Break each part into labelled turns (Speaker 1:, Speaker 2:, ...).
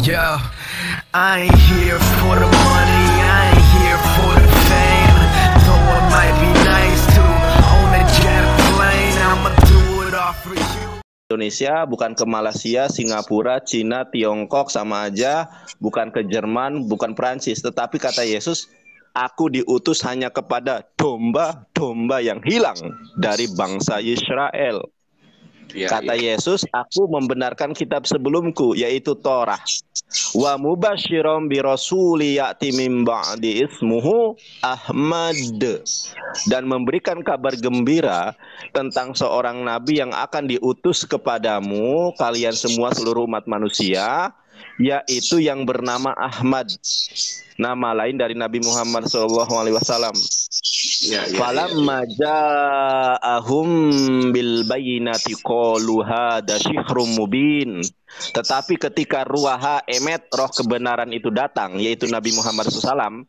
Speaker 1: Yo, I ain't here for the money, I ain't here for the fame. Though it might be nice to own a jet plane, I'ma do it all for you.
Speaker 2: Indonesia, bukan ke Malaysia, Singapura, Cina, Tiongkok sama aja, bukan ke Jerman, bukan Prancis, tetapi kata Yesus, aku diutus hanya kepada domba-domba yang hilang dari bangsa Israel. Kata Yesus, aku membenarkan kitab sebelumku, yaitu Torah. Wa mubasyiram bi rasuli ya'ti min ba'di ismuhu Ahmad, dan memberikan kabar gembira tentang seorang nabi yang akan diutus kepadamu kalian semua seluruh umat manusia, yaitu yang bernama Ahmad, nama lain dari Nabi Muhammad SAW. Falamma ja'ahum bil bayyinati qalu hadza syihrun mubin. Tetapi ketika ruaha emet, roh kebenaran itu datang, yaitu Nabi Muhammad SAW,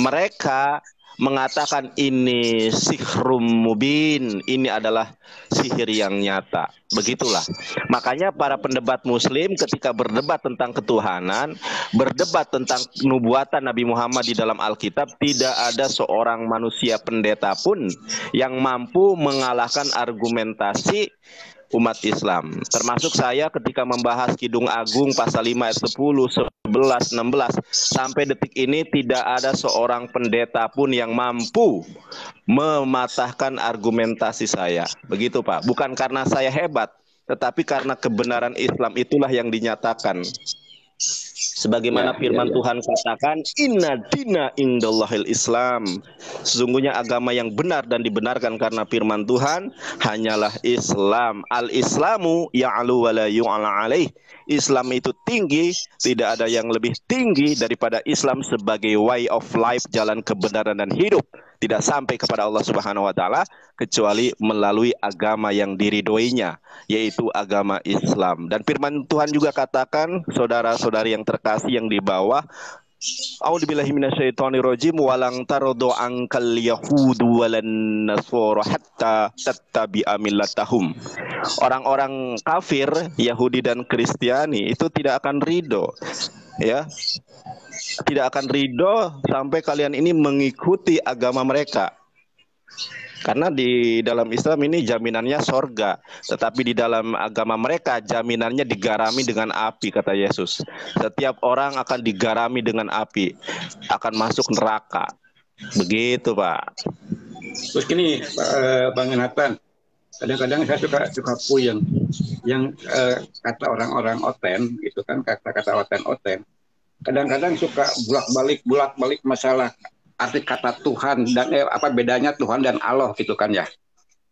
Speaker 2: mereka mengatakan ini sihrum mubin, ini adalah sihir yang nyata. Begitulah. Makanya para pendebat muslim ketika berdebat tentang ketuhanan, berdebat tentang nubuatan Nabi Muhammad di dalam Alkitab, tidak ada seorang manusia pendeta pun yang mampu mengalahkan argumentasi umat Islam. Termasuk saya ketika membahas Kidung Agung pasal 5 ayat 10, 11, 16. Sampai detik ini tidak ada seorang pendeta pun yang mampu mematahkan argumentasi saya. Begitu Pak. Bukan karena saya hebat, tetapi karena kebenaran Islam itulah yang dinyatakan. Sebagaimana firman Tuhan katakan, inna dina indallahil Islam. Sesungguhnya agama yang benar dan dibenarkan karena firman Tuhan hanyalah Islam. Al-Islamu ya'lu wa la yu'ala alaih. Islam itu tinggi, tidak ada yang lebih tinggi daripada Islam sebagai way of life, jalan kebenaran dan hidup. Tidak sampai kepada Allah Subhanahu wa taala kecuali melalui agama yang diridhoinya, yaitu agama Islam. Dan firman Tuhan juga katakan, saudara-saudari yang terkasih yang di bawah, A'udzubillahi minasyaitonirrajim, walang tardo angkal yahudu walan nasara hatta tattabi'a millatahum. Orang-orang kafir, Yahudi dan Kristiani itu tidak akan ridho, ya. Tidak akan ridho sampai kalian ini mengikuti agama mereka. Karena di dalam Islam ini jaminannya sorga, tetapi di dalam agama mereka jaminannya digarami dengan api, kata Yesus. Setiap orang akan digarami dengan api, akan masuk neraka. Begitu Pak.
Speaker 3: Terus gini Bang Nathan, kadang-kadang saya suka puyeng yang kata orang-orang oten, itu kan kata-kata oten. Kadang-kadang suka bolak-balik masalah arti kata Tuhan dan apa bedanya Tuhan dan Allah gitu kan ya.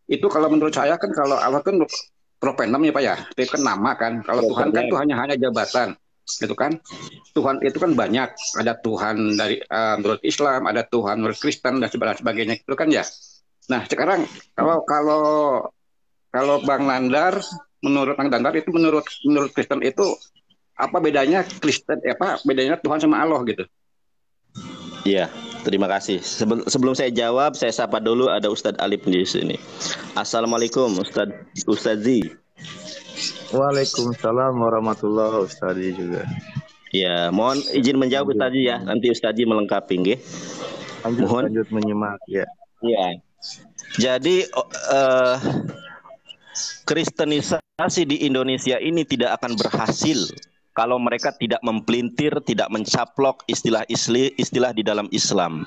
Speaker 3: Itu kalau menurut saya kan, kalau Allah kan propenom ya Pak ya, itu kan nama kan. Kalau Tuhan kan itu hanya jabatan gitu kan. Tuhan itu kan banyak, ada Tuhan dari menurut Islam, ada Tuhan menurut Kristen dan sebagainya itu kan ya. Nah sekarang kalau Bang Nandar, menurut Bang Nandar itu menurut Kristen itu apa bedanya Kristen, apa bedanya Tuhan sama Allah gitu?
Speaker 2: Iya, terima kasih. Sebelum saya jawab, saya sapa dulu, ada Ustadz Alif di sini. Assalamualaikum Ustadzi.
Speaker 4: Waalaikumsalam warahmatullahi Ustadzi juga.
Speaker 2: Ya, mohon izin menjawab Ustadzi ya. Nanti Ustadzi melengkapi, nggih.
Speaker 4: Lanjut menyimak ya.
Speaker 2: Iya. Jadi kristenisasi di Indonesia ini tidak akan berhasil kalau mereka tidak mempelintir, tidak mencaplok istilah di dalam Islam.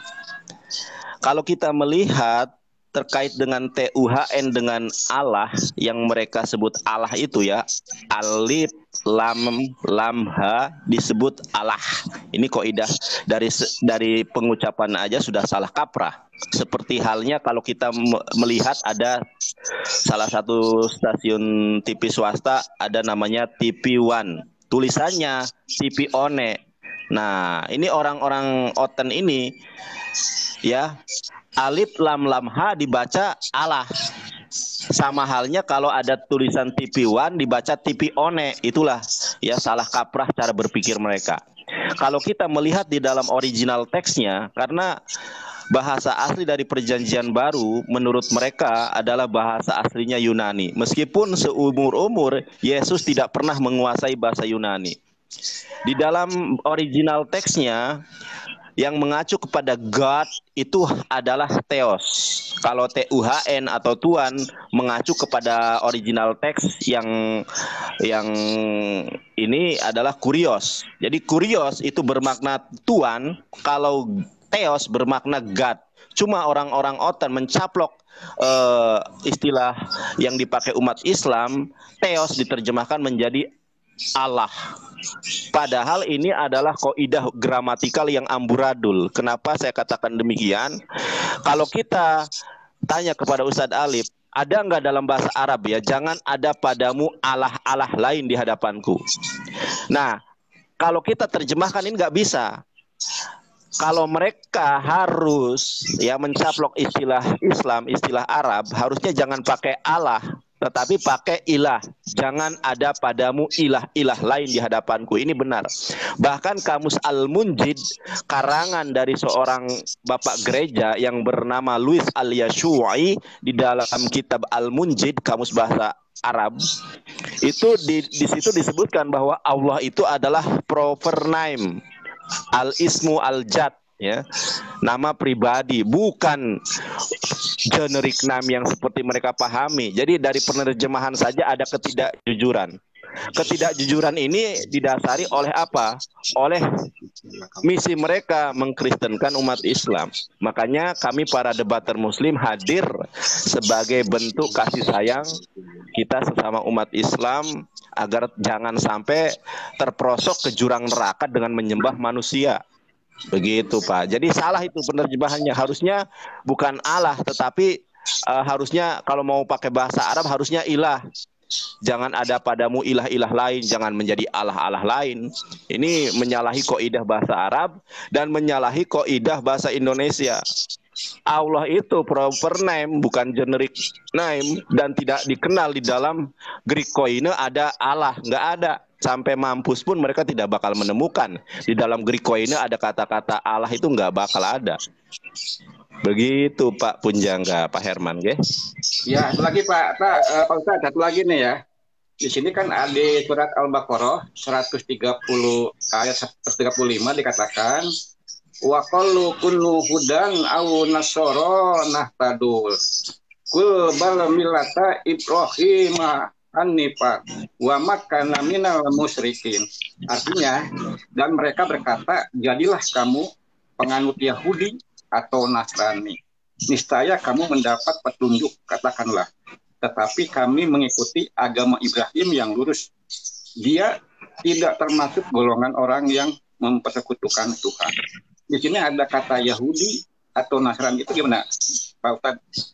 Speaker 2: Kalau kita melihat terkait dengan TUHN dengan Allah, yang mereka sebut Allah itu ya, alif lam ha disebut Allah. Ini kaidah dari pengucapan aja sudah salah kaprah. Seperti halnya kalau kita melihat ada salah satu stasiun TV swasta, ada namanya TV One. Tulisannya TV One. Nah, ini orang-orang oten ini ya, alif lam ha dibaca Allah. Sama halnya kalau ada tulisan TV One dibaca TV One, itulah ya salah kaprah cara berpikir mereka. Kalau kita melihat di dalam original teksnya, karena bahasa asli dari Perjanjian Baru menurut mereka adalah bahasa aslinya Yunani. Meskipun seumur-umur Yesus tidak pernah menguasai bahasa Yunani. Di dalam original teksnya yang mengacu kepada God itu adalah Theos. Kalau Tuhan atau Tuhan mengacu kepada original teks yang ini adalah Kurios. Jadi Kurios itu bermakna Tuhan, kalau Theos bermakna God. Cuma orang-orang Otan mencaplok istilah yang dipakai umat Islam, Theos diterjemahkan menjadi Allah. Padahal ini adalah kaidah gramatikal yang amburadul. Kenapa saya katakan demikian? Kalau kita tanya kepada Ustadz Alif, ada nggak dalam bahasa Arab ya, jangan ada padamu Allah-Allah lain di hadapanku. Nah, kalau kita terjemahkan ini nggak bisa. Kalau mereka harus ya mencaplok istilah Islam, istilah Arab, harusnya jangan pakai Allah, tetapi pakai ilah. Jangan ada padamu ilah-ilah lain di hadapanku. Ini benar. Bahkan Kamus Al-Munjid, karangan dari seorang bapak gereja yang bernama Louis Al-Yashu'i, di dalam kitab Al-Munjid, Kamus Bahasa Arab, itu di situ disebutkan bahwa Allah itu adalah proper name, al-ismu al-jad, ya, nama pribadi, bukan generic name yang seperti mereka pahami. Jadi dari penerjemahan saja ada ketidakjujuran. Ketidakjujuran ini didasari oleh apa? Oleh misi mereka mengkristenkan umat Islam. Makanya kami para debater Muslim hadir sebagai bentuk kasih sayang kita sesama umat Islam, agar jangan sampai terperosok ke jurang neraka dengan menyembah manusia. Begitu Pak. Jadi salah itu penerjemahannya. Harusnya bukan Allah, tetapi harusnya kalau mau pakai bahasa Arab harusnya ilah. Jangan ada padamu ilah-ilah lain, jangan menjadi Allah-Allah lain. Ini menyalahi kaidah bahasa Arab dan menyalahi kaidah bahasa Indonesia. Allah itu proper name, bukan generic name, dan tidak dikenal di dalam Greek koine ada Allah, nggak ada. Sampai mampus pun mereka tidak bakal menemukan di dalam Greek koine ada kata-kata Allah, itu nggak bakal ada. Begitu Pak Punjangga, Pak Herman, ya.
Speaker 3: Ya, satu lagi Pak Ustadz, satu lagi nih ya. Di sini kan ada surat Al-Baqarah 130 ayat 135 dikatakan wa qalu kunu hudan aw nasara nahtadul kul bal millata Ibrahim hanifa wa makana minal musyrikin. Artinya, dan mereka berkata, jadilah kamu penganut Yahudi atau Nasrani, niscaya kamu mendapat petunjuk, katakanlah, tetapi kami mengikuti agama Ibrahim yang lurus. Dia tidak termasuk golongan orang yang mempersekutukan Tuhan. Di sini ada kata Yahudi atau Nasrani, itu gimana, Pak Ustadz?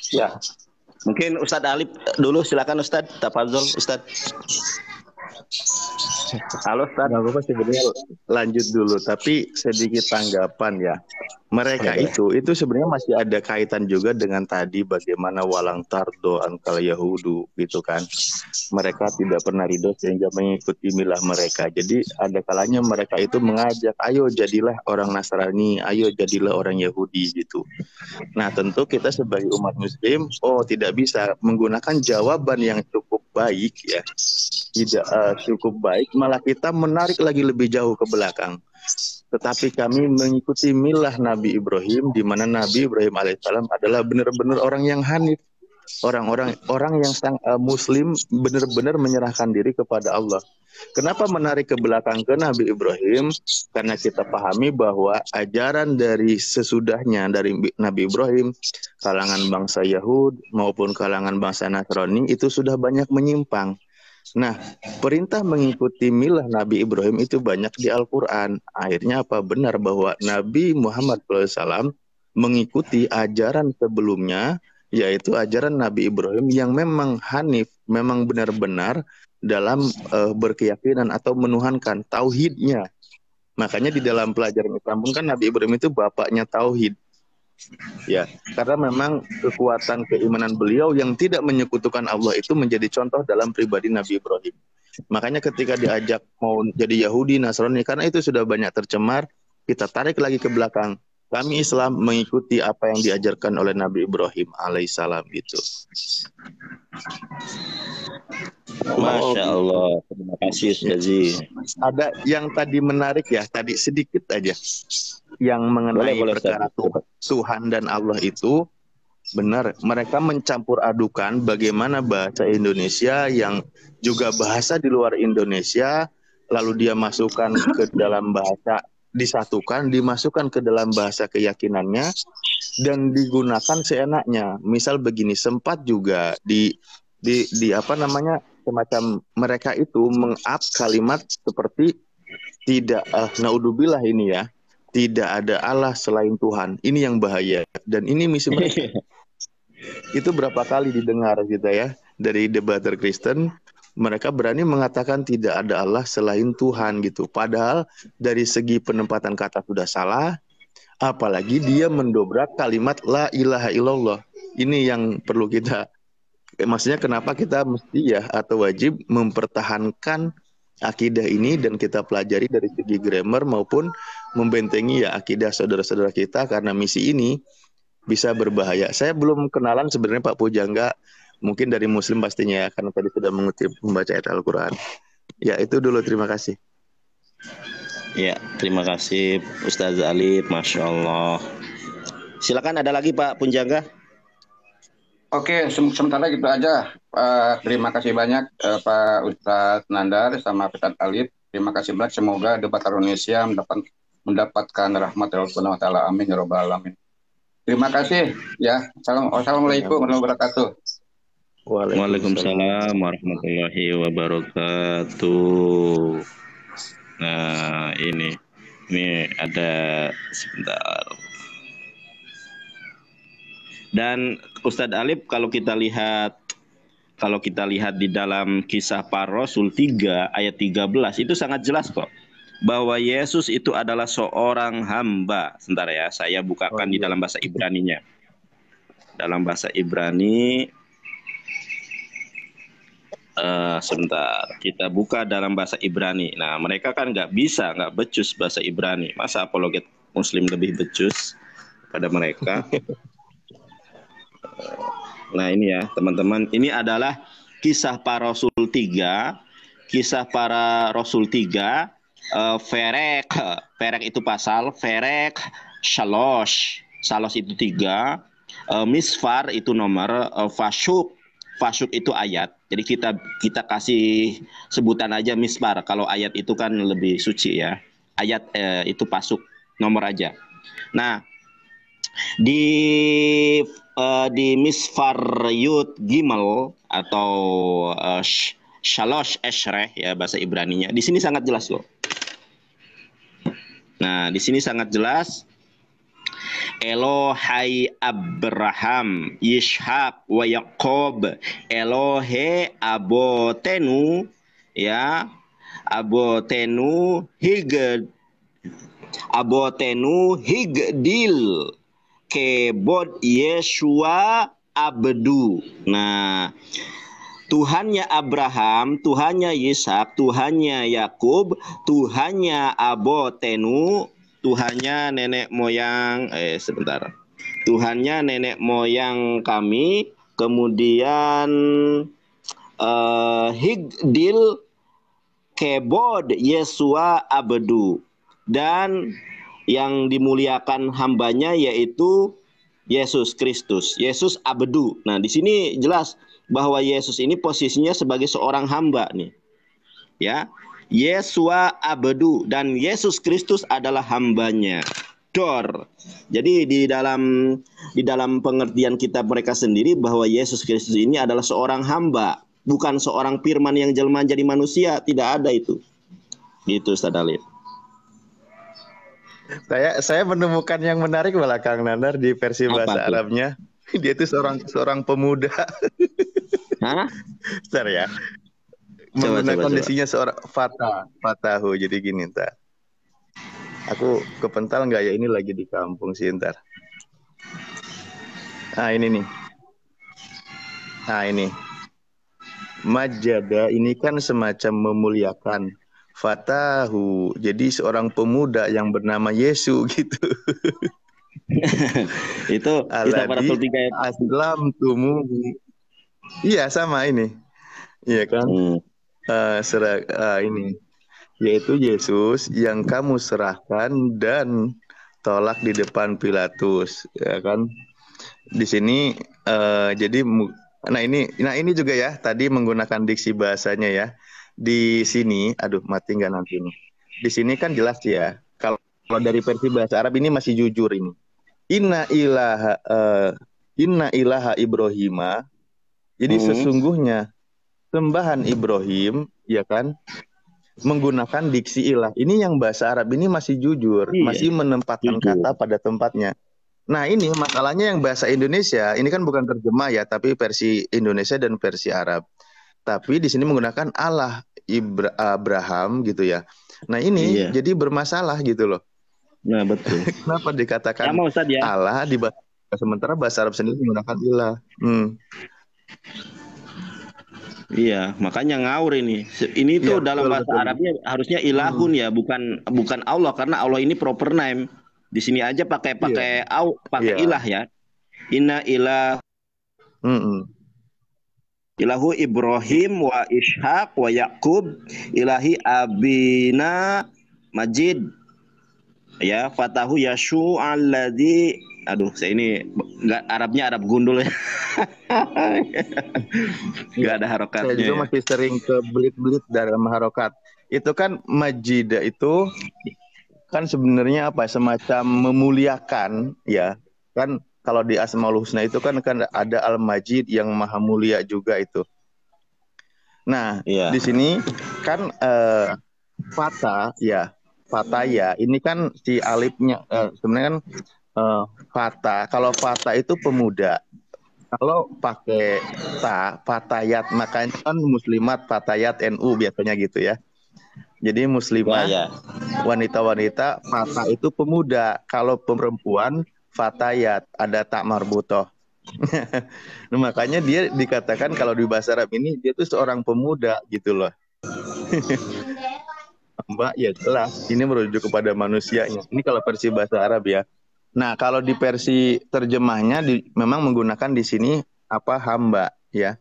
Speaker 2: Ya, mungkin Ustadz Alif dulu, silakan Ustadz. Tafadzol Ustadz.
Speaker 4: Halo Ustadz. Nggak apa-apa sebenarnya, lanjut dulu, tapi sedikit tanggapan ya. Mereka itu sebenarnya masih ada kaitan juga dengan tadi bagaimana walang tardo angkal Yahudu gitu kan. Mereka tidak pernah ridho sehingga mengikuti milah mereka. Jadi ada kalanya mereka itu mengajak, ayo jadilah orang Nasrani, ayo jadilah orang Yahudi gitu. Nah tentu kita sebagai umat Muslim, tidak bisa menggunakan jawaban yang cukup baik ya. Tidak cukup baik, malah kita menarik lagi lebih jauh ke belakang. Tetapi kami mengikuti milah Nabi Ibrahim, di mana Nabi Ibrahim alaihissalam adalah benar-benar orang yang hanif, orang yang sang Muslim, benar-benar menyerahkan diri kepada Allah. Kenapa menarik ke belakang ke Nabi Ibrahim? Karena kita pahami bahwa ajaran dari sesudahnya dari Nabi Ibrahim, kalangan bangsa Yahud maupun kalangan bangsa Nasrani itu sudah banyak menyimpang. Nah, perintah mengikuti milah Nabi Ibrahim itu banyak di Al-Quran. Akhirnya apa? Benar bahwa Nabi Muhammad SAW mengikuti ajaran sebelumnya, yaitu ajaran Nabi Ibrahim yang memang hanif, memang benar-benar dalam berkeyakinan atau menuhankan tauhidnya. Makanya di dalam pelajaran Islam pun kan Nabi Ibrahim itu bapaknya tauhid. Ya, karena memang kekuatan keimanan beliau yang tidak menyekutukan Allah itu menjadi contoh dalam pribadi Nabi Ibrahim. Makanya ketika diajak mau jadi Yahudi, Nasrani, karena itu sudah banyak tercemar, kita tarik lagi ke belakang. Kami Islam mengikuti apa yang diajarkan oleh Nabi Ibrahim alaihissalam gitu.
Speaker 2: Masya Allah. Terima kasih Ustazi.
Speaker 4: Ada yang tadi menarik ya, tadi sedikit aja yang mengenai
Speaker 2: Boleh
Speaker 4: perkara
Speaker 2: Ustaz.
Speaker 4: Tuhan dan Allah itu benar. Mereka mencampur adukan bagaimana bahasa Indonesia yang juga bahasa di luar Indonesia, lalu dia masukkan ke dalam bahasa, disatukan, dimasukkan ke dalam bahasa keyakinannya dan digunakan seenaknya. Misal begini, sempat juga di apa namanya, semacam mereka itu meng-up kalimat seperti tidak naudzubillah ini ya, tidak ada Allah selain Tuhan. Ini yang bahaya dan ini misi mereka. Itu berapa kali didengar gitu ya dari debater Kristen, mereka berani mengatakan tidak ada Allah selain Tuhan gitu. Padahal dari segi penempatan kata sudah salah, apalagi dia mendobrak kalimat la ilaha illallah. Ini yang perlu kita, maksudnya kenapa kita mesti ya atau wajib mempertahankan akidah ini dan kita pelajari dari segi grammar maupun membentengi ya akidah saudara-saudara kita, karena misi ini bisa berbahaya. Saya belum kenalan sebenarnya Pak Pujangga, mungkin dari Muslim pastinya ya, karena tadi sudah mengutip membaca ayat Al-Quran. Ya itu dulu, terima kasih.
Speaker 2: Ya, terima kasih Ustaz Alif, Masya Allah. Silakan ada lagi Pak Punjangga.
Speaker 3: Oke, sementara gitu aja. Terima kasih banyak Pak Ustadz Nandar sama Ustadz Alif. Terima kasih banyak. Semoga debat Indonesia mendapatkan rahmat Allah Subhanahu wa taala. Amin ya rabbal alamin. Terima kasih ya. Assalamualaikum warahmatullahi wabarakatuh.
Speaker 2: Waalaikumsalam warahmatullahi wabarakatuh. Nah, ini ada sebentar. Dan Ustadz Alif, kalau kita lihat di dalam Kisah Para Rasul 3 ayat 13 itu sangat jelas kok bahwa Yesus itu adalah seorang hamba. Sebentar ya, saya bukakan di dalam bahasa Ibraninya. Dalam bahasa Ibrani, sebentar, kita buka dalam bahasa Ibrani. Nah, mereka kan nggak becus bahasa Ibrani. Masa apologet Muslim lebih becus pada mereka? Nah ini ya teman-teman, ini adalah Kisah Para Rasul 3. Kisah Para Rasul 3, Ferek itu pasal, Ferek Shalosh itu 3, Misfar itu nomor, Fasyuk itu ayat. Jadi kita kasih sebutan aja Misfar. Kalau ayat itu kan lebih suci ya. Ayat itu pasuk nomor aja. Nah, di Misfar Yud Gimel atau Shalosh Eshreh ya bahasa Ibraninya. Di sini sangat jelas loh. Nah, di sini sangat jelas. Elohai Abraham, Yishak, wa Yakob, Elohe Abotenu, ya, Abotenu Higdil, Kebod Yeshua Abdu. Nah, Tuhannya Abraham, Tuhannya Yishak, Tuhannya Yakub, Tuhannya Abotenu, Tuhannya nenek moyang, Tuhannya nenek moyang kami, kemudian Higdil, Kebod Yeshua Abdu, dan yang dimuliakan hambanya yaitu Yesus Kristus, Yesus Abdu. Nah, di sini jelas bahwa Yesus ini posisinya sebagai seorang hamba nih. Ya, Yeshua Abdu, dan Yesus Kristus adalah hambanya. Dor. Jadi di dalam pengertian kitab mereka sendiri bahwa Yesus Kristus ini adalah seorang hamba, bukan seorang firman yang jelma jadi manusia, tidak ada itu. Gitu Ustaz Alif.
Speaker 4: Saya menemukan yang menarik malah Kang Nandar di versi bahasa Arabnya. Dia itu seorang pemuda.
Speaker 2: Hah?
Speaker 4: Bentar ya. Menggunakan kondisinya seorang fatahu. Jadi gini, ntar. Aku kepental nggak ya, ini lagi di kampung sih, ntar. Nah ini nih. Nah ini. Majada ini kan semacam memuliakan. Fatahu, jadi seorang pemuda yang bernama Yesus gitu.
Speaker 2: Itu Kisah Para Rasul 3
Speaker 4: Aslam tumuhu. Iya sama ini. Iya kan? Ini yaitu Yesus yang kamu serahkan dan tolak di depan Pilatus, ya kan? Di sini jadi nah ini juga ya tadi menggunakan diksi bahasanya ya. Di sini, aduh mati nggak nanti ini. Di sini kan jelas ya. Kalau dari versi bahasa Arab ini masih jujur ini. Inna ilaha Inna ilaha Ibrahima. Jadi sesungguhnya sembahan Ibrahim, ya kan, menggunakan diksi ilah. Ini yang bahasa Arab ini masih jujur, masih menempatkan kata pada tempatnya. Nah ini masalahnya yang bahasa Indonesia, ini kan bukan terjemah ya, tapi versi Indonesia dan versi Arab. Tapi di sini menggunakan Allah Abraham gitu ya. Nah ini jadi bermasalah gitu loh.
Speaker 2: Nah betul.
Speaker 4: Kenapa dikatakan
Speaker 2: Sama, Ustaz, ya?
Speaker 4: Allah di sementara bahasa Arab sendiri menggunakan ilah.
Speaker 2: Iya, makanya ngawur ini. Ini tuh
Speaker 4: Ya,
Speaker 2: dalam bahasa
Speaker 4: betul.
Speaker 2: Arabnya harusnya ilahun ya, bukan Allah, karena Allah ini proper name. Di sini aja pakai ilah ya. Inna ilah ilahu Ibrahim wa Ishaq wa Yakub ilahi abina Majid. Ya, fatahu Yashu alladzi, aduh saya ini nggak Arabnya Arab gundul ya. Nggak ada harokatnya.
Speaker 4: Saya juga masih sering ke belit-belit dalam harokat. Itu kan Majida itu kan sebenarnya apa? Semacam memuliakan ya. Kan kalau di Asmaul Husna itu kan ada Al-Majid yang maha mulia juga itu. Nah, di sini kan Fataya ini kan si alifnya sebenarnya kan Fata. Kalau Fata itu pemuda. Kalau pakai Fatayat, makanya kan muslimat Fatayat NU biasanya gitu ya. Jadi muslimah, wanita-wanita, Fata itu pemuda. Kalau perempuan Fatayat, ada tak marbutoh. Nah, makanya dia dikatakan kalau di bahasa Arab ini dia tuh seorang pemuda gitu loh. Mbak, ya jelas ini merujuk kepada manusianya. Ini kalau versi bahasa Arab ya. Nah, kalau di versi terjemahnya memang menggunakan di sini hamba ya.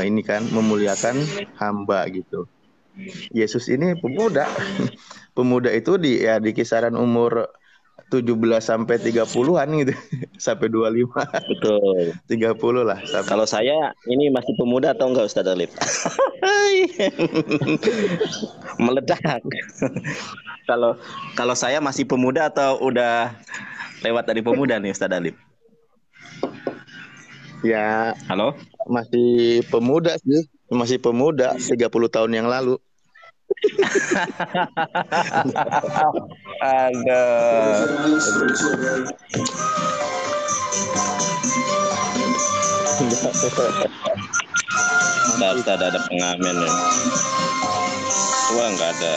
Speaker 4: Ini kan memuliakan hamba gitu. Yesus ini pemuda. Pemuda itu di kisaran umur 17 sampai 30-an gitu. Sampai 25. Betul. 30 lah.
Speaker 2: Kalau saya ini masih pemuda atau enggak Ustaz Alif? Meledak. Kalau saya masih pemuda atau udah lewat dari pemuda nih Ustaz Alif?
Speaker 4: Ya,
Speaker 2: halo?
Speaker 4: Masih pemuda sih. Masih pemuda 30 tahun yang lalu.
Speaker 2: Aduh. Ustaz ada pengamen ya. Uang nggak ada.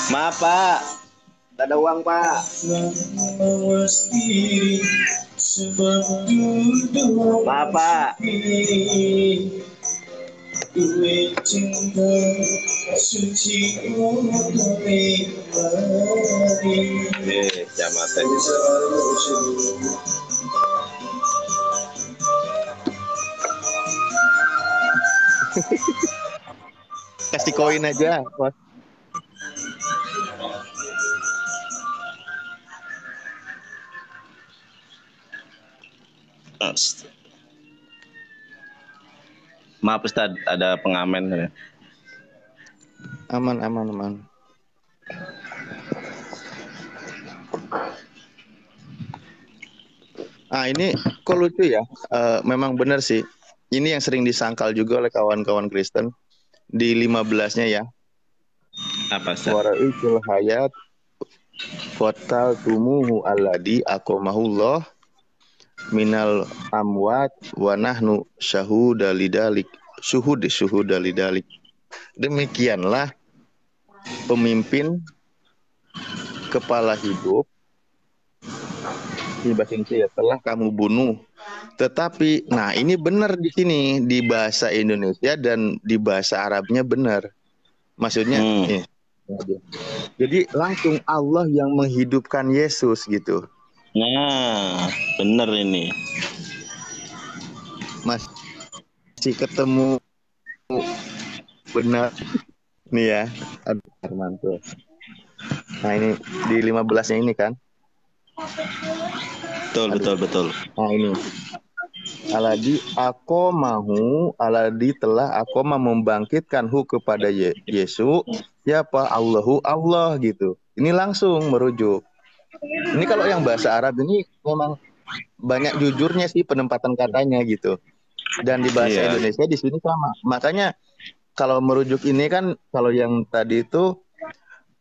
Speaker 2: Maaf Pak, nggak ada uang Pak. Maaf Pak. Jamatnya.
Speaker 4: Kasih koin aja, Mas.
Speaker 2: Maaf Ustaz, ada pengamen.
Speaker 4: Aman. Ini kok lucu ya. Memang benar sih. Ini yang sering disangkal juga oleh kawan-kawan Kristen di 15-nya ya.
Speaker 2: Apa Ustaz?
Speaker 4: Wara'isul hayat fatal tumuhu alladhi aqamahullah minal amwat wa nahnu syuhuda lidalik. Demikianlah pemimpin kepala hidup telah kamu bunuh. Tetapi, nah ini benar di sini di bahasa Indonesia dan di bahasa Arabnya benar. Maksudnya, jadi langsung Allah yang menghidupkan Yesus gitu.
Speaker 2: Nah, benar ini.
Speaker 4: si ketemu benar nih ya. Aduh, mantul. Nah ini di 15-nya ini kan.
Speaker 2: Betul.
Speaker 4: Nah ini. Aladi aku mahu, aladi telah aku mau membangkitkan kepada Yesus, siapa Allahu Allah gitu. Ini langsung merujuk. Ini kalau yang bahasa Arab ini memang banyak jujurnya sih penempatan katanya gitu. Dan di bahasa Indonesia di sini sama. Makanya kalau merujuk ini kan kalau yang tadi itu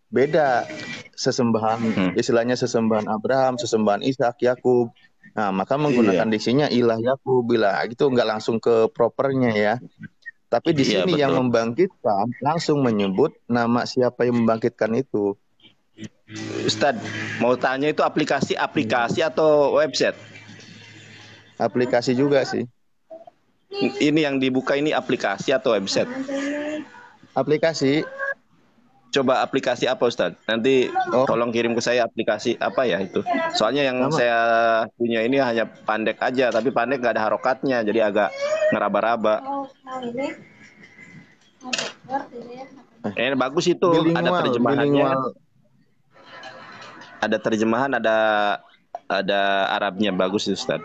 Speaker 4: beda sesembahan, istilahnya sesembahan Abraham, sesembahan Ishak, Yakub. Nah, maka menggunakan diksinya ilah Yakub, bila gitu nggak langsung ke propernya ya. Tapi di sini yang membangkitkan langsung menyebut nama siapa yang membangkitkan itu.
Speaker 2: Ustadz, mau tanya itu aplikasi atau website?
Speaker 4: Aplikasi juga sih.
Speaker 2: Ini yang dibuka ini aplikasi atau website?
Speaker 4: Aplikasi.
Speaker 2: Coba aplikasi apa Ustadz? Nanti tolong kirim ke saya aplikasi apa ya itu. Soalnya yang saya punya ini hanya pandek aja, tapi pandek nggak ada harokatnya, jadi agak ngeraba-raba. Bagus itu, ada terjemahannya. Ada terjemahan, ada Arabnya, bagus Ustadz.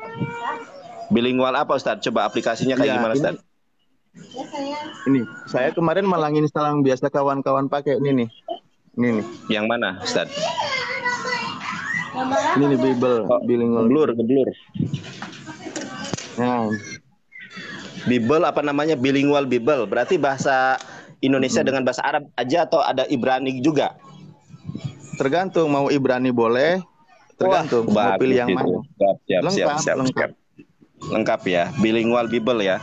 Speaker 2: Bilingual apa Ustadz? Coba aplikasinya kayak gimana Ustadz?
Speaker 4: Ini saya kemarin malah install yang biasa kawan-kawan pakai ini nih. Ini nih.
Speaker 2: Yang mana, Ustaz?
Speaker 4: Ini nih Bible, bilingual.
Speaker 2: Geblur.
Speaker 4: Nah,
Speaker 2: Bible apa namanya? Bilingual Bible. Berarti bahasa Indonesia dengan bahasa Arab aja atau ada Ibrani juga?
Speaker 4: Tergantung, mau Ibrani boleh, tergantung mau pilih yang mana.
Speaker 2: Siap. Lengkap ya. Bilingual Bible ya.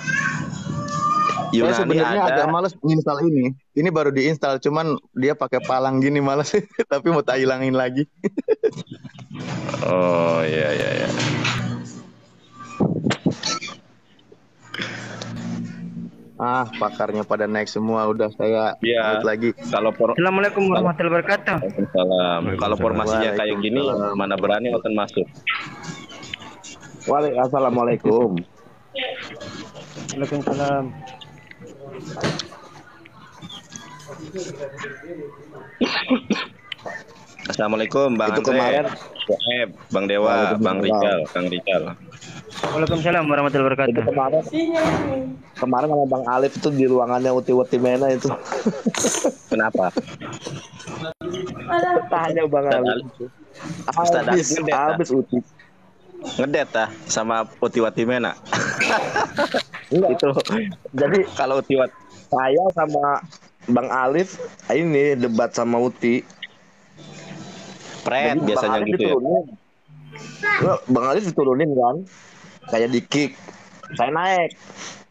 Speaker 4: Saya sebenarnya agak males menginstal ini. Ini baru diinstal, cuman dia pakai palang gini males. Tapi mau tak hilangin lagi.
Speaker 2: Oh iya.
Speaker 4: Pakarnya pada naik semua. Udah saya naik lagi.
Speaker 5: Assalamualaikum warahmatullahi wabarakatuh.
Speaker 2: Waalaikumsalam. Kalau formasinya kayak gini, mana berani akan masuk.
Speaker 6: Assalamualaikum.
Speaker 5: Waalaikumsalam.
Speaker 2: Assalamualaikum Bang Andre, Bang Dewa, Bang Rizal, Kang Rizal.
Speaker 5: Waalaikumsalam warahmatullahi wabarakatuh.
Speaker 6: Kemarin sama Bang Alif itu di ruangannya Uti Mena itu.
Speaker 2: Kenapa?
Speaker 6: Tanya Bang Alif. Habis Uti.
Speaker 2: Ngedet sama Uti Mena.
Speaker 6: Itu. Jadi
Speaker 2: kalau
Speaker 6: saya sama Bang Alif ini debat sama Uti.
Speaker 2: Pret biasanya gitu ya.
Speaker 6: Bang Alif diturunin kan. Kayak di kick. Saya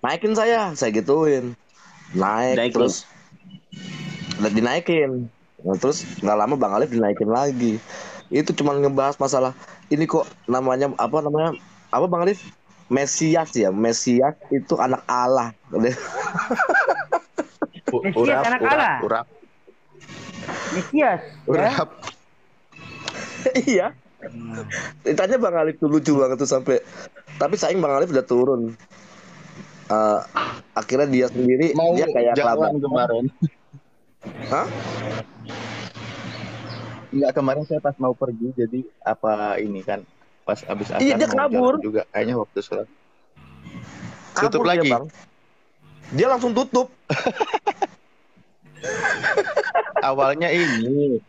Speaker 6: naikin saya gituin. Naik terus dinaikin. Nah, terus nggak lama Bang Alif dinaikin lagi. Itu cuma ngebahas masalah ini kok namanya apa Bang Alif? Mesias ya. Mesias itu anak Allah.
Speaker 5: Mesias anak Allah. Mesias.
Speaker 4: Urap.
Speaker 6: Iya. Ditanya Bang Alif tuh lucu banget tuh sampai. Tapi sayang Bang Alif udah turun. Akhirnya dia sendiri
Speaker 4: mau
Speaker 6: dia kayak
Speaker 4: jalan kemarin.
Speaker 6: Hah?
Speaker 4: Enggak, kemarin saya pas mau pergi, jadi apa ini kan pas abis asar
Speaker 6: dia kabur
Speaker 4: juga kayaknya waktu sholat.
Speaker 6: Kabur
Speaker 4: Tutup lagi.
Speaker 6: Bang. Dia langsung tutup.
Speaker 4: Awalnya ini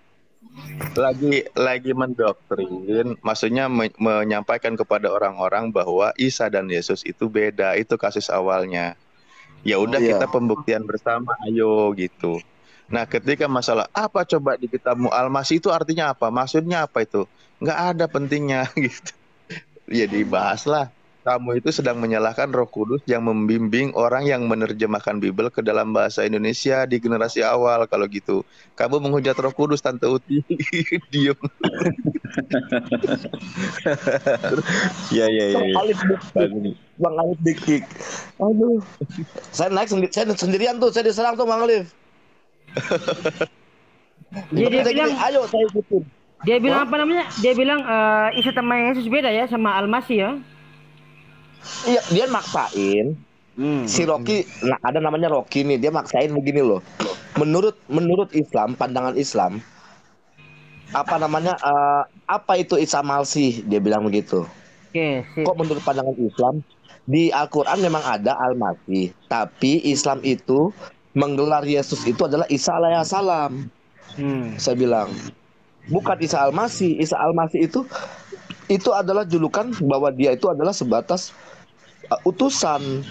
Speaker 4: lagi mendoktrin, maksudnya menyampaikan kepada orang-orang bahwa Isa dan Yesus itu beda, itu kasus awalnya. Ya udah kita pembuktian bersama, ayo gitu. Nah, ketika masalah apa coba di kitab Al-Masih itu artinya apa? Maksudnya apa itu? Nggak ada pentingnya gitu. Ya dibahaslah. Kamu itu sedang menyalahkan Roh Kudus yang membimbing orang yang menerjemahkan Bible ke dalam bahasa Indonesia di generasi awal. Kalau gitu, kamu menghujat Roh Kudus, Tante Uti. Diem.
Speaker 2: Ya.
Speaker 6: Bang Alif dikik. Aduh. Saya naik sendirian tuh, saya diserang tuh Bang Alif.
Speaker 5: Dia bilang,
Speaker 6: ayo saya ikutin.
Speaker 5: Dia bilang apa namanya? Dia bilang Isa sama Yesus beda ya sama Al-Masih ya.
Speaker 6: Iya, dia maksain Si Rocky, nah ada namanya Rocky nih, dia maksain begini loh. Menurut Islam, pandangan Islam, apa itu Isa Malsih, dia bilang begitu.
Speaker 5: Oke, sip.
Speaker 6: Kok menurut pandangan Islam di Al-Quran memang ada Al-Masih, tapi Islam itu menggelar Yesus itu adalah Isa alaihissalam. Saya bilang bukan Isa Al-Masih. Isa Al-Masih itu adalah julukan bahwa dia itu adalah sebatas utusan.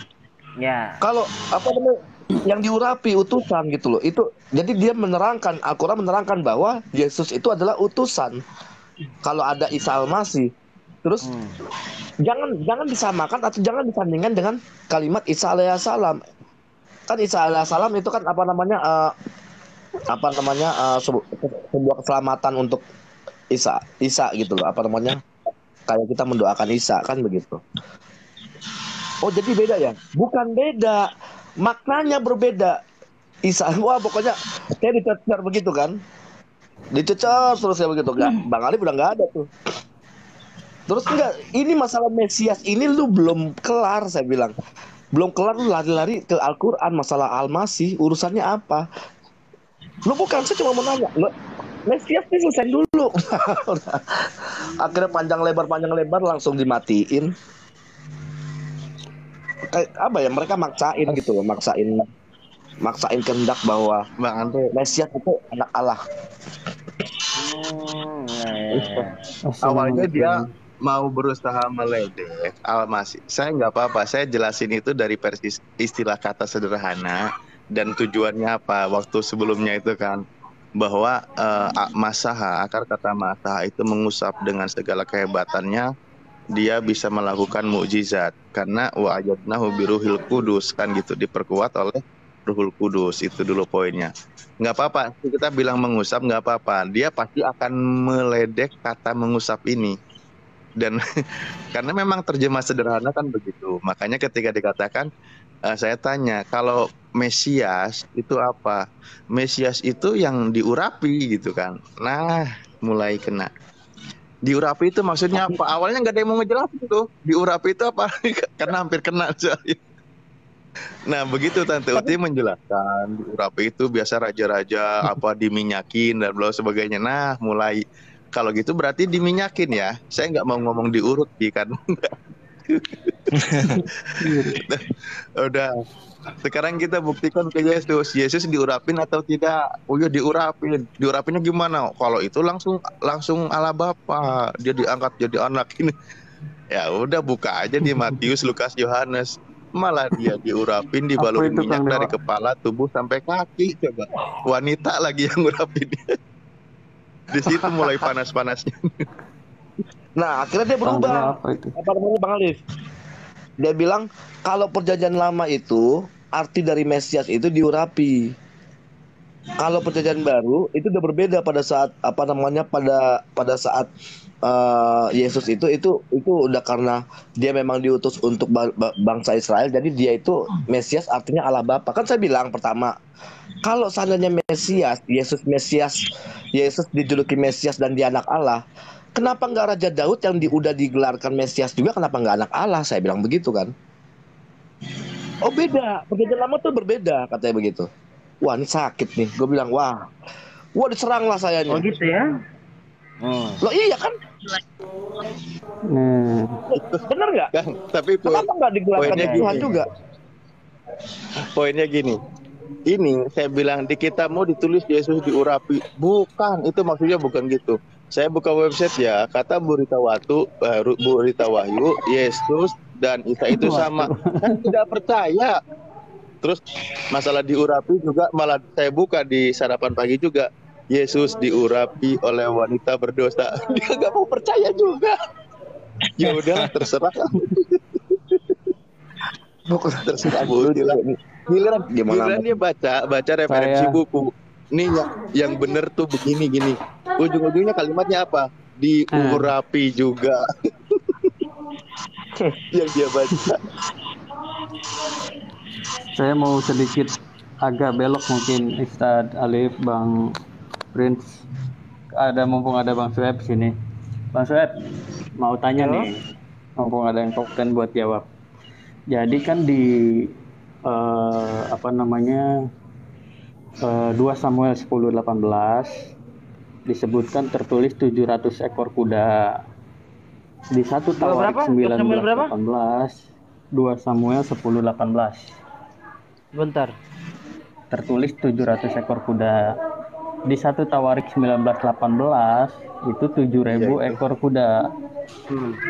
Speaker 5: Ya.
Speaker 6: Kalau yang diurapi utusan gitu loh. Itu jadi dia menerangkan, Al-Quran menerangkan bahwa Yesus itu adalah utusan. Kalau ada Isa Al-Masih, terus jangan disamakan atau jangan disandingkan dengan kalimat Isa alaihissalam. Kan Isa alaihissalam itu kan sebuah keselamatan untuk Isa gitu loh. Kayak kita mendoakan Isa kan begitu. Oh jadi beda ya? Bukan beda, maknanya berbeda. Isa, wah pokoknya kayak dicecer begitu kan? Dicecer terus ya begitu. Bang Alif udah nggak ada tuh. Terus enggak, ini masalah Mesias ini lu belum kelar, saya bilang. Belum kelar, lu lari-lari ke Al-Quran, masalah Al-Masih, urusannya apa? Lu bukan, saya cuma mau nanya. Mesias ini selesai dulu. Akhirnya panjang lebar langsung dimatiin. Kayak apa ya, mereka maksain gitu loh, maksain kehendak bahwa
Speaker 4: Bang Andre,
Speaker 6: Mesias itu anak Allah.
Speaker 4: awalnya dia mau berusaha meledek Al-Masih. Saya nggak apa-apa, saya jelasin itu dari versi istilah kata sederhana dan tujuannya apa. Waktu sebelumnya itu kan bahwa masaha, akar kata masaha itu mengusap dengan segala kehebatannya, dia bisa melakukan mukjizat karena wa ajadnahu biruhil kudus kan gitu, diperkuat oleh Ruhul Kudus. Itu dulu poinnya. Nggak apa-apa kita bilang mengusap, nggak apa-apa, dia pasti akan meledek kata mengusap ini. Dan karena memang terjemah sederhana kan begitu, makanya ketika dikatakan saya tanya, kalau Mesias itu apa? Mesias itu yang diurapi gitu kan. Nah mulai kena. Diurapi itu maksudnya apa? Awalnya nggak ada yang mau ngejelasin tuh. Diurapi itu apa? Karena hampir kena soalnya. Nah begitu Tante Uti menjelaskan, diurapi itu biasa raja-raja apa diminyakin dan sebagainya. Nah mulai kalau gitu berarti diminyakin ya. Saya nggak mau ngomong diurut kan. Udah. Sekarang kita buktikan ke Yesus. Yesus diurapin atau tidak? Oh ya diurapin. Diurapinnya gimana? Kalau itu langsung ala Bapa. Dia diangkat jadi anak ini. Ya udah buka aja di Matius, Lukas, Yohanes. Malah dia diurapin, dibaluri minyak dari kepala, tubuh sampai kaki. Coba wanita lagi yang ngurapin dia. Di situ mulai panas-panasnya.
Speaker 6: Nah akhirnya dia berubah. Apa namanya Bang Alif? Dia bilang kalau perjanjian lama itu arti dari Mesias itu diurapi. Kalau perjanjian baru itu udah berbeda pada saat pada saat Yesus itu udah karena dia memang diutus untuk bangsa Israel, jadi dia itu Mesias artinya Allah Bapa. Kan saya bilang pertama, kalau seandainya Yesus dijuluki Mesias dan dia anak Allah, kenapa nggak Raja Daud yang udah digelarkan Mesias juga, kenapa nggak anak Allah? Saya bilang begitu kan. Oh beda, perjanjian lama tuh berbeda, katanya begitu. Wah ini sakit nih, gue bilang wah diserang lah saya nih.
Speaker 5: Oh gitu ya?
Speaker 6: Loh iya kan? Bener nggak?
Speaker 4: Kan, tapi
Speaker 6: kenapa nggak digelarkan Tuhan juga?
Speaker 4: Poinnya gini, ini saya bilang di kitabmu ditulis Yesus diurapi, bukan, itu maksudnya bukan gitu. Saya buka website ya, kata Burita Wahyu, Yesus dan Isa itu sama. Kan tidak percaya. Terus masalah diurapi juga malah saya buka di sarapan pagi juga. Yesus diurapi oleh wanita berdosa. Dia nggak mau percaya juga. Ya udah terserah. Terserah Bu. Giliran dia baca referensi buku. Nih yang bener tuh begini gini. Ujung-ujungnya kalimatnya apa? Diurapi juga. Yang dia baca.
Speaker 7: Saya mau sedikit agak belok mungkin Ustadz Alif, Bang Prince. Mumpung ada Bang Sueb sini. Bang Sueb mau tanya nih, mumpung ada yang kompeten buat jawab. Jadi kan di apa namanya 2 Samuel 10:18 disebutkan tertulis 700 ekor kuda. Di 1 Tawarik
Speaker 8: berapa?
Speaker 7: 19:18, 2 Samuel 10:18
Speaker 8: Bentar.
Speaker 7: tertulis 700 ekor kuda. Di 1 Tawarik 19:18 itu 7.000 ekor kuda.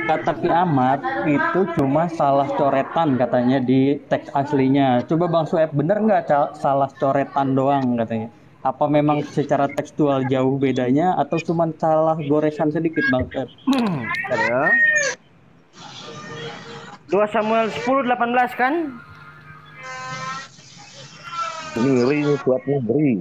Speaker 7: Kata kiamat itu cuma salah coretan katanya di teks aslinya. Coba Bang Sueb, bener nggak salah coretan doang katanya? Apa memang secara tekstual jauh bedanya atau cuma salah goresan sedikit Bang Sueb?
Speaker 8: Ya. 2 Samuel 10:18 kan?
Speaker 6: Ngeri nih buat ngeri.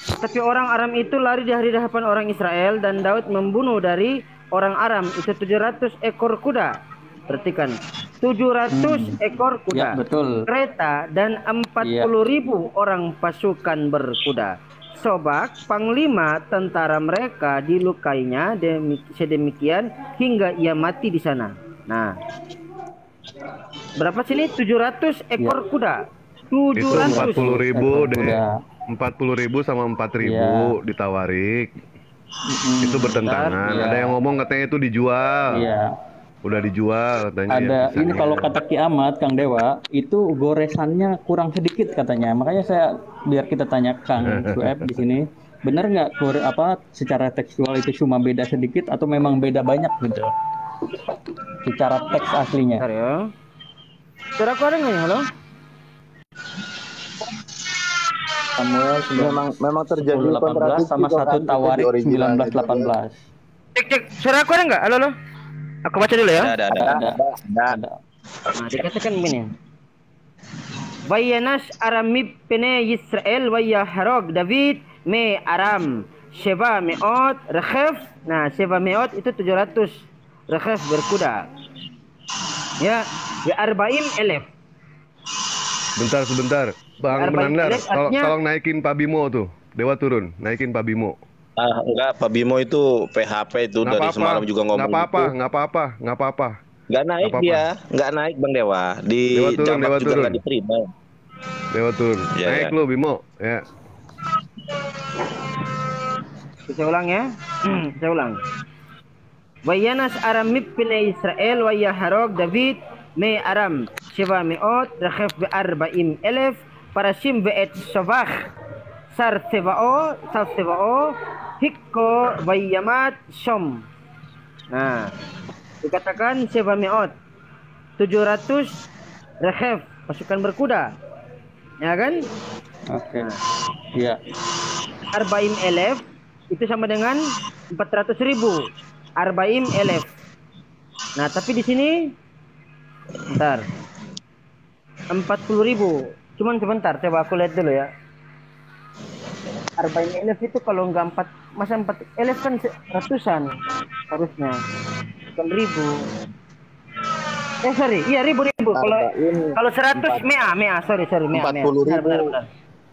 Speaker 8: Tapi orang Aram itu lari di hadapan orang Israel dan Daud membunuh dari orang Aram itu 700 ekor kuda. Perhatikan, 700 ekor kuda.
Speaker 7: Ya, betul.
Speaker 8: Kereta dan 40.000 orang pasukan berkuda. Sobak, panglima tentara mereka dilukainya sedemikian hingga ia mati di sana. Nah, berapa sini? 700 ekor kuda.
Speaker 9: Itu
Speaker 8: 700.
Speaker 9: 40.000 deh.
Speaker 7: Kuda.
Speaker 9: 40.000 sama 4.000 di Tawarik. Itu bertentangan.
Speaker 7: Iya.
Speaker 9: Ada yang ngomong katanya itu dijual.
Speaker 7: Iya.
Speaker 9: Udah dijual katanya.
Speaker 7: Ada
Speaker 9: ya,
Speaker 7: ini
Speaker 9: misalnya.
Speaker 7: kalau kata kiamat Kang Dewa itu goresannya kurang sedikit katanya. Makanya saya biar kita tanya Kang Sueb di sini, benar nggak secara tekstual itu cuma beda sedikit atau memang beda banyak gitu? Secara teks aslinya.
Speaker 8: Bentar ya. Suara aku ada nggak ya? Halo?
Speaker 7: Samuel
Speaker 6: Memang terjadi
Speaker 7: 10:18 sama 1 Tawarik 19:18.
Speaker 8: Cek. Suara aku ada nggak? Halo, halo. Aku baca dulu ya.
Speaker 7: Ada.
Speaker 8: Nah, dikatakan begini. Vayanas Aramib pene Yisrael Vayaharog David me Aram Sheva Meot Rekhef. Nah, Sheva Meot itu 700 Rekhef berkuda. Ya, di Arba'im elef.
Speaker 9: Sebentar. Bang
Speaker 8: Arba'in
Speaker 9: Menandar,
Speaker 8: elef artinya-
Speaker 9: tolong naikin Pak Bimo tuh. Dewa turun, naikin Pak Bimo.
Speaker 2: Enggak, Pak Bimo itu PHP itu dari semalam juga ngomong.
Speaker 9: Nggak apa-apa.
Speaker 2: Nggak naik
Speaker 9: Nggak apa-apa.
Speaker 2: dia, nggak naik Bang Dewa. Di
Speaker 9: Dewa turun,
Speaker 2: Jamak
Speaker 9: Dewa
Speaker 2: juga
Speaker 9: turun.
Speaker 2: nggak diterima.
Speaker 9: Dewa turun.
Speaker 2: Ya,
Speaker 9: Naik
Speaker 2: ya.
Speaker 9: lu Bimo, ya.
Speaker 8: Saya ulang ya. Saya ulang. Vayanas Aramib pene Israel Vayaharog David me Aram Sheva Meot Rekhef be Arba'im elef Parashim be'et Shavach Sar Teva'o Hikko Vayamat Shom. Nah, dikatakan Sheva Meot 700 Rekhef pasukan berkuda. Ya kan?
Speaker 7: Oke. Iya.
Speaker 8: Arba'im elef itu sama dengan 400.000. Arba'im elef. Nah, tapi di sini bentar. 40.000. Cuman sebentar, coba aku lihat dulu ya. Arba'im elef itu kalau enggak 4 elef kan ratusan harusnya. Bukan ribu. Sorry, iya ribu. Kalau 100 mea, sorry, mea.
Speaker 6: 40.000.
Speaker 8: Benar.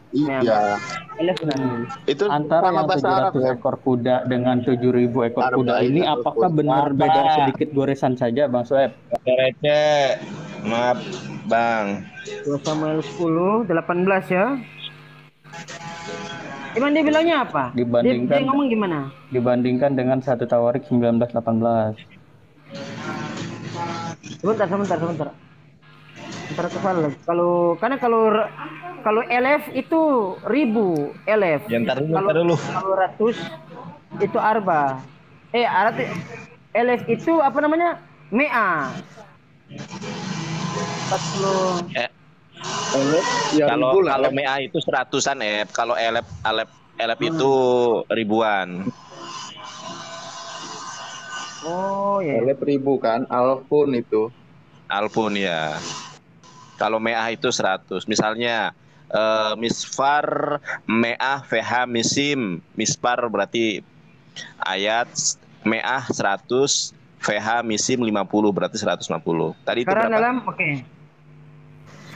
Speaker 6: Iya.
Speaker 8: Elef benar.
Speaker 6: Itu
Speaker 7: Antara
Speaker 6: sama
Speaker 7: yang
Speaker 6: bahasa Arab
Speaker 7: 700
Speaker 6: ya.
Speaker 7: ekor kuda dengan 7.000 ekor kuda
Speaker 6: Arba'in
Speaker 7: ini
Speaker 6: ekor
Speaker 7: apakah
Speaker 6: kuda.
Speaker 7: benar beda sedikit goresan saja Bang Sueb?
Speaker 2: Receh. Maaf, Bang.
Speaker 8: 2 Samuel 10:18 ya. Gimana dia bilangnya apa? Dia ngomong gimana?
Speaker 7: Dibandingkan dengan 1 Tawarik 19:18.
Speaker 8: Sebentar. Ntar aku salah. Kalau elef itu ribu elef.
Speaker 2: Ya, ntar dulu.
Speaker 8: Kalau ratus itu arba. Elef itu apa namanya? Mea. 40.
Speaker 2: Kalau MEA itu seratusan, kalau elep itu ribuan.
Speaker 8: Oh ya.
Speaker 4: Elef ribu kan, alfun itu.
Speaker 2: Alpun ya. Kalau MEA itu 100. Misalnya misfar MEA VH misim. Mispar berarti ayat, MEA 100, VH misim 50 berarti 150. Tadi itu
Speaker 8: Sekarang
Speaker 2: berapa?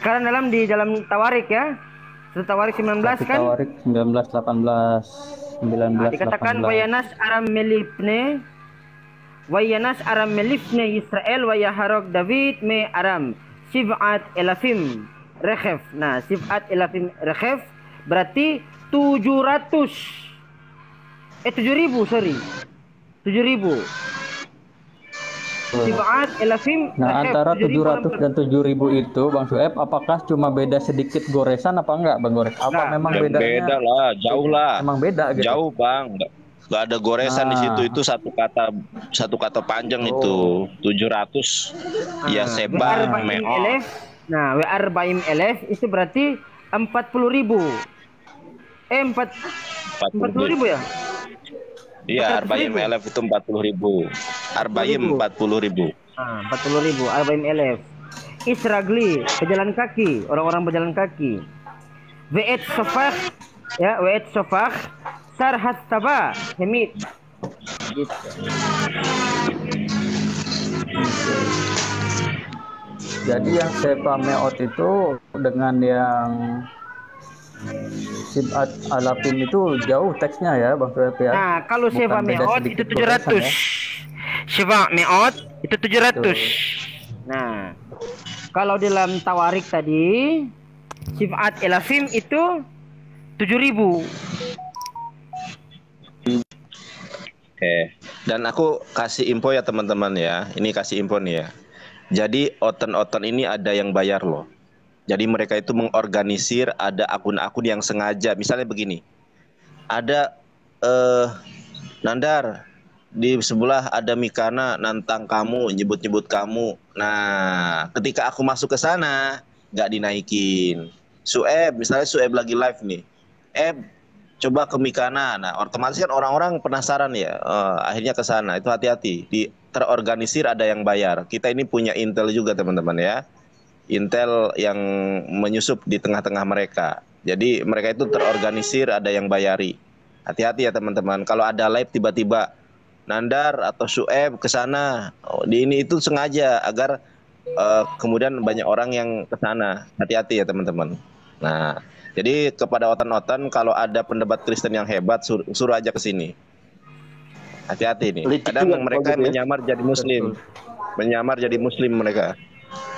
Speaker 8: Sekarang di dalam Tawarik ya. Tawarik 19 kan?
Speaker 7: Tawarik 19:18.
Speaker 8: Dikatakan Wayanas Aram Melifne Israel Wayaharok David me Aram Sib'at elafim rekhef. Nah, sib'at elafim rekhef berarti 700. 7.000, sorry. 7.000. Sib'at elafim
Speaker 7: Nah,
Speaker 8: rekhef,
Speaker 7: antara
Speaker 8: 7.000
Speaker 7: 700 dan 7.000 itu, Bang Sueb, apakah cuma beda sedikit goresan apa enggak, Bang Gores? Apa
Speaker 8: Enggak,
Speaker 7: memang
Speaker 2: Ya,
Speaker 7: bedanya?
Speaker 2: beda lah, jauh lah.
Speaker 7: Emang beda gitu.
Speaker 2: Jauh bang, nggak ada goresan di situ. Itu satu kata panjang itu 700. Ya seba meo.
Speaker 8: elef. Nah, W40 elef itu berarti 40.000. 40.000 ya?
Speaker 2: Iya, Arbaim elef itu 40.000. Arbaim 40.000.
Speaker 8: Nah, 40.000 Arbaim elef. Isragli, pejalan kaki, orang-orang berjalan kaki. Ve'et sofah, ya, Ve'et sofah, sarhat taba, hemit. Gitu.
Speaker 7: Jadi yang sepa meot itu dengan yang sib'at alafim itu jauh teksnya ya, Bang Sueb ya.
Speaker 8: Nah, kalau
Speaker 7: Bukan
Speaker 8: sewa
Speaker 7: beda
Speaker 8: meot
Speaker 7: sedikit
Speaker 8: itu 700.
Speaker 7: goresan ya.
Speaker 8: Sewa meot itu 700. Nah, kalau dalam tawarik tadi sifat elafim itu 7.000.
Speaker 2: Oke. Dan aku kasih info ya teman-teman ya. Ini kasih info nih ya. Jadi oten-oten ini ada yang bayar loh. Jadi mereka itu mengorganisir, ada akun-akun yang sengaja. Misalnya begini, ada Nandar di sebelah ada Mikana nantang kamu, nyebut-nyebut kamu. Nah, ketika aku masuk ke sana, nggak dinaikin. Sueb, misalnya Sueb lagi live nih, coba ke Mikana. Nah, otomatis kan orang-orang penasaran ya, akhirnya ke sana. Itu hati-hati. Terorganisir ada yang bayar. Kita ini punya intel juga teman-teman ya. Intel yang menyusup di tengah-tengah mereka. Jadi mereka itu terorganisir, ada yang bayari. Hati-hati ya teman-teman. Kalau ada live tiba-tiba Nandar atau Sueb ke sana, di ini itu sengaja agar kemudian banyak orang yang ke sana. Hati-hati ya teman-teman. Nah, jadi kepada otan-otan kalau ada pendebat Kristen yang hebat suruh aja ke sini. Hati-hati nih. Kadang mereka menyamar jadi muslim. Menyamar jadi muslim mereka.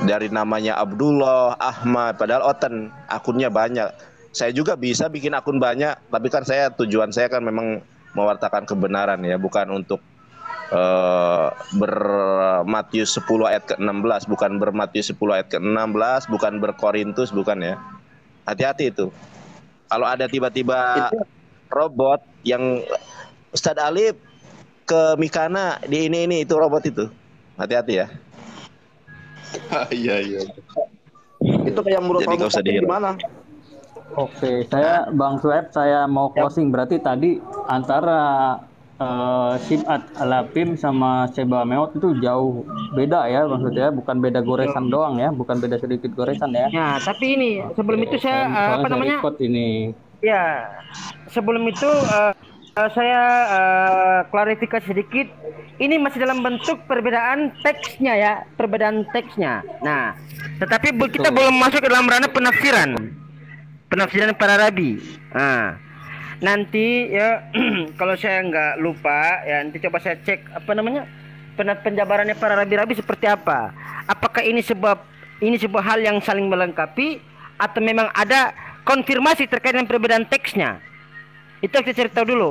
Speaker 2: Dari namanya Abdullah, Ahmad, padahal oten akunnya banyak. Saya juga bisa bikin akun banyak, tapi kan tujuan saya kan memang mewartakan kebenaran ya, bukan untuk ber-Matius 10 ayat ke-16, bukan ber-Matius 10 ayat ke-16, bukan ber-Korintus, bukan ya. Hati-hati itu. Kalau ada tiba-tiba robot yang Ustadz Alif ke Mikana di ini itu robot itu. Hati-hati ya.
Speaker 6: Iya. Itu kayak menurut
Speaker 2: Jadi nggak usah dihirau.
Speaker 6: gimana?
Speaker 7: Oke, saya Bang Sueb, saya mau closing. Berarti tadi antara sib'at alafim sama seba meot itu jauh beda ya, maksudnya bukan beda goresan doang ya, bukan beda sedikit goresan ya.
Speaker 8: Nah, tapi ini sebelum itu saya apa namanya?
Speaker 7: Ini.
Speaker 8: Ya, sebelum itu saya klarifikasi sedikit. Ini masih dalam bentuk perbedaan teksnya ya, perbedaan teksnya. Nah, tetapi kita belum masuk ke dalam ranah penafsiran. Penafsiran para rabi. Nah, nanti ya kalau saya nggak lupa ya, nanti coba saya cek apa namanya penjabarannya para rabi-rabi seperti apa. Apakah ini sebuah hal yang saling melengkapi atau memang ada konfirmasi terkait dengan perbedaan teksnya? Itu kita cari tahu dulu.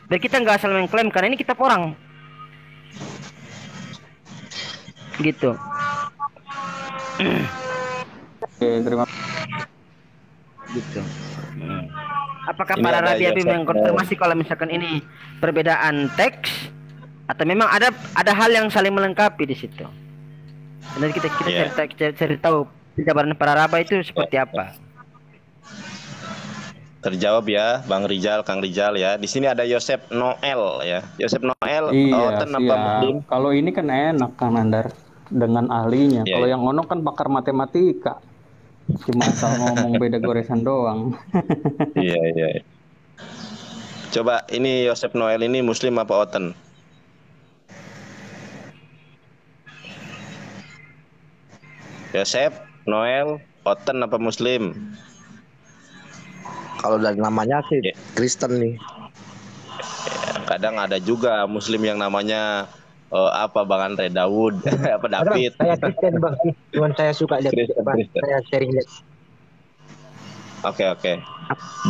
Speaker 8: Biar kita nggak asal mengklaim, karena ini kitab orang. Gitu.
Speaker 7: Oke, terima kasih.
Speaker 8: Gitu. Apakah para rabi-rabi mengkonfirmasi kalau misalkan ini perbedaan teks atau memang ada hal yang saling melengkapi di situ? Nanti kita cari tahu penjabaran para rabi itu seperti apa.
Speaker 2: Terjawab ya, Bang Rizal, Kang Rizal ya. Di sini ada Yosef Noel ya. Yosef Noel,
Speaker 7: Iya,
Speaker 2: oten apa muslim?
Speaker 7: kalau ini kan enak Kang Nandar dengan ahlinya.
Speaker 2: Iya,
Speaker 7: Kalau
Speaker 2: iya.
Speaker 7: yang onok kan pakar matematika. Cuma asal ngomong beda goresan doang.
Speaker 2: Iya. Coba ini Yosef Noel ini muslim apa oten? Yosef Noel, oten apa muslim?
Speaker 6: Kalau dari namanya sih
Speaker 2: Ya.
Speaker 6: Kristen nih.
Speaker 2: Kadang ada juga muslim yang namanya apa Bang Andre Daud apa
Speaker 10: Bang,
Speaker 2: David?
Speaker 10: saya Kristen bang, cuman saya suka lihat
Speaker 2: Kristen,
Speaker 10: bang,
Speaker 2: Kristen.
Speaker 10: saya sering lihat.
Speaker 2: Oke.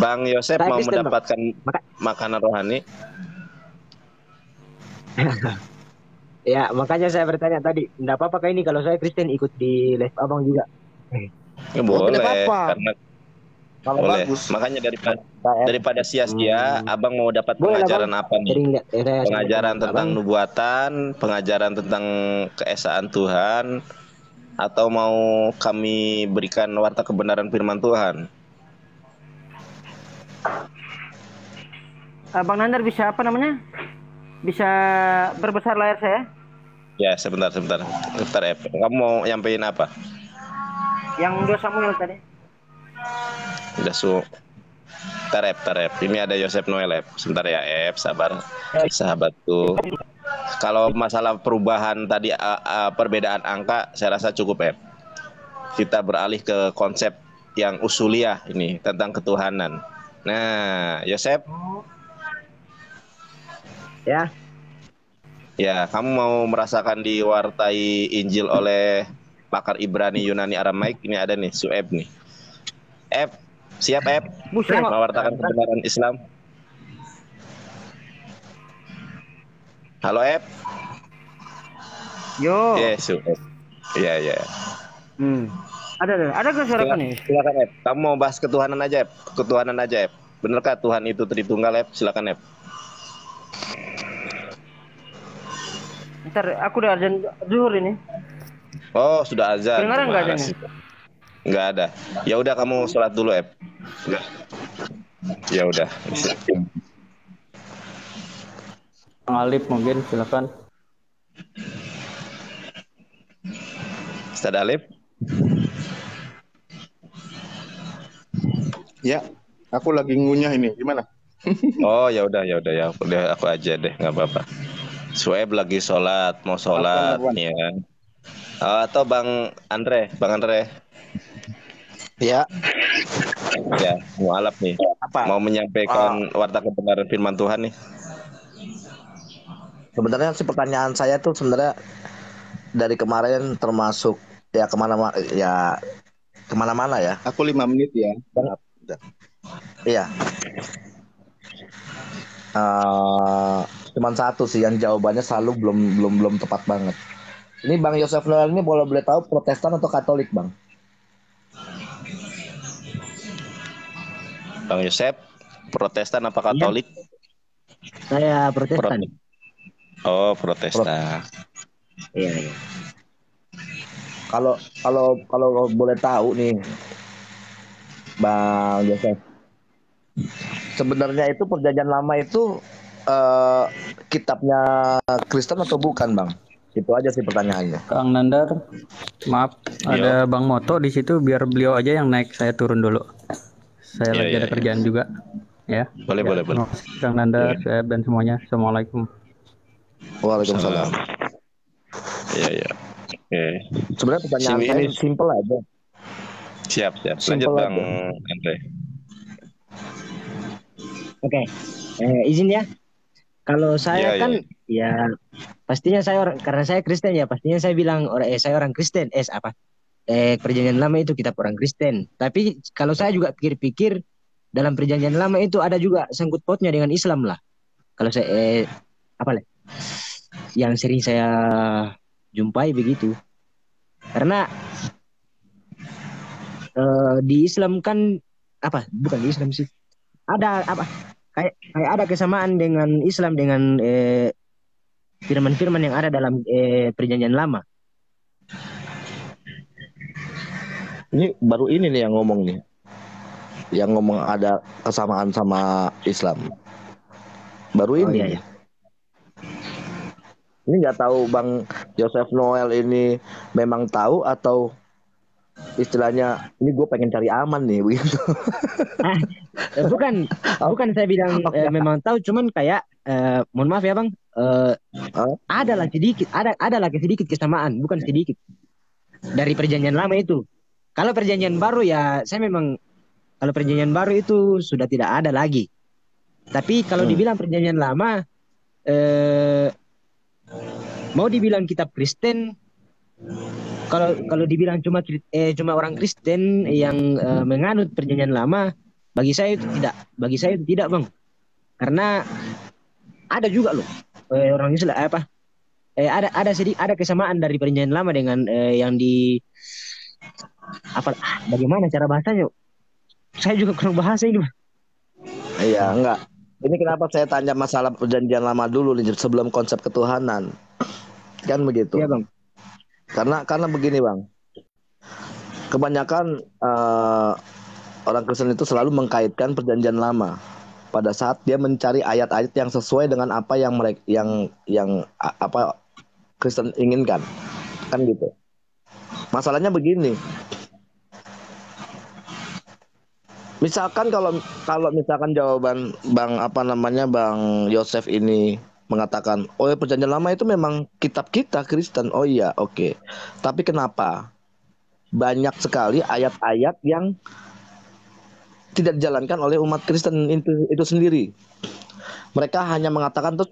Speaker 2: Bang Yosep
Speaker 10: Saya
Speaker 2: mau
Speaker 10: Kristen, Bang.
Speaker 2: mendapatkan makanan rohani?
Speaker 10: Ya makanya saya bertanya tadi, enggak apa-apa ini kalau saya Kristen ikut di live abang juga?
Speaker 2: Ya, boleh,
Speaker 6: tidak apa-apa.
Speaker 2: karena
Speaker 6: Kalau
Speaker 2: boleh.
Speaker 6: bagus.
Speaker 2: Makanya daripada sia-sia, abang mau dapat
Speaker 10: Boleh lah,
Speaker 2: pengajaran
Speaker 10: Bang.
Speaker 2: apa nih?
Speaker 10: Sering lihat, saya
Speaker 2: Pengajaran
Speaker 10: sering
Speaker 2: tentang
Speaker 10: lihat,
Speaker 2: nubuatan, pengajaran tentang keesaan Tuhan, atau mau kami berikan warta kebenaran firman Tuhan?
Speaker 8: Bang Nandar bisa apa namanya? Bisa berbesar layar saya?
Speaker 2: Ya, sebentar. Kamu mau nyampein apa?
Speaker 8: Yang 2 Samuel tadi.
Speaker 2: Udah Tarep. Ini ada Yosef Noel, sebentar ya, sabar, sahabatku. Kalau masalah perubahan tadi perbedaan angka, saya rasa cukup, Kita beralih ke konsep yang usuliah ini tentang ketuhanan. Nah, Yosef. Ya, kamu mau merasakan diwartai Injil oleh pakar Ibrani, Yunani, Aramaik? Ini ada nih, Sueb nih. Siap, mewartakan kebenaran Islam. Halo,
Speaker 8: Yo.
Speaker 2: Yes, Sueb. Iya.
Speaker 8: Ada ke suara nih?
Speaker 2: Silakan, Kamu mau bahas ketuhanan aja, Ketuhanan aja, Benarkah Tuhan itu Tritunggal, Silakan,
Speaker 8: Ntar aku udah azan zuhur ini.
Speaker 2: Oh, sudah azan.
Speaker 8: Kedengaran nggak azannya?
Speaker 2: Nggak ada. Ya udah, kamu sholat dulu, Ya udah.
Speaker 7: Bang Alif mungkin silakan.
Speaker 2: Ustaz Alif.
Speaker 4: Ya, aku lagi ngunyah ini. Gimana?
Speaker 2: Oh, ya udah aku aja deh, nggak apa-apa. Sueb lagi sholat, mau sholat, ya. Atau Bang Andre.
Speaker 6: Ya.
Speaker 2: Ya, mau alap nih. Mau menyampaikan warta kebenaran firman Tuhan nih.
Speaker 6: Sebenarnya sih pertanyaan saya tuh sebenarnya dari kemarin termasuk ya kemana-mana ya.
Speaker 4: Aku 5 menit ya.
Speaker 6: Iya. Cuman satu sih yang jawabannya selalu belum tepat banget. Ini Bang Yosef Noel ini boleh tahu Protestan atau Katolik, Bang?
Speaker 2: Bang Yosef, Protestan apa Katolik?
Speaker 10: Saya Protestan.
Speaker 2: Oh, Protestan.
Speaker 10: Iya.
Speaker 6: Kalau boleh tahu nih, Bang Yosef, sebenarnya itu Perjanjian Lama itu kitabnya Kristen atau bukan, Bang? Itu aja sih pertanyaannya.
Speaker 7: Kang Nandar, maaf, ada Bang Moto di situ, biar beliau aja yang naik, saya turun dulu. Saya lagi ada kerjaan juga, ya.
Speaker 2: Boleh.
Speaker 7: Kang Nandar, saya dan semuanya. Assalamualaikum.
Speaker 6: Waalaikumsalam.
Speaker 2: Iya. Oke.
Speaker 6: Sebenarnya pertanyaan saya simpel aja.
Speaker 2: Siap. Lanjut Bang Andre.
Speaker 10: Oke. Izin ya. Kalau saya ya pastinya karena saya Kristen ya, pastinya saya bilang saya orang Kristen. Perjanjian Lama itu kitab orang Kristen. Tapi kalau saya juga pikir-pikir, dalam Perjanjian Lama itu ada juga sangkut pautnya dengan Islam lah. Kalau saya yang sering saya jumpai begitu. Karena di Islam kan bukan di Islam sih. Ada kayak ada kesamaan dengan Islam dengan firman-firman yang ada dalam Perjanjian Lama.
Speaker 6: Ini baru ini nih yang ngomong nih. Yang ngomong ada kesamaan sama Islam. Baru ini. Iya. Ini nggak tahu Bang Yosef Noel ini memang tahu atau istilahnya ini gue pengen cari aman nih begitu. Bukan saya bilang memang tahu, cuman kayak mohon maaf ya Bang, adalah sedikit kesamaan, bukan sedikit dari Perjanjian Lama itu. Kalau Perjanjian Baru ya kalau Perjanjian Baru itu sudah tidak ada lagi. Tapi kalau dibilang Perjanjian Lama
Speaker 10: mau dibilang kitab Kristen, kalau dibilang cuma orang Kristen yang menganut perjanjian lama, bagi saya itu tidak bang, karena ada juga loh orang Islam ada kesamaan dari perjanjian lama dengan yang di bagaimana cara bahasanya, saya juga kurang bahasa ini bang.
Speaker 6: Iya, enggak. Ini kenapa saya tanya masalah perjanjian lama dulu nih, sebelum konsep ketuhanan. Kan begitu.
Speaker 10: Iya, Bang.
Speaker 6: Karena begini, Bang. Kebanyakan orang Kristen itu selalu mengkaitkan perjanjian lama pada saat dia mencari ayat-ayat yang sesuai dengan apa yang mereka apa Kristen inginkan. Kan gitu. Masalahnya begini. Misalkan kalau misalkan jawaban Bang Yosef ini mengatakan, oh ya perjanjian lama itu memang kitab kita Kristen. Oh iya, oke. Tapi kenapa banyak sekali ayat-ayat yang tidak dijalankan oleh umat Kristen itu sendiri? Mereka hanya mengatakan tuh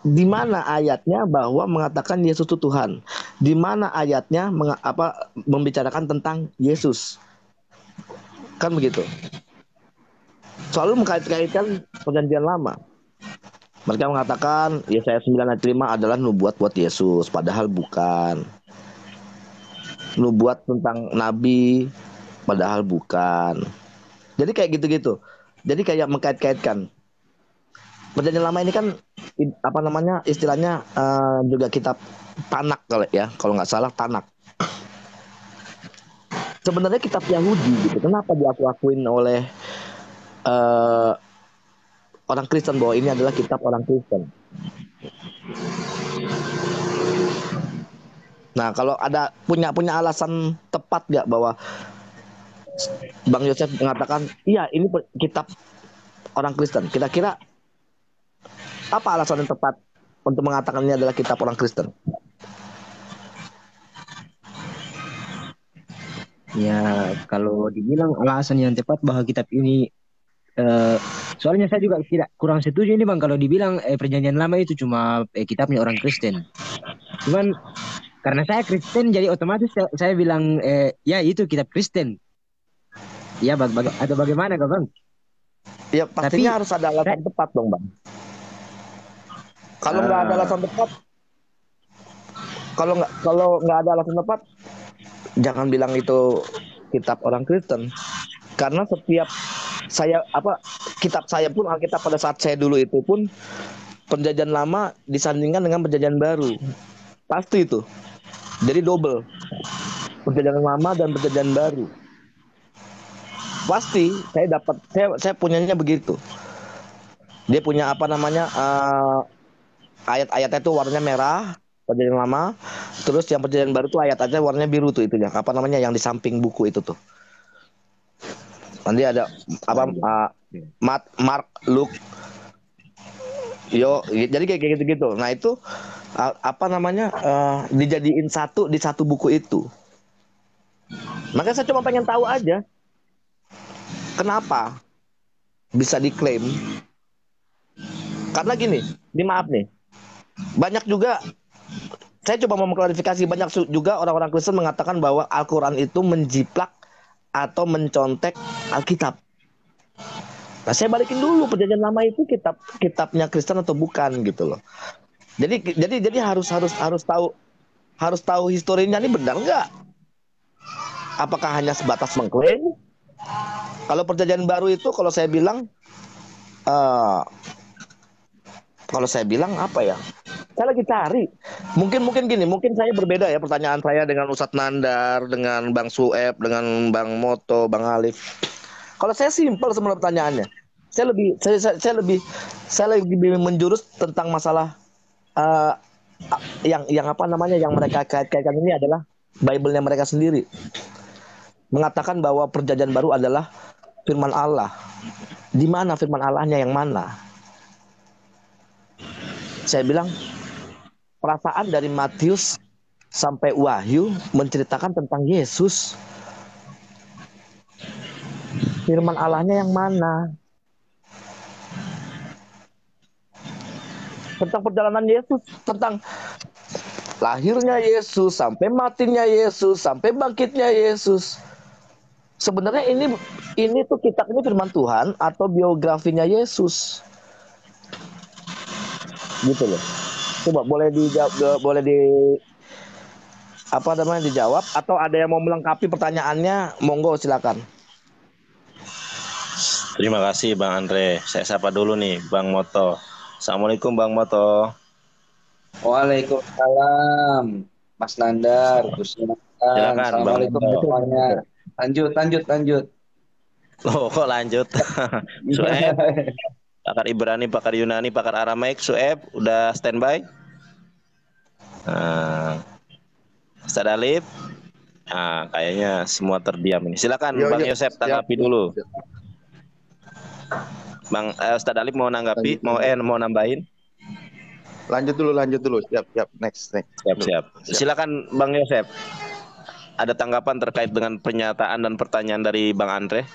Speaker 6: di mana ayatnya bahwa mengatakan Yesus itu Tuhan? Di mana ayatnya membicarakan tentang Yesus? Kan begitu. Selalu mengkait-kaitkan perjanjian lama. Mereka mengatakan Yesaya 9 ayat 5 adalah nubuat buat Yesus, padahal bukan. Nubuat tentang nabi, padahal bukan. Jadi kayak gitu-gitu. Jadi kayak mengkait-kaitkan. Perjanjian lama ini kan istilahnya juga kitab Tanak kalau nggak salah Tanak. Sebenarnya kitab Yahudi gitu. Kenapa diakuin oleh orang Kristen bahwa ini adalah kitab orang Kristen? Nah, kalau ada punya alasan tepat nggak bahwa Bang Yosef mengatakan iya ini kitab orang Kristen? Kira-kira apa alasan yang tepat untuk mengatakan ini adalah kitab orang Kristen?
Speaker 10: Ya, kalau dibilang alasan yang tepat bahwa kitab ini, soalnya saya juga kurang setuju ini bang kalau dibilang perjanjian lama itu cuma kitabnya orang Kristen. Cuman karena saya Kristen jadi otomatis saya bilang ya itu kitab Kristen. Ya atau bagaimana kak bang?
Speaker 6: Ya pastinya harus ada alasan tepat dong bang. Kalau nggak ada alasan tepat, kalau nggak ada alasan tepat, jangan bilang itu kitab orang Kristen. Karena setiap kitab saya pun Alkitab pada saat saya dulu itu pun perjanjian lama disandingkan dengan perjanjian baru. Pasti itu. Jadi double. Perjanjian lama dan perjanjian baru. Pasti saya punyanya begitu. Dia punya ayat-ayatnya itu warnanya merah, perjanjian lama. Terus yang perjanjian baru tuh ayat-ayatnya warnanya biru tuh itunya. Yang di samping buku itu tuh. Nanti ada Mark, Luke. Jadi kayak gitu-gitu. Nah, itu dijadiin satu di satu buku itu. Makanya saya cuma pengen tahu aja. Kenapa bisa diklaim? Karena gini, maaf nih. Banyak juga saya coba mau mengklarifikasi, banyak juga orang-orang Kristen mengatakan bahwa Al-Quran itu menjiplak atau mencontek Alkitab. Nah, saya balikin dulu perjanjian lama itu kitabnya Kristen atau bukan gitu loh. Jadi harus tahu historinya ini benar nggak? Apakah hanya sebatas mengklaim? Kalau perjanjian baru itu kalau saya bilang apa ya? Saya lagi cari. Mungkin gini, mungkin saya berbeda ya pertanyaan saya dengan Ustadz Nandar, dengan Bang Sueb, dengan Bang Moto, Bang Alif. Kalau saya simpel sebenarnya pertanyaannya. Saya lebih menjurus tentang masalah yang mereka kaitkan ini adalah Bible-nya mereka sendiri. Mengatakan bahwa perjanjian baru adalah firman Allah. Di mana firman Allahnya yang mana? Saya bilang perasaan dari Matius sampai Wahyu menceritakan tentang Yesus. Firman Allahnya yang mana? Tentang perjalanan Yesus, tentang lahirnya Yesus, sampai matinya Yesus, sampai bangkitnya Yesus. Sebenarnya ini tuh kitab ini firman Tuhan atau biografinya Yesus. Gitu loh. Coba boleh dijawab atau ada yang mau melengkapi pertanyaannya, monggo silakan.
Speaker 2: Terima kasih Bang Andre. Saya sapa dulu nih Bang Moto. Assalamualaikum Bang Moto.
Speaker 11: Waalaikumsalam Mas Nandar, Gus Yonatan. Assalamualaikum semuanya. Lanjut.
Speaker 2: Loh kok lanjut? Sueb, pakar Ibrani, pakar Yunani, pakar Aramaik. Sueb udah standby? Ustaz Alif? Kayaknya semua terdiam ini. Silakan Bang Yosep tanggapi dulu. Bang Ustaz Alif mau nanggapi, mau nambahin?
Speaker 4: Lanjut dulu. Siap. Next.
Speaker 2: Siap. Silakan Bang Yosep. Ada tanggapan terkait dengan pernyataan dan pertanyaan dari Bang Andre?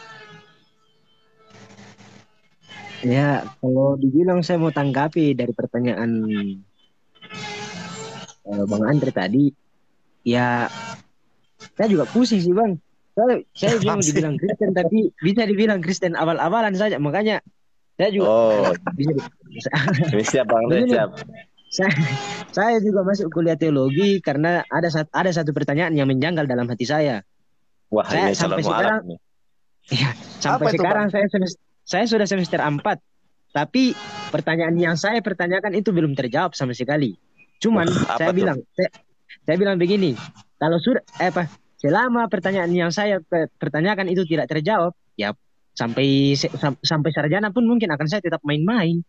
Speaker 10: Ya, kalau dibilang saya mau tanggapi dari pertanyaan Bang Andre tadi, ya saya juga pusing sih Bang. Saya mau dibilang Kristen tapi bisa dibilang Kristen awal-awalan saja, makanya saya juga
Speaker 2: siap Bang Andre, siap.
Speaker 10: Saya juga masuk kuliah teologi karena ada satu pertanyaan yang menjanggal dalam hati saya.
Speaker 2: Wah,
Speaker 10: saya sampai sekarang, saya sudah semester 4, tapi pertanyaan yang saya pertanyakan itu belum terjawab sama sekali. Cuman saya bilang begini, kalau selama pertanyaan yang saya pertanyakan itu tidak terjawab, ya sampai sarjana pun mungkin akan saya tetap main-main.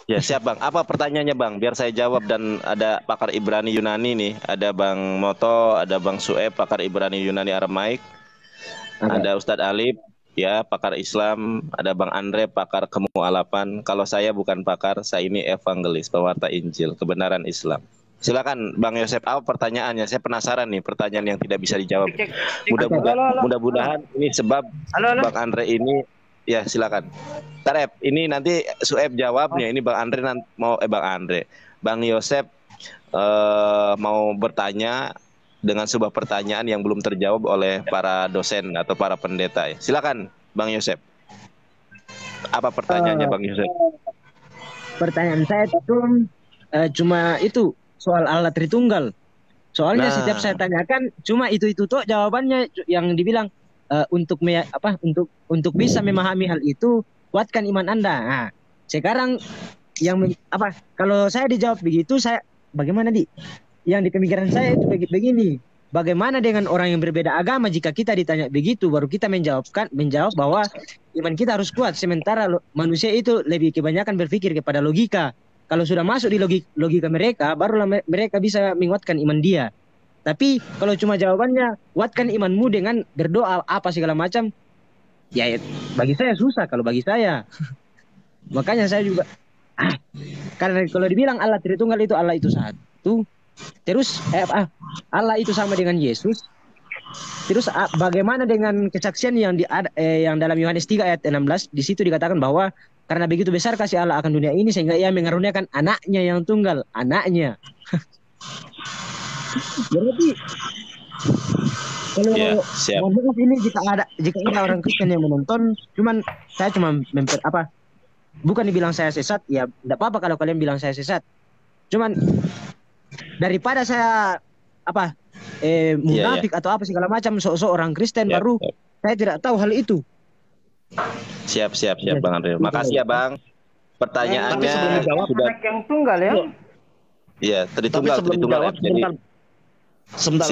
Speaker 2: Ya siap Bang. Apa pertanyaannya Bang? Biar saya jawab, dan ada pakar Ibrani Yunani nih. Ada Bang Moto, ada Bang Sueb, pakar Ibrani Yunani Aramaik. Ada Ustadz Alif, ya pakar Islam. Ada Bang Andre, pakar kemu'alapan. Kalau saya bukan pakar, saya ini evangelis, pewarta Injil, kebenaran Islam. Silakan Bang Yosep, apa pertanyaannya? Saya penasaran nih pertanyaan yang tidak bisa dijawab. Mudah-mudahan ini sebab Bang Andre ini. Ya silakan. Tarep, ini nanti Sueb jawabnya. Ini Bang Andre Bang Yosep mau bertanya dengan sebuah pertanyaan yang belum terjawab oleh para dosen atau para pendeta. Silakan Bang Yosep. Apa pertanyaannya Bang Yosep?
Speaker 10: Pertanyaan saya itu cuma itu soal Allah Tritunggal. Soalnya setiap saya tanyakan cuma itu tuh jawabannya yang dibilang untuk bisa memahami hal itu kuatkan iman Anda. Nah, sekarang kalau saya dijawab begitu, saya bagaimana yang di pemikiran saya itu begini. Bagaimana dengan orang yang berbeda agama? Jika kita ditanya begitu, baru kita menjawab bahwa iman kita harus kuat. Sementara manusia itu lebih kebanyakan berpikir kepada logika. Kalau sudah masuk di logika mereka, barulah mereka bisa menguatkan iman dia. Tapi kalau cuma jawabannya kuatkan imanmu dengan berdoa apa segala macam, ya bagi saya susah kalau bagi saya. Makanya saya juga karena kalau dibilang Allah Tritunggal itu Allah itu satu, terus Allah itu sama dengan Yesus. Terus bagaimana dengan kesaksian yang dalam Yohanes 3 ayat 16, di situ dikatakan bahwa karena begitu besar kasih Allah akan dunia ini sehingga ia mengaruniakan anaknya yang tunggal, anaknya. Berarti kalau maaf ini jika ada orang Kristen yang menonton, saya bukan dibilang saya sesat, ya tidak apa-apa kalau kalian bilang saya sesat. Cuman daripada saya munafik atau apa segala macam sok-sok orang Kristen baru saya tidak tahu hal itu.
Speaker 2: Siap Bang Andre. Makasih ya Bang. Pertanyaannya
Speaker 8: sudah yang tunggal ya.
Speaker 2: Iya, Tritunggal.
Speaker 6: Sebentar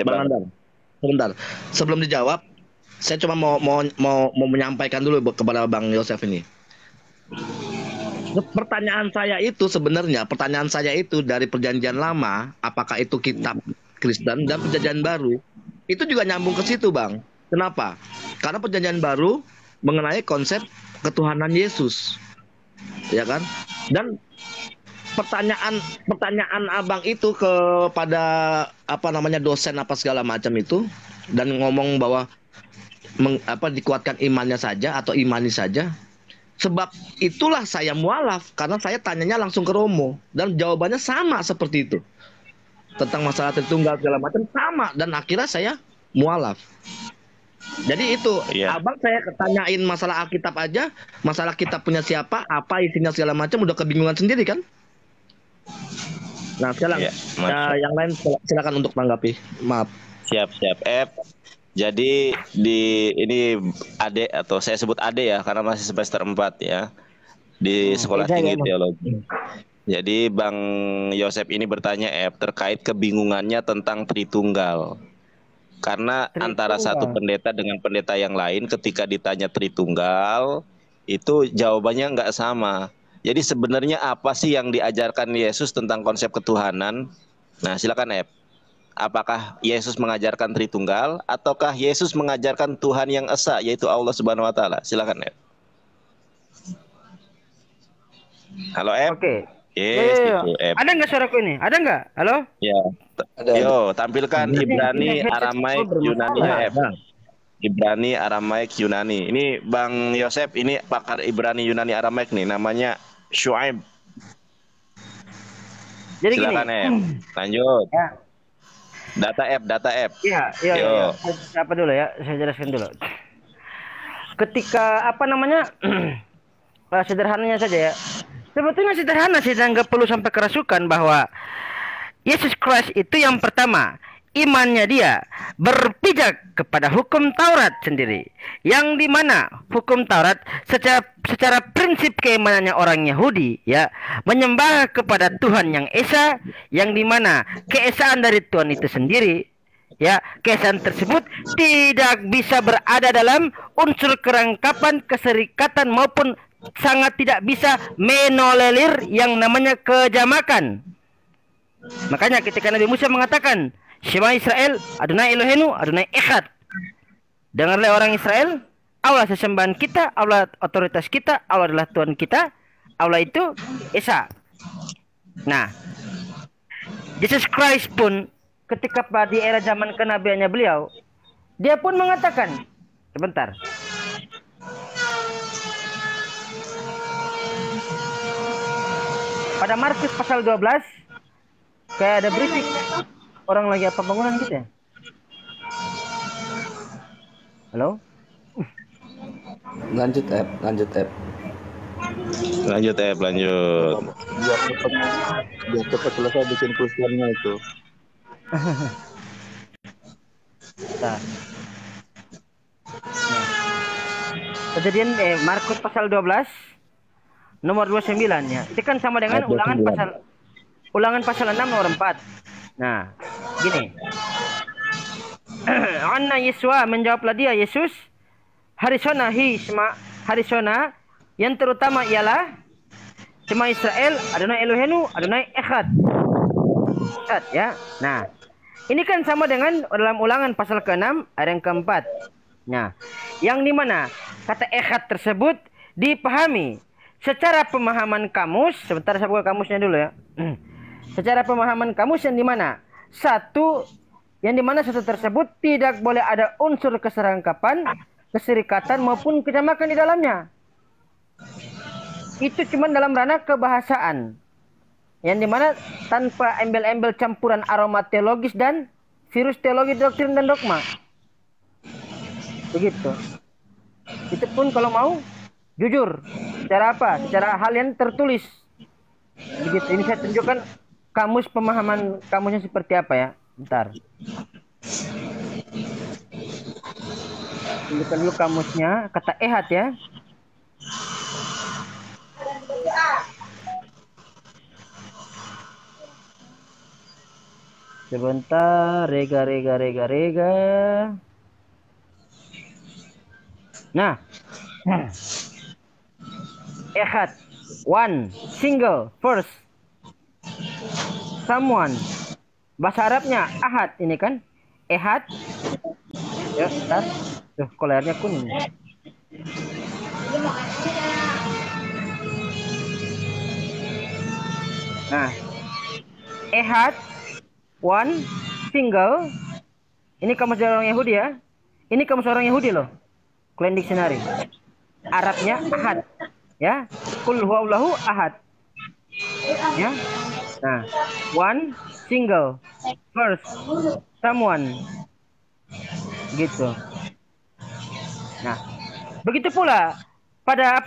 Speaker 6: Bang Andar. Sebentar. Sebelum dijawab, saya cuma mau menyampaikan dulu kepada Bang Yosef ini. Pertanyaan saya itu dari Perjanjian Lama, apakah itu kitab Kristen, dan Perjanjian Baru, itu juga nyambung ke situ, Bang. Kenapa? Karena Perjanjian Baru mengenai konsep ketuhanan Yesus. Ya kan? Dan pertanyaan Abang itu kepada dosen apa segala macam itu, dan ngomong bahwa dikuatkan imannya saja atau imani saja. Sebab itulah saya mualaf, karena saya tanyanya langsung ke Romo dan jawabannya sama seperti itu. tentang masalah Tritunggal segala macam sama, dan akhirnya saya mualaf. Jadi itu, abang saya tanyain masalah Alkitab aja, masalah kitab punya siapa, apa isinya segala macam, udah kebingungan sendiri kan. Nah sekarang yang lain silakan untuk tanggapi. Maaf.
Speaker 2: Siap. Jadi ini adik, atau saya sebut adik ya karena masih semester 4 ya di sekolah tinggi teologi. Jadi Bang Yosep ini bertanya terkait kebingungannya tentang Tritunggal. Karena antara satu pendeta dengan pendeta yang lain ketika ditanya Tritunggal itu jawabannya nggak sama. Jadi sebenarnya apa sih yang diajarkan Yesus tentang konsep ketuhanan? Nah silakan Apakah Yesus mengajarkan Tritunggal ataukah Yesus mengajarkan Tuhan yang esa, yaitu Allah Subhanahu wa taala? Silakan Halo
Speaker 8: Oke.
Speaker 2: Yes,
Speaker 8: Ada nggak suaraku ini? Ada nggak? Halo?
Speaker 2: Ya. Yo, tampilkan Ibrani, Aramaik, Yunani. Ibrani, Aramaik, Yunani. Ini Bang Yosep, ini pakar Ibrani, Yunani, Aramaik nih, namanya Syuaib.
Speaker 8: Jadi
Speaker 2: silakan
Speaker 8: gini.
Speaker 2: Lanjut.
Speaker 8: Ya.
Speaker 2: Data app.
Speaker 8: Iya. Apa dulu ya? Saya jelaskan dulu. Ketika sederhananya saja ya. Sebetulnya sederhana sih, dan nggak perlu sampai kerasukan bahwa Yesus Kristus itu yang pertama, imannya dia berpijak kepada hukum Taurat sendiri, yang dimana hukum Taurat secara prinsip keimanannya orang Yahudi ya menyembah kepada Tuhan yang esa, yang dimana keesaan dari Tuhan itu sendiri ya, keesaan tersebut tidak bisa berada dalam unsur kerangkapan keserikatan maupun sangat tidak bisa menolerir yang namanya kejamakan. Makanya ketika Nabi Musa mengatakan Shema Israel, Adonai Eloheinu, Adonai Echad. Dengarlah orang Israel, Allah sesembahan kita, Allah otoritas kita, Allah adalah Tuhan kita, Allah itu Esa. Nah, Yesus Kristus pun ketika di era zaman kenabiannya beliau, dia pun mengatakan, sebentar. Pada Markus pasal 12 kayak ada berisik orang lagi apa bangunan gitu ya. Halo?
Speaker 6: Lanjut app.
Speaker 2: Lanjut.
Speaker 4: Biar cepat selesai bikin posternya itu.
Speaker 8: Nah. Kejadian Markus pasal 12 nomor 29 ya. Itu kan sama dengan Ulangan pasal 6 nomor 4. Nah, gini. Anna Yesua, menjawablah dia Yesus, Harisona yang terutama ialah Shema Israel, Adonai Eloheinu, Adonai Echad. Ya. Nah, ini kan sama dengan dalam Ulangan pasal ke-6 ayat yang keempat. Nah, yang dimana kata Echad tersebut dipahami secara pemahaman kamus. Sebentar saya buka kamusnya dulu ya. Secara pemahaman kamus yang dimana satu tersebut tidak boleh ada unsur keserangkapan, keserikatan maupun kejamakan di dalamnya. Itu cuma dalam ranah kebahasaan, yang dimana tanpa embel-embel campuran aroma teologis dan virus teologi, doktrin dan dogma. Begitu. Itu pun kalau mau jujur. Secara apa? Secara hal yang tertulis. Begitu. Ini saya tunjukkan kamus, pemahaman kamusnya seperti apa ya. Bentar. Tunjukkan dulu kamusnya. Kata Ehad ya. Sebentar. Rega. Nah. Ehad, one, single, first, someone. Bahasa Arabnya ahad ini kan, ehad. Ya, bentar. Kok layarnya kuning. Nah, ehad, one, single. Ini kamus orang Yahudi ya. Ini kamus orang Yahudi loh. Klein Dictionary. Arabnya ahad. Ya, kul huwallahu ahad. Ya. Nah, one, single, first, someone. Gitu. Nah, begitu pula pada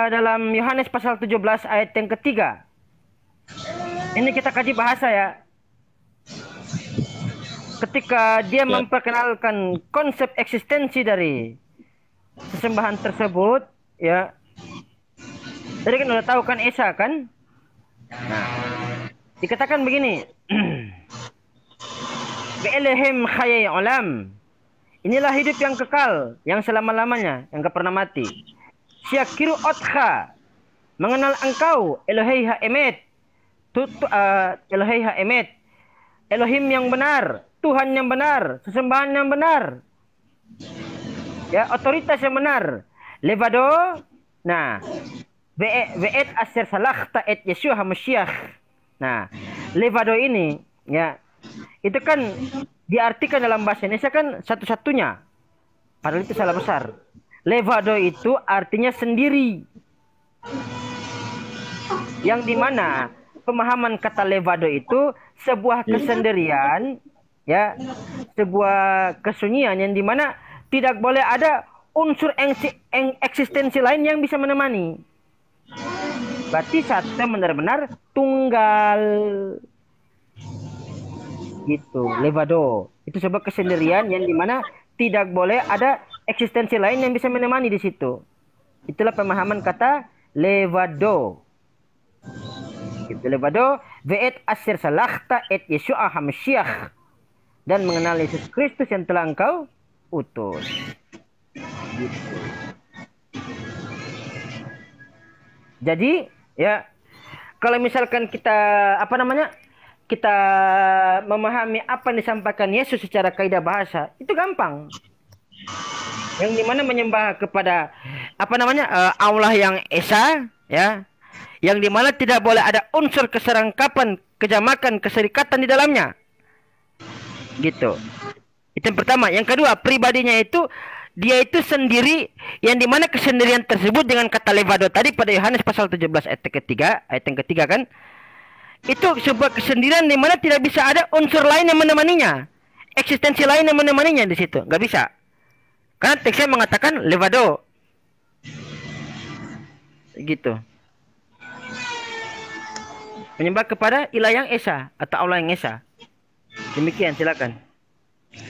Speaker 8: dalam Yohanes pasal 17 ayat yang ketiga. Ini kita kaji bahasa ya. Ketika dia memperkenalkan konsep eksistensi dari sesembahan tersebut, ya. Tadi kan udah tahu kan Esa kan? Nah, dikatakan begini. Be'elehim khayai olam. Inilah hidup yang kekal, yang selama-lamanya, yang gak pernah mati. Syakiru otha. Mengenal engkau, Elohei ha'emet. Elohei ha'emet. Elohim yang benar, Tuhan yang benar, sesembahan yang benar. Ya, otoritas yang benar. Levado. Nah, ve'et asir salakta et Yeshua HaMashiach. Nah, levado ini, ya, itu kan diartikan dalam bahasa Indonesia kan satu-satunya. Padahal itu salah besar. Levado itu artinya sendiri. Yang dimana pemahaman kata levado itu sebuah kesendirian, ya, sebuah kesunyian yang dimana tidak boleh ada unsur eksistensi lain yang bisa menemani. Berarti satu benar-benar tunggal. Gitu, levado. Itu sebuah kesendirian yang dimana tidak boleh ada eksistensi lain yang bisa menemani di situ. Itulah pemahaman kata levado. Gitu, levado, ve'et asir salakta et Yeshua HaMashiach. Dan mengenal Yesus Kristus yang telah engkau utus. Gitu. Jadi, ya, kalau misalkan kita kita memahami apa yang disampaikan Yesus secara kaidah bahasa, itu gampang. Yang dimana menyembah kepada Allah yang Esa, ya, yang dimana tidak boleh ada unsur keserangkapan, kejamakan, keserikatan di dalamnya. Gitu. Itu yang pertama. Yang kedua, pribadinya itu dia itu sendiri, yang dimana kesendirian tersebut dengan kata levado tadi pada Yohanes pasal 17 ayat yang ketiga kan, itu sebuah kesendirian di mana tidak bisa ada unsur lain yang menemaninya, eksistensi lain yang menemaninya di situ, nggak bisa. Karena teksnya mengatakan levado, gitu. Menyembah kepada ilah yang Esa atau Allah yang Esa. Demikian, silakan.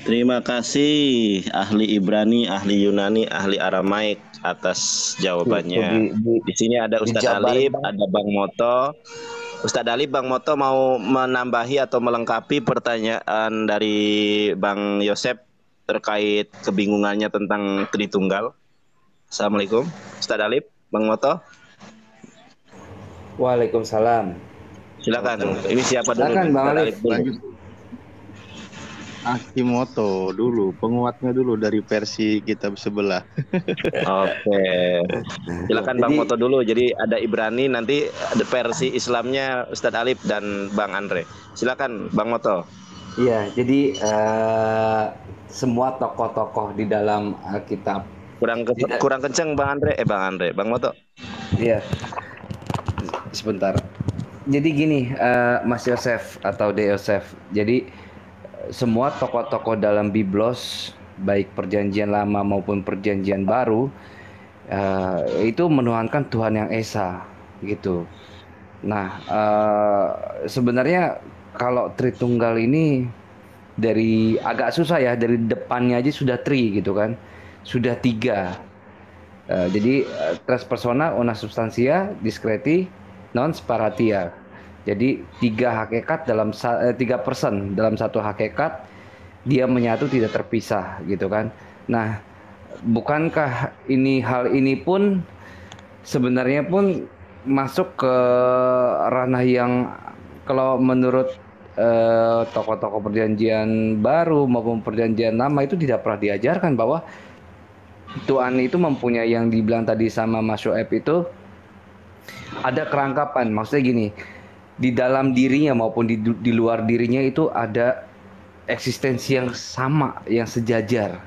Speaker 2: Terima kasih ahli Ibrani, ahli Yunani, ahli Aramaik atas jawabannya. Di sini ada Ustadz Alif, ada Bang Moto. Ustadz Alif, Bang Moto mau menambahi atau melengkapi pertanyaan dari Bang Yosep terkait kebingungannya tentang Tritunggal. Assalamualaikum, Ustadz Alif, Bang Moto.
Speaker 11: Waalaikumsalam.
Speaker 2: Silakan. Ini siapa dulu?
Speaker 11: Silakan Bang Alif.
Speaker 4: Akimoto dulu, penguatnya dulu dari versi kitab sebelah.
Speaker 2: Oke. Silakan Bang Moto dulu. Jadi ada Ibrani, nanti ada versi Islamnya Ustadz Alif dan Bang Andre. Silakan Bang Moto.
Speaker 11: Iya, jadi semua tokoh-tokoh di dalam kitab
Speaker 2: kurang kenceng Bang Andre, Bang Moto.
Speaker 11: Iya. Sebentar. Jadi gini, Mas Yosef atau De Yosef. Jadi semua tokoh-tokoh dalam Biblos, baik perjanjian lama maupun perjanjian baru, itu menuhankan Tuhan yang Esa, gitu. Nah, sebenarnya kalau Tritunggal ini dari agak susah ya, dari depannya aja sudah tri gitu kan, sudah tiga. Jadi tres persona, una substantia, discreti, non separatia. Jadi tiga hakikat dalam tiga person dalam satu hakikat, dia menyatu tidak terpisah gitu kan. Nah, bukankah hal ini pun sebenarnya pun masuk ke ranah yang kalau menurut tokoh-tokoh perjanjian baru maupun perjanjian lama itu tidak pernah diajarkan bahwa Tuhan itu mempunyai yang dibilang tadi sama Mas Shoaib itu ada kerangkapan. Maksudnya gini, di dalam dirinya maupun di luar dirinya itu ada eksistensi yang sama, yang sejajar.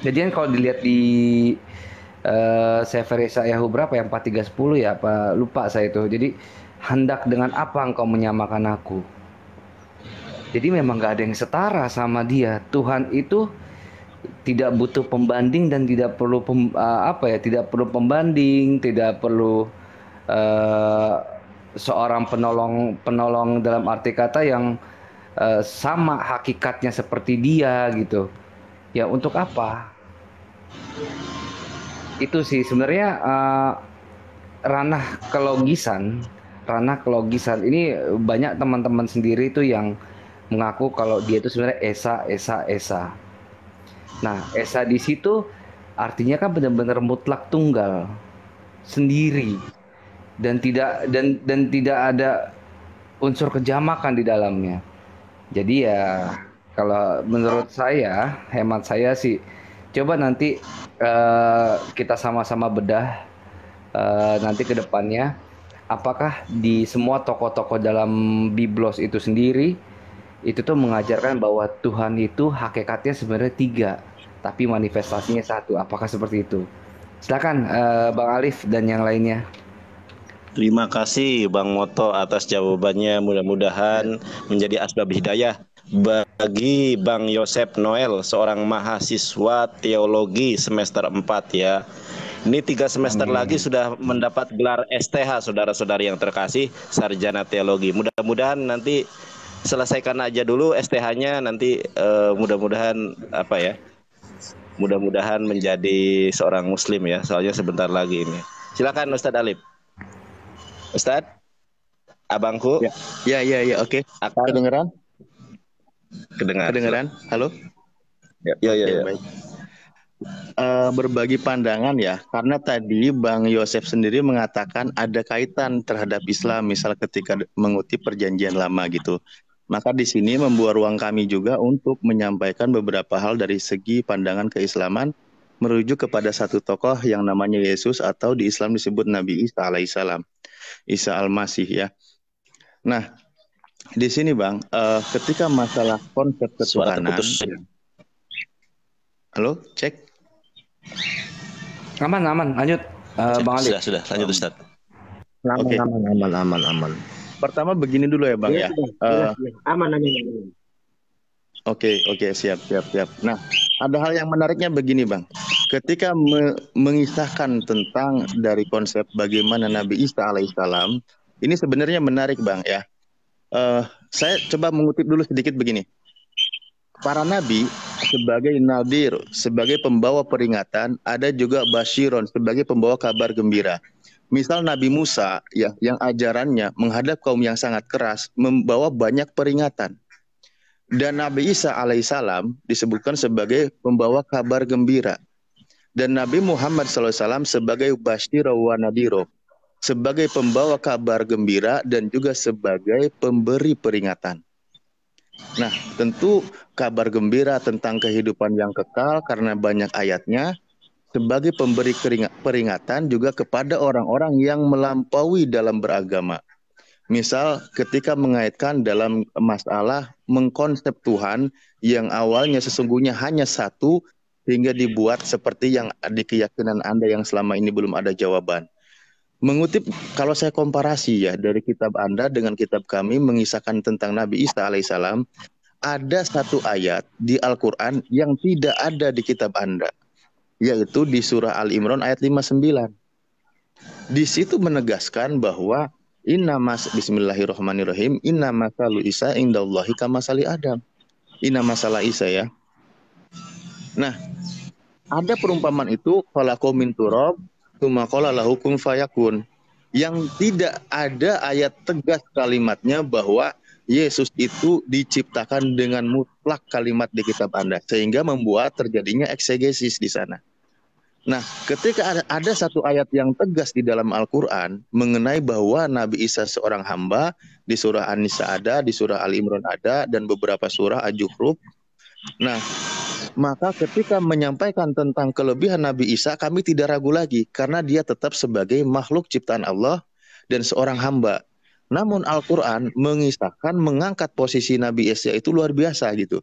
Speaker 11: Jadi kan kalau dilihat di Sefer Yeshayahu berapa ya, 43:10 ya, apa lupa saya itu. Jadi hendak dengan apa engkau menyamakan aku? Jadi memang nggak ada yang setara sama dia. Tuhan itu tidak butuh pembanding dan tidak perlu tidak perlu pembanding, tidak perlu seorang penolong dalam arti kata yang sama hakikatnya seperti dia gitu. Ya untuk apa? Itu sih sebenarnya ranah kelogisan ini banyak teman-teman sendiri itu yang mengaku kalau dia itu sebenarnya esa. Nah, esa di situ artinya kan benar-benar mutlak tunggal sendiri dan tidak ada unsur kejamakan di dalamnya. Jadi ya kalau menurut saya, hemat saya sih, coba nanti kita sama-sama bedah nanti ke depannya, apakah di semua tokoh-tokoh dalam Biblos itu sendiri itu tuh mengajarkan bahwa Tuhan itu hakikatnya sebenarnya 3, tapi manifestasinya 1. Apakah seperti itu? Silakan Bang Alif dan yang lainnya.
Speaker 2: Terima kasih Bang Moto atas jawabannya. Mudah-mudahan menjadi asbab hidayah bagi Bang Yosep Noel, seorang mahasiswa teologi semester 4 ya. Ini 3 semester lagi sudah mendapat gelar STH, saudara-saudari yang terkasih, sarjana teologi. Mudah-mudahan nanti selesaikan aja dulu STH-nya, nanti mudah-mudahan mudah-mudahan menjadi seorang muslim ya, soalnya sebentar lagi ini. Silakan Ustadz Alif. Ustadz, abangku.
Speaker 4: Ya, oke. Kedengeran? Kedengeran? Halo?
Speaker 2: Ya.
Speaker 4: Baik. Berbagi pandangan ya, karena tadi Bang Yosef sendiri mengatakan ada kaitan terhadap Islam, misal ketika mengutip Perjanjian Lama gitu. Maka di sini membuat ruang kami juga untuk menyampaikan beberapa hal dari segi pandangan keislaman merujuk kepada satu tokoh yang namanya Yesus, atau di Islam disebut Nabi Isa alaihissalam, Isa al-Masih ya. Nah, di sini Bang, ketika masalah konsep ketuhanan. Halo, cek.
Speaker 11: Aman, lanjut Bang Ali.
Speaker 2: Sudah, lanjut Ustaz.
Speaker 6: Aman.
Speaker 4: Pertama begini dulu ya Bang ya.
Speaker 10: Aman.
Speaker 4: Oke, siap. Nah, ada hal yang menariknya begini Bang. Ketika mengisahkan tentang dari konsep bagaimana Nabi Isa alaihissalam, ini sebenarnya menarik Bang ya. Saya coba mengutip dulu sedikit begini. Para nabi sebagai nadir, sebagai pembawa peringatan, ada juga basyiron sebagai pembawa kabar gembira. Misal Nabi Musa ya, yang ajarannya menghadap kaum yang sangat keras, membawa banyak peringatan. Dan Nabi Isa alaihissalam disebutkan sebagai pembawa kabar gembira. Dan Nabi Muhammad SAW sebagai basyiro wa nadiro, sebagai pembawa kabar gembira dan juga sebagai pemberi peringatan. Nah, tentu kabar gembira tentang kehidupan yang kekal karena banyak ayatnya, sebagai pemberi peringatan juga kepada orang-orang yang melampaui dalam beragama. Misal ketika mengaitkan dalam masalah mengkonsep Tuhan yang awalnya sesungguhnya hanya satu, hingga dibuat seperti yang di keyakinan Anda yang selama ini belum ada jawaban. Mengutip, kalau saya komparasi ya dari kitab Anda dengan kitab kami mengisahkan tentang Nabi Isa alaihissalam, ada satu ayat di Al-Quran yang tidak ada di kitab Anda, yaitu di surah Al-Imran ayat 59. Di situ menegaskan bahwa Bismillahirrahmanirrahim, inna masalu Isa indallahi kamasali Adam. Inna masalah Isa ya. Nah, ada perumpamaan itu khalaqahu min turab tsumma qala lahu kun fayakun, yang tidak ada ayat tegas kalimatnya bahwa Yesus itu diciptakan dengan mutlak kalimat di kitab Anda, sehingga membuat terjadinya eksegesis di sana. Nah, ketika ada satu ayat yang tegas di dalam Al-Quran mengenai bahwa Nabi Isa seorang hamba, di surah An-Nisa ada, di surah Al-Imran ada, dan beberapa surah Al-Zukhruf. Nah, maka ketika menyampaikan tentang kelebihan Nabi Isa, kami tidak ragu lagi, karena dia tetap sebagai makhluk ciptaan Allah dan seorang hamba. Namun Al-Quran mengisahkan, mengangkat posisi Nabi Isa itu luar biasa gitu.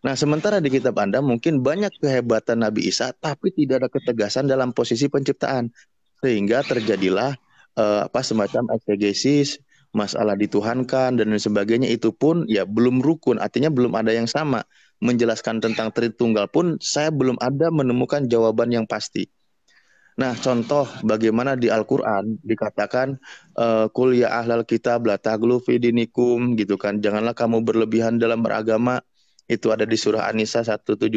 Speaker 4: Nah, sementara di kitab Anda mungkin banyak kehebatan Nabi Isa, tapi tidak ada ketegasan dalam posisi penciptaan, sehingga terjadilah semacam eksegesis, masalah dituhankan dan lain sebagainya, itu pun ya belum rukun, artinya belum ada yang sama. Menjelaskan tentang Tritunggal pun saya belum ada menemukan jawaban yang pasti. Nah, contoh bagaimana di Al-Qur'an dikatakan qul ya ahlal kitab la taghlu fi dinikum gitu kan. Janganlah kamu berlebihan dalam beragama. Itu ada di surah An-Nisa 171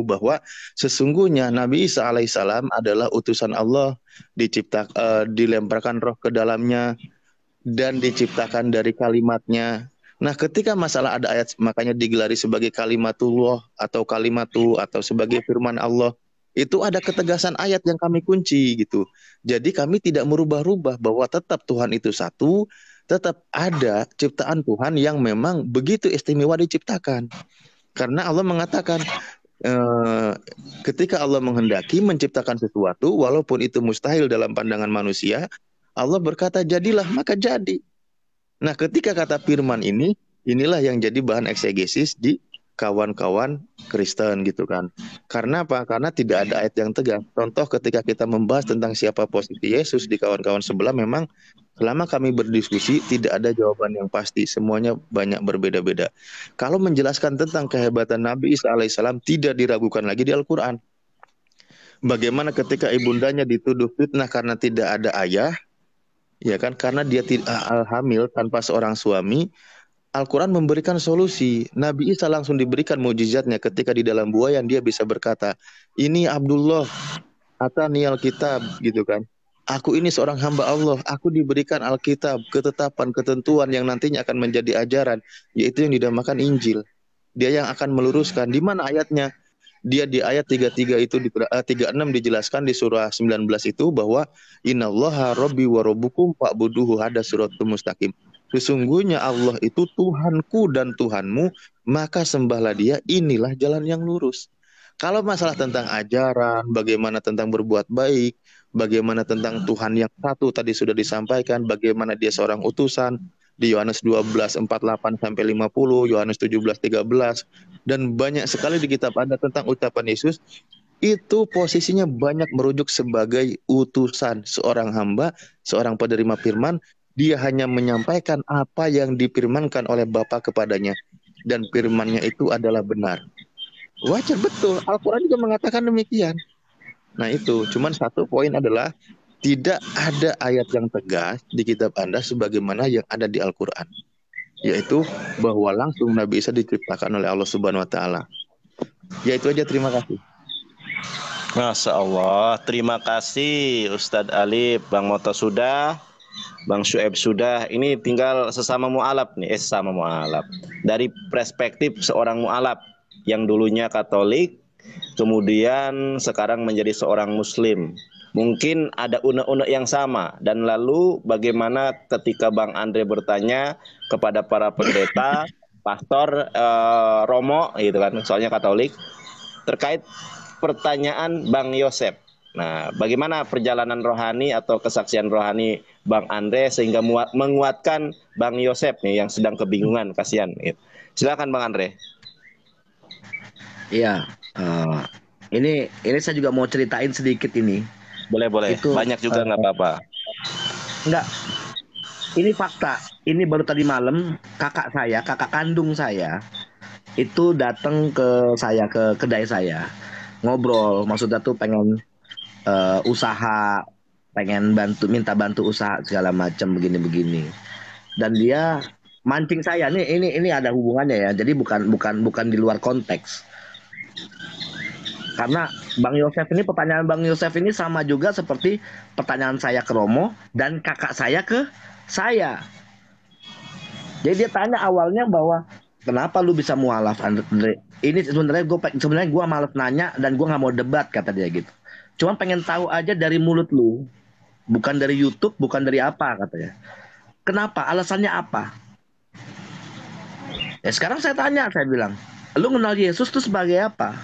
Speaker 4: bahwa sesungguhnya Nabi Isa alaihissalam adalah utusan Allah, dilemparkan roh ke dalamnya dan diciptakan dari kalimatnya. Nah, ketika masalah ada ayat makanya digelari sebagai kalimatullah atau kalimatu atau sebagai firman Allah, itu ada ketegasan ayat yang kami kunci gitu. Jadi kami tidak merubah-rubah bahwa tetap Tuhan itu satu, tetap ada ciptaan Tuhan yang memang begitu istimewa diciptakan. Karena Allah mengatakan ketika Allah menghendaki menciptakan sesuatu, walaupun itu mustahil dalam pandangan manusia, Allah berkata jadilah, maka jadi. Nah, ketika kata firman ini, inilah yang jadi bahan eksegesis di kawan-kawan Kristen gitu kan. Karena apa? Karena tidak ada ayat yang tegas. Contoh ketika kita membahas tentang siapa posisi Yesus di kawan-kawan sebelah, memang selama kami berdiskusi tidak ada jawaban yang pasti. Semuanya banyak berbeda-beda. Kalau menjelaskan tentang kehebatan Nabi Isa alaihissalam tidak diragukan lagi di Al-Quran. Bagaimana ketika ibundanya dituduh fitnah karena tidak ada ayah, ya kan? Karena dia hamil tanpa seorang suami. Al-Quran memberikan solusi. Nabi Isa langsung diberikan mukjizatnya ketika di dalam buayan dia bisa berkata, ini Abdullah, atani Alkitab gitu kan. Aku ini seorang hamba Allah, aku diberikan Alkitab, ketetapan, ketentuan yang nantinya akan menjadi ajaran, yaitu yang dinamakan Injil. Dia yang akan meluruskan. Di mana ayatnya? Dia di ayat 33 itu 36 dijelaskan di surah 19 itu bahwa innallaha rabbi wa rabbukum fa'buduhu, ada suratul mustaqim. Sesungguhnya Allah itu Tuhanku dan Tuhanmu, maka sembahlah Dia, inilah jalan yang lurus. Kalau masalah tentang ajaran, bagaimana tentang berbuat baik, bagaimana tentang Tuhan yang satu tadi sudah disampaikan, bagaimana Dia seorang utusan di Yohanes 12:48-50, Yohanes 17:13, dan banyak sekali di kitab ada tentang ucapan Yesus. Itu posisinya banyak merujuk sebagai utusan, seorang hamba, seorang penerima firman. Dia hanya menyampaikan apa yang difirmankan oleh Bapa kepadanya, dan firman-Nya itu adalah benar. Wajar, betul. Al-Quran juga mengatakan demikian. Nah itu, cuman satu poin adalah tidak ada ayat yang tegas di kitab Anda sebagaimana yang ada di Al-Quran, yaitu bahwa langsung Nabi Isa diciptakan oleh Allah Subhanahu Wa Taala. Ya itu aja, terima kasih.
Speaker 2: Masya Allah, terima kasih Ustadz Alif, Bang Moto sudah, Bang Syuaib sudah. Ini tinggal sesama mu'alaf nih, sesama mu'alaf. Dari perspektif seorang mu'alaf yang dulunya Katolik, kemudian sekarang menjadi seorang Muslim. Mungkin ada unek-unek yang sama. Dan lalu bagaimana ketika Bang Andre bertanya kepada para pendeta, pastor, Romo, gitu kan, soalnya Katolik, terkait pertanyaan Bang Yosef. Nah, bagaimana perjalanan rohani atau kesaksian rohani Bang Andre sehingga menguatkan Bang Yosef nih yang sedang kebingungan, kasihan. Gitu. Silakan Bang Andre.
Speaker 6: Iya, ini saya juga mau ceritain sedikit ini.
Speaker 2: Boleh. Itu, banyak juga nggak apa-apa.
Speaker 6: Enggak. Ini fakta. Ini baru tadi malam kakak kandung saya itu datang ke saya, ke kedai saya, ngobrol. Maksudnya tuh pengen usaha, pengen minta bantu usaha segala macam begini. Dan dia mancing saya. Ini ada hubungannya ya. Jadi bukan di luar konteks. Karena Bang Yosef ini, pertanyaan Bang Yosef ini sama juga seperti pertanyaan saya ke Romo dan kakak saya ke saya. Jadi dia tanya awalnya bahwa kenapa lu bisa mualaf, Andre? Ini sebenarnya gue malas nanya dan gue nggak mau debat, kata dia gitu. Cuma pengen tahu aja dari mulut lu, bukan dari YouTube, bukan dari apa, katanya. Kenapa? Alasannya apa? Ya sekarang saya tanya, saya bilang, lu kenal Yesus tuh sebagai apa?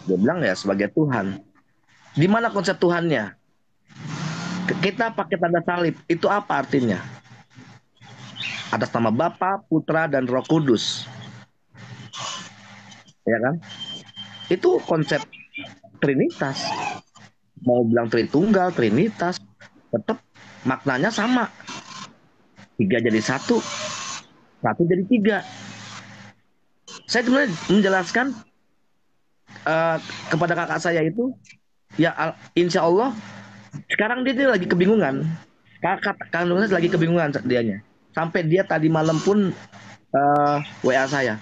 Speaker 6: Dia bilang ya sebagai Tuhan. Di mana konsep Tuhannya? Kita pakai tanda salib, itu apa artinya? Atas nama Bapa, Putra, dan Roh Kudus. Ya kan? Itu konsep Trinitas. Mau bilang Tritunggal, Trinitas, tetap maknanya sama. 3 jadi 1, 1 jadi 3. Saya sebenarnya menjelaskan kepada kakak saya itu, ya insya Allah sekarang dia lagi kebingungan. Kakak kandungnya lagi kebingungan dianya. Sampai dia tadi malam pun WA saya.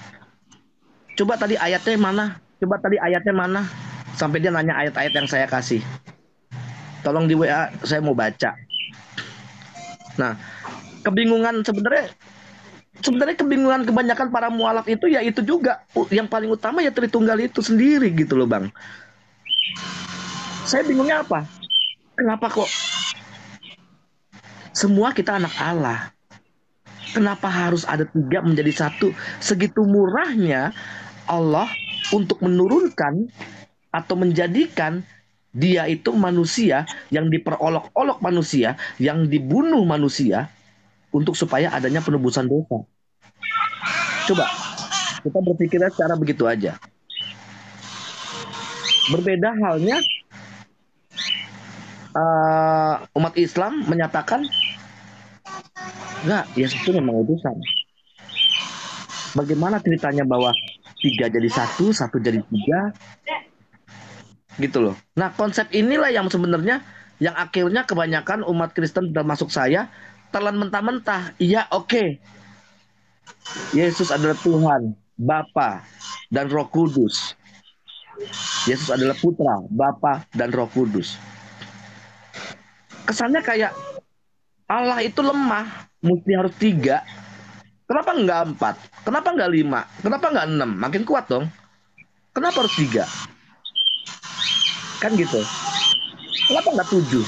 Speaker 6: Coba tadi ayatnya mana? Coba tadi ayatnya mana? Sampai dia nanya ayat-ayat yang saya kasih. Tolong di WA, saya mau baca. Nah, kebingungan sebenarnya kebingungan kebanyakan para mualaf itu ya itu juga yang paling utama ya Tritunggal itu sendiri gitu loh Bang. Saya bingungnya apa? Kenapa kok semua kita anak Allah? Kenapa harus ada 3 menjadi 1? Segitu murahnya Allah untuk menurunkan atau menjadikan dia itu manusia yang diperolok-olok manusia, yang dibunuh manusia untuk supaya adanya penebusan dosa. Coba kita berpikirnya secara begitu aja. Berbeda halnya umat Islam menyatakan enggak, Yesus itu memang utusan. Bagaimana ceritanya bahwa 3 jadi 1, 1 jadi 3, gitu loh. Nah, konsep inilah yang sebenarnya yang akhirnya kebanyakan umat Kristen termasuk saya telan mentah-mentah. Iya, oke. Yesus adalah Tuhan, Bapa dan Roh Kudus. Yesus adalah Putra, Bapa dan Roh Kudus. Kesannya kayak Allah itu lemah, mesti harus 3. Kenapa enggak 4? Kenapa enggak 5? Kenapa enggak 6? Makin kuat dong. Kenapa harus 3? Kan gitu. Kenapa enggak 7?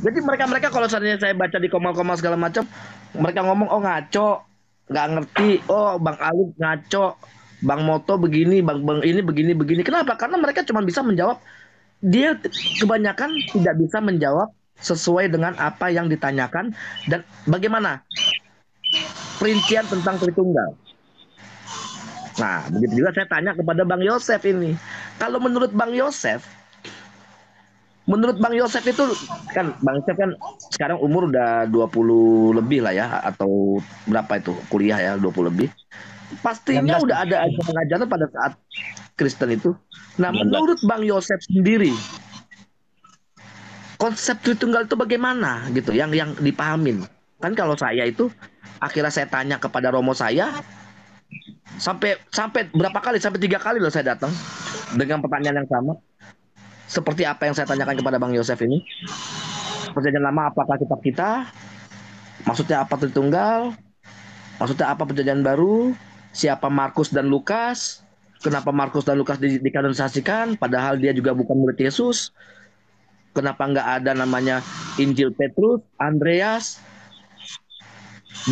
Speaker 6: Jadi mereka kalau seandainya saya baca di komal-komal segala macam, mereka ngomong oh ngaco, nggak ngerti, oh Bang Alif ngaco, Bang Moto begini, Bang ini begini. Kenapa? Karena mereka cuma bisa menjawab, dia kebanyakan tidak bisa menjawab sesuai dengan apa yang ditanyakan dan bagaimana perincian tentang Tritunggal. Nah, begitu juga saya tanya kepada Bang Yosef ini. Kalau menurut Bang Yosef itu kan Bang Yosef kan sekarang umur udah 20 lebih lah ya, atau berapa itu kuliah ya, 20 lebih. Pastinya udah ada ajaran pada saat Kristen itu. Nah, menurut Bang Yosef sendiri konsep Tritunggal itu bagaimana gitu yang dipahamin. Kan kalau saya itu akhirnya saya tanya kepada Romo saya sampai berapa kali, sampai 3 kali loh saya datang dengan pertanyaan yang sama. Seperti apa yang saya tanyakan kepada Bang Yosef ini. Perjanjian Lama apakah kitab kita? Maksudnya apa Tritunggal? Maksudnya apa Perjanjian Baru? Siapa Markus dan Lukas? Kenapa Markus dan Lukas dikanonisasikan padahal dia juga bukan murid Yesus? Kenapa nggak ada namanya Injil Petrus, Andreas,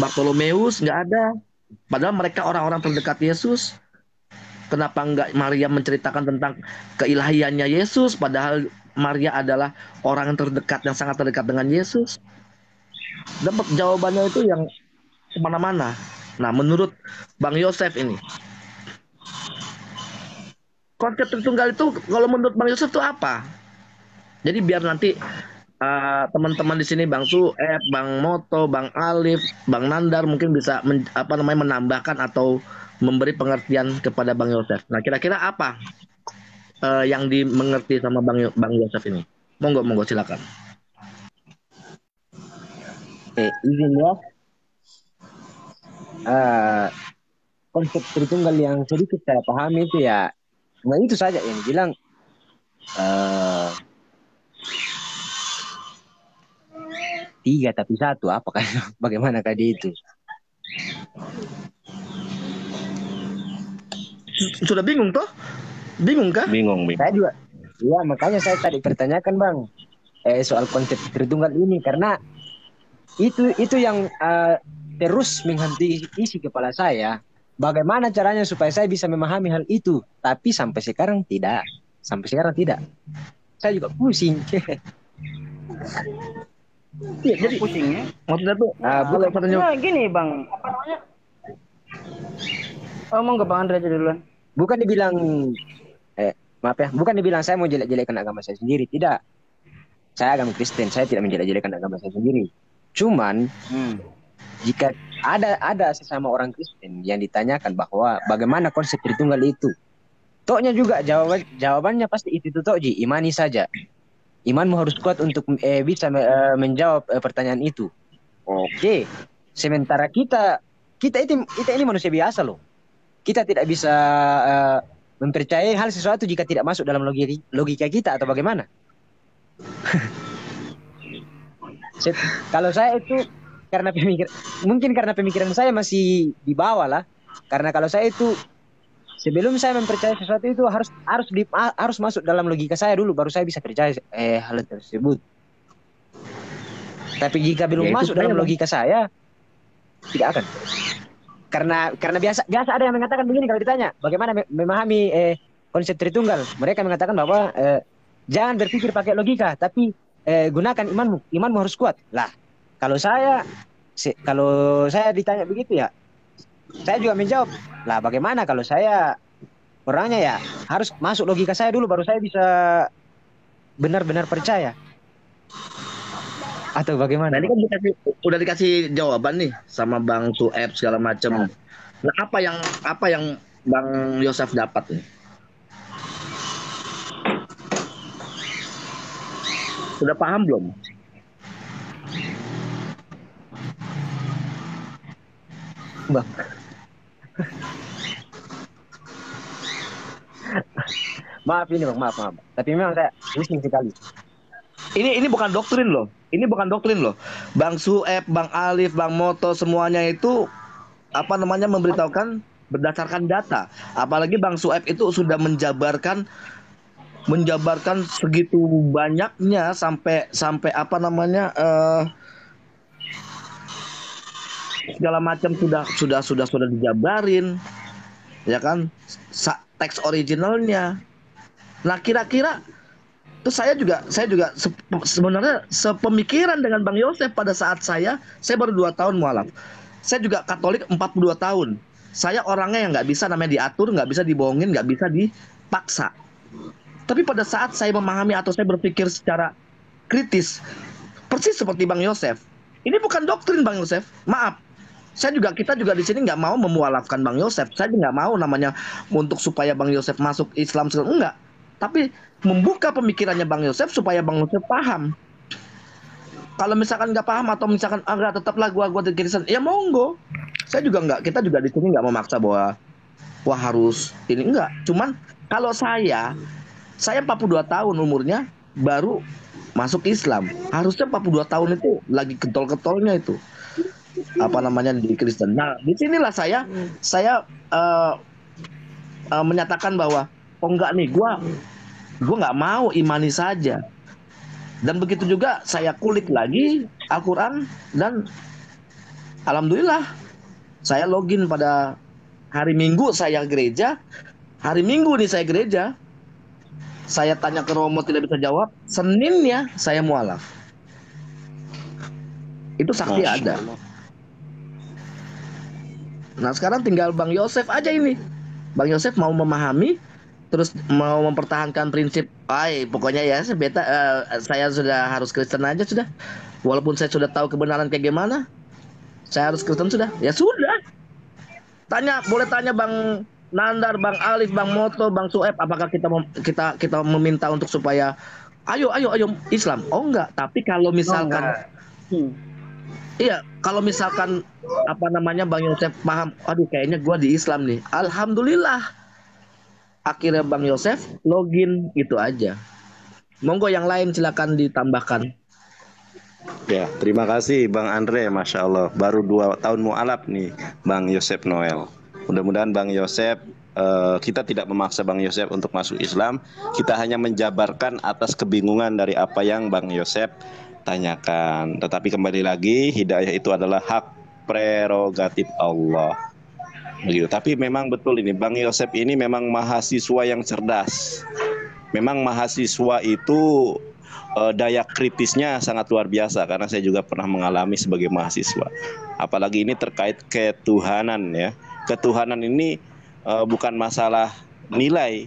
Speaker 6: Bartolomeus? Nggak ada. Padahal mereka orang-orang terdekat Yesus. Kenapa nggak Maria menceritakan tentang keilahiannya Yesus, padahal Maria adalah orang yang terdekat, yang sangat terdekat dengan Yesus? Dan jawabannya itu yang kemana-mana. Nah, menurut Bang Yosef ini, konsep Tritunggal itu kalau menurut Bang Yosef itu apa? Jadi biar nanti teman-teman di sini Bang Sueb, Bang Moto, Bang Alif, Bang Nandar mungkin bisa menambahkan atau memberi pengertian kepada Bang Yosef. Nah, kira-kira apa yang dimengerti sama Bang Yosef ini? Monggo silakan.
Speaker 10: Izin ya. Konsep Tritunggal yang sedikit saya pahami itu ya, nah itu saja yang bilang 3 tapi 1, apakah bagaimana tadi itu?
Speaker 6: Sudah bingung toh? Bingung kah?
Speaker 4: Bingung.
Speaker 10: Saya juga. Ya, makanya saya tadi pertanyakan Bang soal konsep Tritunggal ini karena itu yang terus menghantui isi kepala saya. Bagaimana caranya supaya saya bisa memahami hal itu? Tapi sampai sekarang tidak. Saya juga pusing.
Speaker 8: Ya, jadi pusingnya.
Speaker 6: Maksudnya tuh
Speaker 8: bukan gini Bang, apa namanya? Ngomong ke Bang Andre aja duluan.
Speaker 10: Bukan dibilang maaf ya, bukan dibilang saya mau jelek-jelekan agama saya sendiri, tidak. saya agama Kristen, saya tidak menjelek-jelekan agama saya sendiri. Cuman jika ada sesama orang Kristen yang ditanyakan bahwa bagaimana konsep Tritunggal itu, toknya juga jawabannya pasti itu tok Ji, imani saja. Imanmu harus kuat untuk bisa menjawab pertanyaan itu. Oke. Sementara kita ini manusia biasa loh. Kita tidak bisa mempercayai hal sesuatu jika tidak masuk dalam logika kita atau bagaimana. Kalau saya itu mungkin karena pemikiran saya masih di bawah lah. Karena kalau saya itu sebelum saya mempercayai sesuatu itu harus masuk dalam logika saya dulu, baru saya bisa percaya hal tersebut. Tapi jika belum masuk dalam logika saya, tidak akan. Karena biasa ada yang mengatakan begini kalau ditanya bagaimana memahami konsep Tritunggal. Mereka mengatakan bahwa jangan berpikir pakai logika, tapi gunakan imanmu harus kuat. Lah, kalau saya ditanya begitu ya, saya juga menjawab, lah bagaimana kalau saya orangnya ya harus masuk logika saya dulu baru saya bisa benar-benar percaya. Atau bagaimana?
Speaker 6: Nah, ini kan udah dikasih jawaban nih sama Bang Sueb segala macam. Nah, apa yang Bang Yosef dapat nih? Sudah paham belum?
Speaker 10: Bang. Maaf ini Bang, maaf. Tapi memang saya pusing sekali.
Speaker 6: Ini bukan doktrin loh. Ini bukan doktrin loh. Bang Sueb, Bang Alif, Bang Moto semuanya itu memberitahukan berdasarkan data. Apalagi Bang Sueb itu sudah menjabarkan segitu banyaknya sampai segala macam sudah dijabarin, ya kan, teks originalnya. Nah, kira-kira terus saya juga sebenarnya sepemikiran dengan Bang Yosef pada saat saya baru 2 tahun mualaf. Saya juga Katolik 42 tahun. Saya orangnya yang nggak bisa namanya diatur, nggak bisa dibohongin, nggak bisa dipaksa. Tapi pada saat saya memahami atau saya berpikir secara kritis, persis seperti Bang Yosef. Ini bukan doktrin Bang Yosef, maaf. Kita juga di sini nggak mau memualafkan Bang Yosef. Saya nggak mau namanya untuk supaya Bang Yosef masuk Islam, enggak. Tapi membuka pemikirannya Bang Yosef supaya Bang Yosef paham. Kalau misalkan nggak paham atau misalkan enggak, tetaplah gua di Kristen, ya monggo. Kita juga di sini nggak memaksa bahwa wah harus ini, enggak. Cuman kalau saya 42 tahun umurnya baru masuk Islam. Harusnya 42 tahun itu lagi ketol-ketolnya itu. Di Kristen. Nah, disinilah saya menyatakan bahwa enggak nih, gua nggak mau imani saja. Dan begitu juga saya kulik lagi Al-Quran dan alhamdulillah saya login pada hari Minggu saya gereja. Hari Minggu nih saya gereja. Saya tanya ke Romo tidak bisa jawab. Seninnya saya mualaf. Itu sakti ada. Nah, sekarang tinggal Bang Yosef aja ini. Bang Yosef mau memahami, terus mau mempertahankan prinsip, pokoknya ya saya sudah harus Kristen aja sudah. Walaupun saya sudah tahu kebenaran kayak gimana, saya harus Kristen sudah. Ya sudah. Boleh tanya Bang Nandar, Bang Alif, Bang Moto, Bang Sueb, apakah kita meminta untuk supaya ayo Islam? Oh enggak, tapi kalau misalkan iya, kalau misalkan Bang Yosef paham, aduh kayaknya gua di Islam nih. Alhamdulillah. Akhirnya Bang Yosef login, itu aja. Monggo yang lain silakan ditambahkan.
Speaker 2: Ya, terima kasih Bang Andre, Masya Allah. Baru 2 tahun mualaf nih Bang Yosef Noel. Mudah-mudahan Bang Yosef, kita tidak memaksa Bang Yosef untuk masuk Islam. Kita hanya menjabarkan atas kebingungan dari apa yang Bang Yosef tanyakan. Tetapi kembali lagi, hidayah itu adalah hak prerogatif Allah. Begitu. Tapi memang betul ini, Bang Yosef ini memang mahasiswa yang cerdas. Memang mahasiswa itu daya kritisnya sangat luar biasa, karena saya juga pernah mengalami sebagai mahasiswa. Apalagi ini terkait ketuhanan ya. Ketuhanan ini bukan masalah nilai.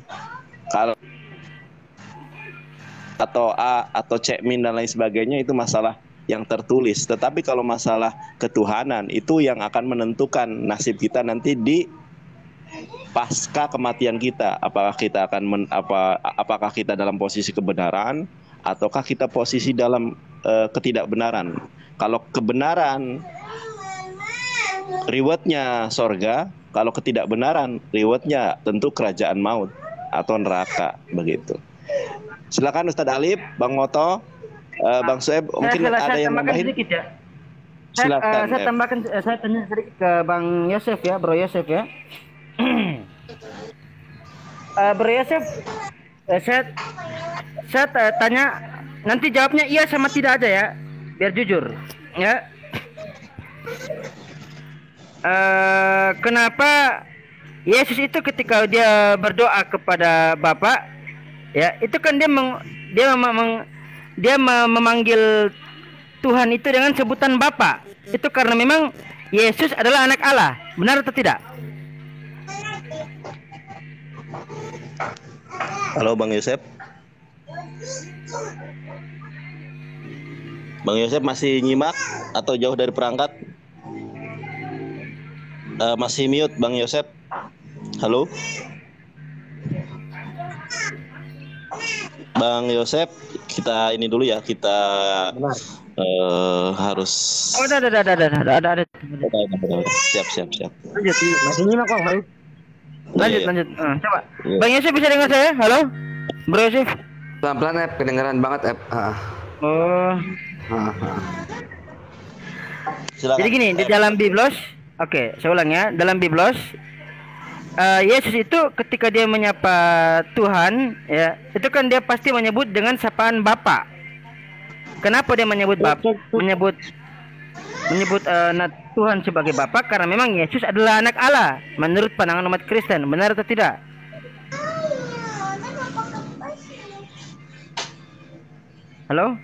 Speaker 2: atau A atau cek min dan lain sebagainya itu masalah yang tertulis. Tetapi kalau masalah ketuhanan itu yang akan menentukan nasib kita nanti di pasca kematian kita. Apakah kita akan apakah kita dalam posisi kebenaran ataukah kita posisi dalam ketidakbenaran. Kalau kebenaran rewardnya sorga, kalau ketidakbenaran rewardnya tentu kerajaan maut atau neraka, begitu. Silakan Ustadz Alif, Bang Moto, Bang Sueb, mungkin ada yang nambahin?
Speaker 8: Sedikit ya.
Speaker 2: Silakan.
Speaker 8: Saya tambahkan, saya tanya sedikit ke Bang Yosef ya, Bro Yosef ya. Bro Yosef, saya tanya, nanti jawabnya iya sama tidak aja ya, biar jujur ya. Kenapa Yesus itu ketika dia berdoa kepada Bapa, ya itu kan dia memanggil Tuhan itu dengan sebutan Bapa. Itu karena memang Yesus adalah anak Allah, benar atau tidak?
Speaker 2: Halo Bang Yosef. Bang Yosef masih nyimak atau jauh dari perangkat? Masih mute Bang Yosef. Halo Bang Yosef, kita ini dulu ya, kita harus.
Speaker 8: Oh, ada.
Speaker 2: Siap.
Speaker 10: Lanjut, masih nyimak kok, Bang.
Speaker 8: Lanjut. Coba. Bang Yosef bisa dengar saya? Halo, Bro Yosef.
Speaker 11: Pelan-pelan, kedengaran banget,
Speaker 8: Oh.
Speaker 2: Silakan.
Speaker 8: Jadi gini, di dalam Biblos, oke, saya ulang ya, dalam Biblos, Yesus itu ketika dia menyapa Tuhan, ya, itu kan dia pasti menyebut dengan sapaan Bapa. Kenapa dia menyebut Tuhan sebagai Bapa? Karena memang Yesus adalah anak Allah menurut pandangan umat Kristen, benar atau tidak? Halo?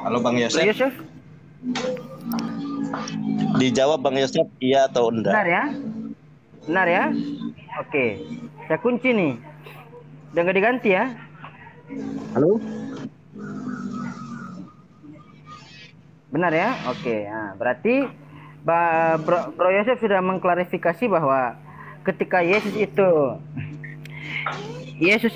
Speaker 2: Halo Bang Yosef.
Speaker 8: Bro Yosef?
Speaker 2: Dijawab Bang Yosef iya atau enggak?
Speaker 8: Benar ya? Oke. Saya kunci nih. Udah nggak diganti ya?
Speaker 10: Halo?
Speaker 8: Benar ya? Oke. Nah, berarti Bro Yosef sudah mengklarifikasi bahwa ketika Yesus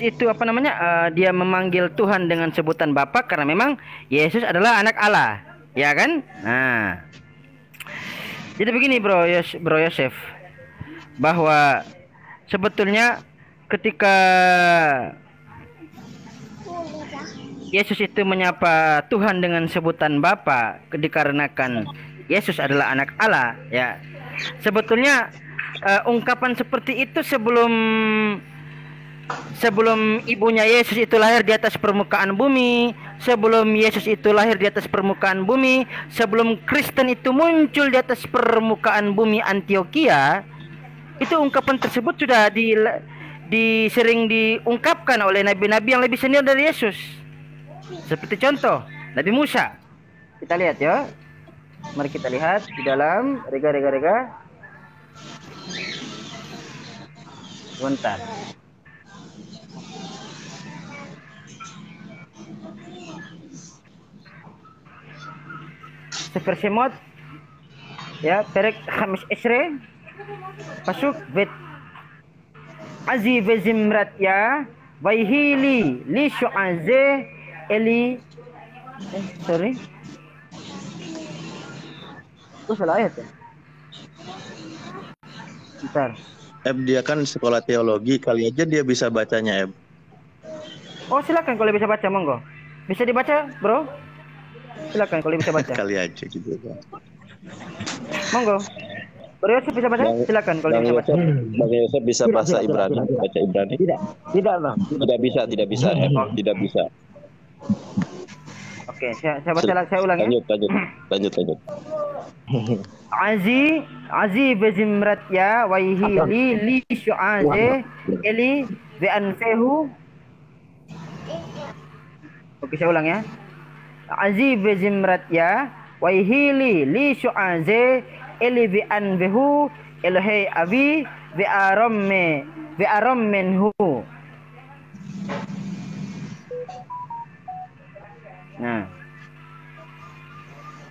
Speaker 8: itu apa namanya? Dia memanggil Tuhan dengan sebutan Bapa karena memang Yesus adalah anak Allah, ya kan? Nah. Jadi begini Bro Yosef, bahwa sebetulnya ketika Yesus itu menyapa Tuhan dengan sebutan Bapa dikarenakan Yesus adalah anak Allah, ya. Sebetulnya ungkapan seperti itu sebelum ibunya Yesus itu lahir di atas permukaan bumi, sebelum Yesus itu lahir di atas permukaan bumi, sebelum Kristen itu muncul di atas permukaan bumi Antioquia, itu ungkapan tersebut sudah sering diungkapkan oleh nabi-nabi yang lebih senior dari Yesus. Seperti contoh Nabi Musa. Kita lihat ya. Mari kita lihat di dalam rega. Sebentar. Sefer Shemot ya, perek Khamis Esre pasuk vet Azi vezimrat ya Waihili li syu'aze eli sorry itu salah ayat ya. Bentar.
Speaker 4: Dia kan sekolah teologi, kali aja dia bisa bacanya,
Speaker 8: Oh silakan kalau bisa baca, monggo. Bisa dibaca bro? Silakan kalau bisa baca.
Speaker 4: Kali aja gitu.
Speaker 8: Monggo. Bro Yosef bisa baca? Silakan kalau bisa baca.
Speaker 2: Bang Yosef bisa bahasa Ibrani, baca Ibrani?
Speaker 10: Tidak Bang.
Speaker 2: Tidak bisa. Tidak bisa.
Speaker 8: Oke, saya baca, saya ulang ya.
Speaker 2: Lanjut.
Speaker 8: Azi bezimrat ya waihi li syu'aze eli bi anfehu. Oke, saya ulang ya. Azi bezimrat ya waihi li syu'aze eli bi anfehu elhei abi bi arammenhu. Nah,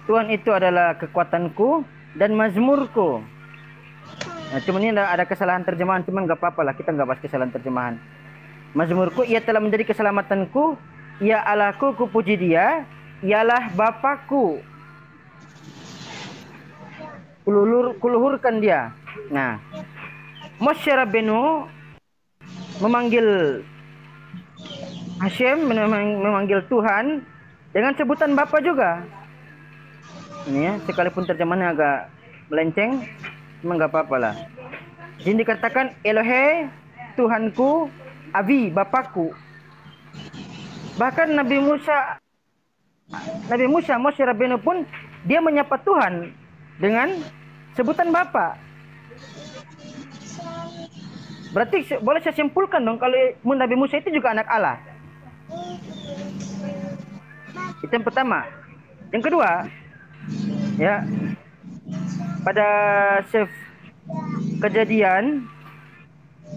Speaker 8: Tuhan itu adalah kekuatanku dan mazmurku. Nah, cuman ini ada kesalahan terjemahan, cuman nggak apa-apa lah, kita nggak bahas kesalahan terjemahan. Mazmurku, ia telah menjadi keselamatanku, ia Allahku, kupuji dia, ialah Bapakku. Kuluhurkan dia. Nah, Moshe Rabbeinu memanggil Hashem, memanggil Tuhan dengan sebutan Bapa juga. Ini ya, sekalipun terjemahannya agak melenceng, cuma nggak apa-apa lah. Jadi dikatakan Elohe, Tuhanku, Abi, Bapakku. Bahkan Nabi Musa, Moshe Rabbeinu pun dia menyapa Tuhan dengan sebutan Bapa. Berarti boleh saya simpulkan dong kalau Nabi Musa itu juga anak Allah. Itu yang pertama. Yang kedua, ya, pada Kejadian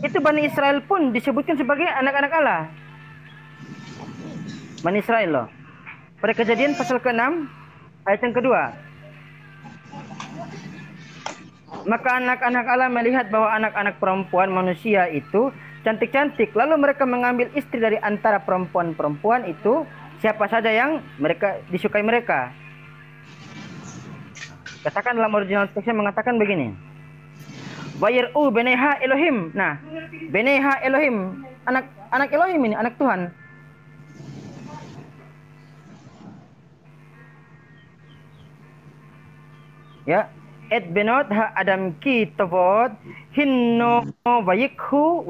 Speaker 8: itu Bani Israel pun disebutkan sebagai anak-anak Allah. Bani Israel loh. Pada Kejadian pasal ke-6 ayat yang kedua. Maka anak-anak Allah melihat bahwa anak-anak perempuan manusia itu cantik-cantik. Lalu mereka mengambil istri dari antara perempuan-perempuan itu, siapa saja yang mereka disukai mereka. Katakan dalam original teksnya mengatakan begini. Wayir'u beneha Elohim. Nah, beneha Elohim, anak Elohim ini, anak Tuhan. Ya, et benot ha adam ki tovot hinno wayikhu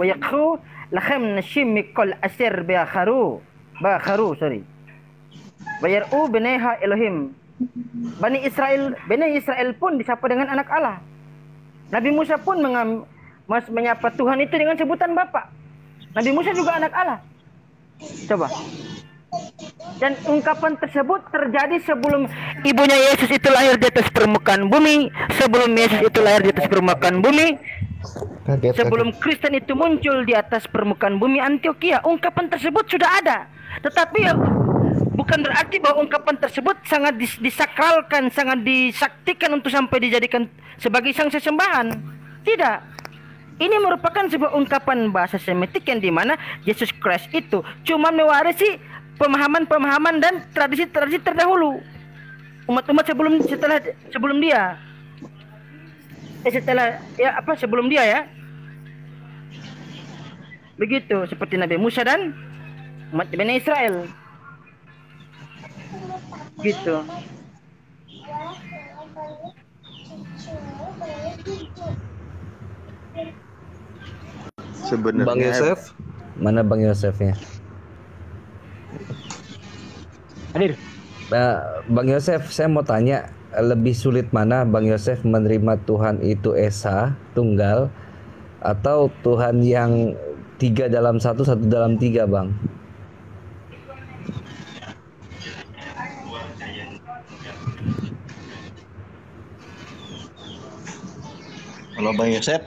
Speaker 8: lachem nashim mikol asir bakharu sorry. Wayir'u beneha Elohim. Bani Israel pun disapa dengan anak Allah. Nabi Musa pun menyapa Tuhan itu dengan sebutan Bapa. Nabi Musa juga anak Allah. Coba. Dan ungkapan tersebut terjadi sebelum ibunya Yesus itu lahir di atas permukaan bumi, sebelum Yesus itu lahir di atas permukaan bumi, sebelum Kristen itu muncul di atas permukaan bumi Antioquia. Ungkapan tersebut sudah ada. Tetapi bukan berarti bahwa ungkapan tersebut sangat disakralkan, sangat disaktikan untuk sampai dijadikan sebagai sang sesembahan. Tidak. Ini merupakan sebuah ungkapan bahasa Semitik yang dimana Yesus Kristus itu cuma mewarisi pemahaman-pemahaman dan tradisi-tradisi terdahulu umat-umat sebelum dia. Sebelum dia ya. Begitu seperti Nabi Musa dan umat Bani Israel. Gitu.
Speaker 4: Sebenarnya
Speaker 11: Bang Yosef, mana Bang Yosefnya?
Speaker 10: Hadir.
Speaker 11: Bang Yosef, saya mau tanya, lebih sulit mana Bang Yosef menerima Tuhan itu Esa, tunggal, atau Tuhan yang 3 dalam 1, 1 dalam 3, Bang?
Speaker 2: Kalau Bang Yosef?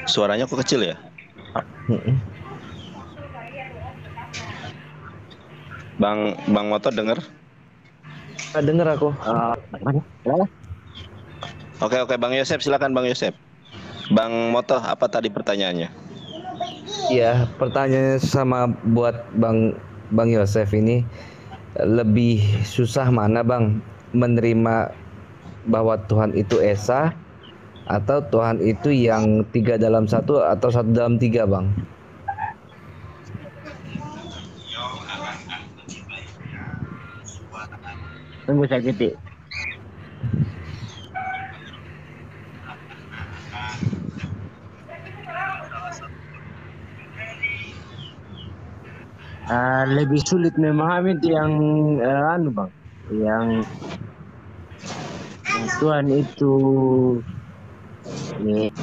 Speaker 2: Suaranya kok kecil ya? Bang Motor denger?
Speaker 11: Denger aku.
Speaker 2: Oke, Bang Yosef, silakan Bang Yosef. Bang Motor, apa tadi pertanyaannya?
Speaker 11: Iya, pertanyaannya sama buat Bang Yosef ini, lebih susah mana Bang menerima bahwa Tuhan itu Esa atau Tuhan itu yang 3 dalam 1 atau 1 dalam 3, Bang?
Speaker 10: Tunggu saya ketik. Lebih sulit memahami yang Bang, yang Tuhan itu ini.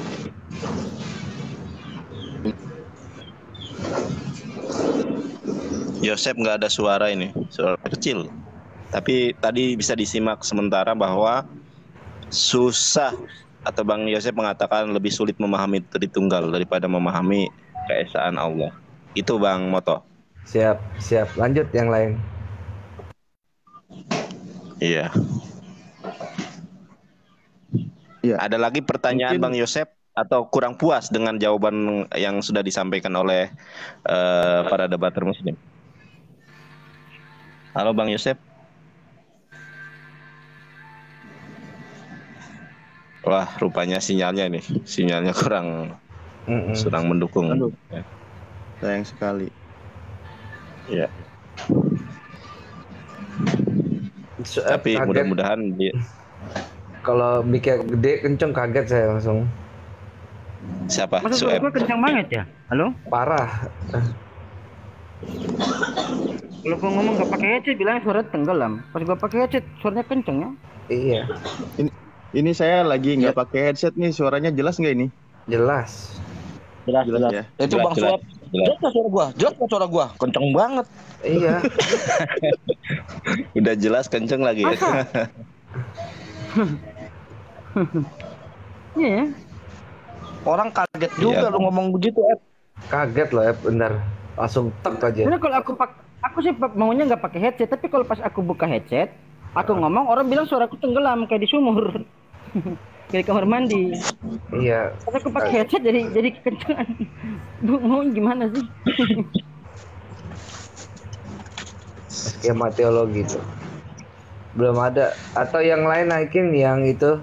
Speaker 2: Yosef nggak ada suara ini, suara kecil. Tapi tadi bisa disimak sementara bahwa susah atau Bang Yosef mengatakan lebih sulit memahami Tritunggal daripada memahami keesaan Allah. Itu Bang Moto.
Speaker 11: Siap. Lanjut yang lain.
Speaker 2: Iya.
Speaker 4: Iya.
Speaker 2: Ada lagi pertanyaan
Speaker 4: Mungkin-
Speaker 2: Bang Yosef atau kurang puas dengan jawaban yang sudah disampaikan oleh para debater muslim? Halo Bang Yosef. Wah, rupanya sinyalnya kurang mendukung.
Speaker 4: Aduh. Sayang sekali.
Speaker 2: Iya. Tapi
Speaker 11: Kaget.
Speaker 2: mudah-mudahan dia
Speaker 11: Kalau mikir gede kenceng kaget saya langsung.
Speaker 2: siapa?
Speaker 8: Masa suara
Speaker 2: Sueb.
Speaker 8: gua kencang banget ya? Halo?
Speaker 11: Parah.
Speaker 8: Kalau gua ngomong gak pakai headset bilangnya suara tenggelam. Pas gua pakai headset suaranya kenceng ya.
Speaker 11: Iya.
Speaker 4: Ini saya lagi nggak pakai headset nih, suaranya jelas nggak ini?
Speaker 11: Jelas.
Speaker 6: Jelas.
Speaker 4: Ya.
Speaker 6: Itu Bang Suap. Jelas nggak suara gua? Jelas nggak suara gua? Kenceng banget.
Speaker 11: Iya.
Speaker 2: Udah jelas kenceng lagi ya.
Speaker 8: Iya ya.
Speaker 6: Orang kaget juga
Speaker 2: Iya.
Speaker 6: lu ngomong begitu,
Speaker 11: Kaget loh ya, bener. Langsung tek aja.
Speaker 8: Karena kalau aku sih maunya nggak pakai headset, tapi kalau pas aku buka headset, aku ngomong orang bilang suaraku tenggelam kayak di sumur. Kayak di kamar mandi.
Speaker 11: Iya.
Speaker 8: Pas aku pakai headset jadi kencengan. Mau gimana sih?
Speaker 11: Skema teologi itu. Belum ada. Atau yang lain naikin yang itu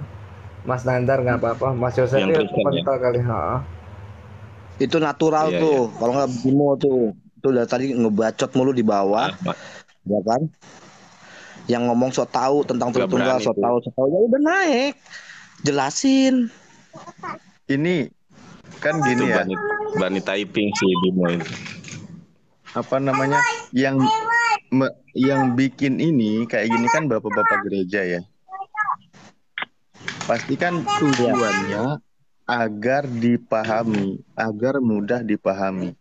Speaker 11: Mas Nandar nggak apa-apa. Mas Yosef
Speaker 2: Yang
Speaker 11: itu
Speaker 2: Kristen,
Speaker 11: komentar kali.
Speaker 6: Itu natural
Speaker 2: Iya,
Speaker 6: tuh. Kalau nggak Bimo tuh. Tuh dari tadi ngebacot mulu di bawah, ya kan? Yang ngomong sok tahu tentang
Speaker 2: Nggak
Speaker 6: Tritunggal,
Speaker 2: berani
Speaker 6: sok
Speaker 2: tuh.
Speaker 6: tahu. Ya udah naik. Jelasin.
Speaker 4: Ini kan
Speaker 2: Itu
Speaker 4: gini ya,
Speaker 2: Bani typing sih Bimo itu.
Speaker 4: apa namanya, yang bikin ini kayak gini kan bapak-bapak gereja ya. Pasti kan tujuannya agar dipahami, agar mudah dipahami.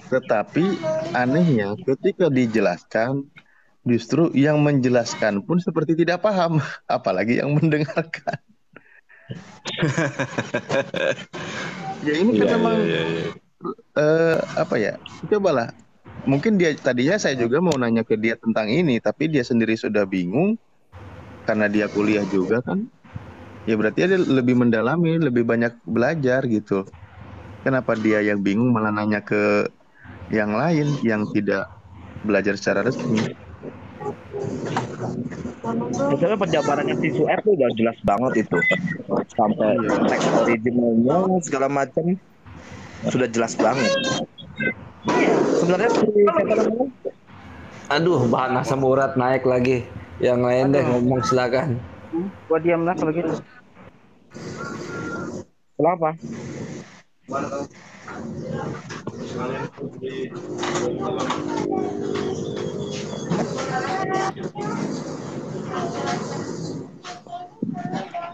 Speaker 4: Tetapi anehnya ketika dijelaskan, justru yang menjelaskan pun seperti tidak paham, apalagi yang mendengarkan. Ya ini kan memang apa ya? Cobalah. Mungkin dia tadinya saya juga mau nanya ke dia tentang ini, tapi dia sendiri sudah bingung karena dia kuliah juga kan. Ya berarti dia lebih mendalami, lebih banyak belajar gitu. Kenapa dia yang bingung malah nanya ke yang lain yang tidak belajar secara resmi?
Speaker 6: Misalnya penjabarannya si Sueb tuh udah jelas banget itu. Sampai teks originalnya segala macam sudah jelas banget. Sebenarnya
Speaker 11: Aduh, bahan asam urat naik lagi. Yang lain deh ngomong silakan.
Speaker 8: Gua diam lah kalau gitu.
Speaker 6: Kenapa?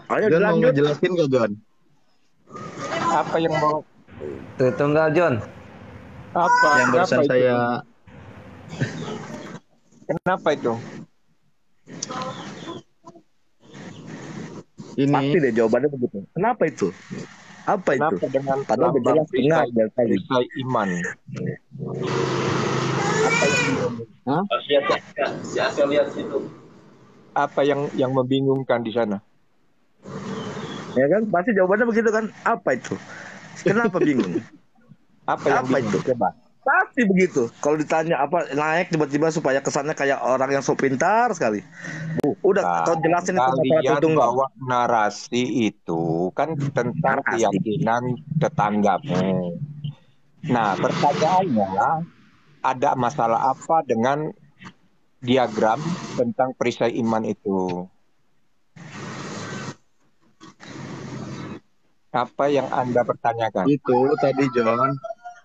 Speaker 6: Ayo
Speaker 4: John mau
Speaker 6: dilanjut.
Speaker 4: ngejelasin gak John?
Speaker 3: Apa yang mau
Speaker 11: Tritunggal John.
Speaker 3: apa?
Speaker 4: Yang barusan
Speaker 3: Kenapa itu?
Speaker 4: saya
Speaker 3: Kenapa itu?
Speaker 4: ini
Speaker 6: Pasti deh jawabannya begitu. Kenapa itu? Apa itu?
Speaker 3: Kenapa dengan
Speaker 6: Padahal udah jelas tengah dari tadi.
Speaker 3: perisai iman?
Speaker 6: Hah?
Speaker 3: Apa yang membingungkan di sana?
Speaker 6: Ya kan? Pasti jawabannya begitu kan? Apa itu? Kenapa bingung?
Speaker 3: Apa yang
Speaker 6: Apa
Speaker 3: bingung?
Speaker 6: itu? Coba. Pasti begitu. Kalau ditanya apa naik tiba-tiba supaya kesannya kayak orang yang sok pintar sekali. Udah kau jelasin itu masalah
Speaker 3: Kalian
Speaker 6: Tritunggal.
Speaker 3: bawa narasi itu kan tentang
Speaker 6: Narasi.
Speaker 3: keyakinan tetanggamu. Nah, pertanyaannya ada masalah apa dengan diagram tentang perisai iman itu? Apa yang Anda pertanyakan?
Speaker 4: itu tadi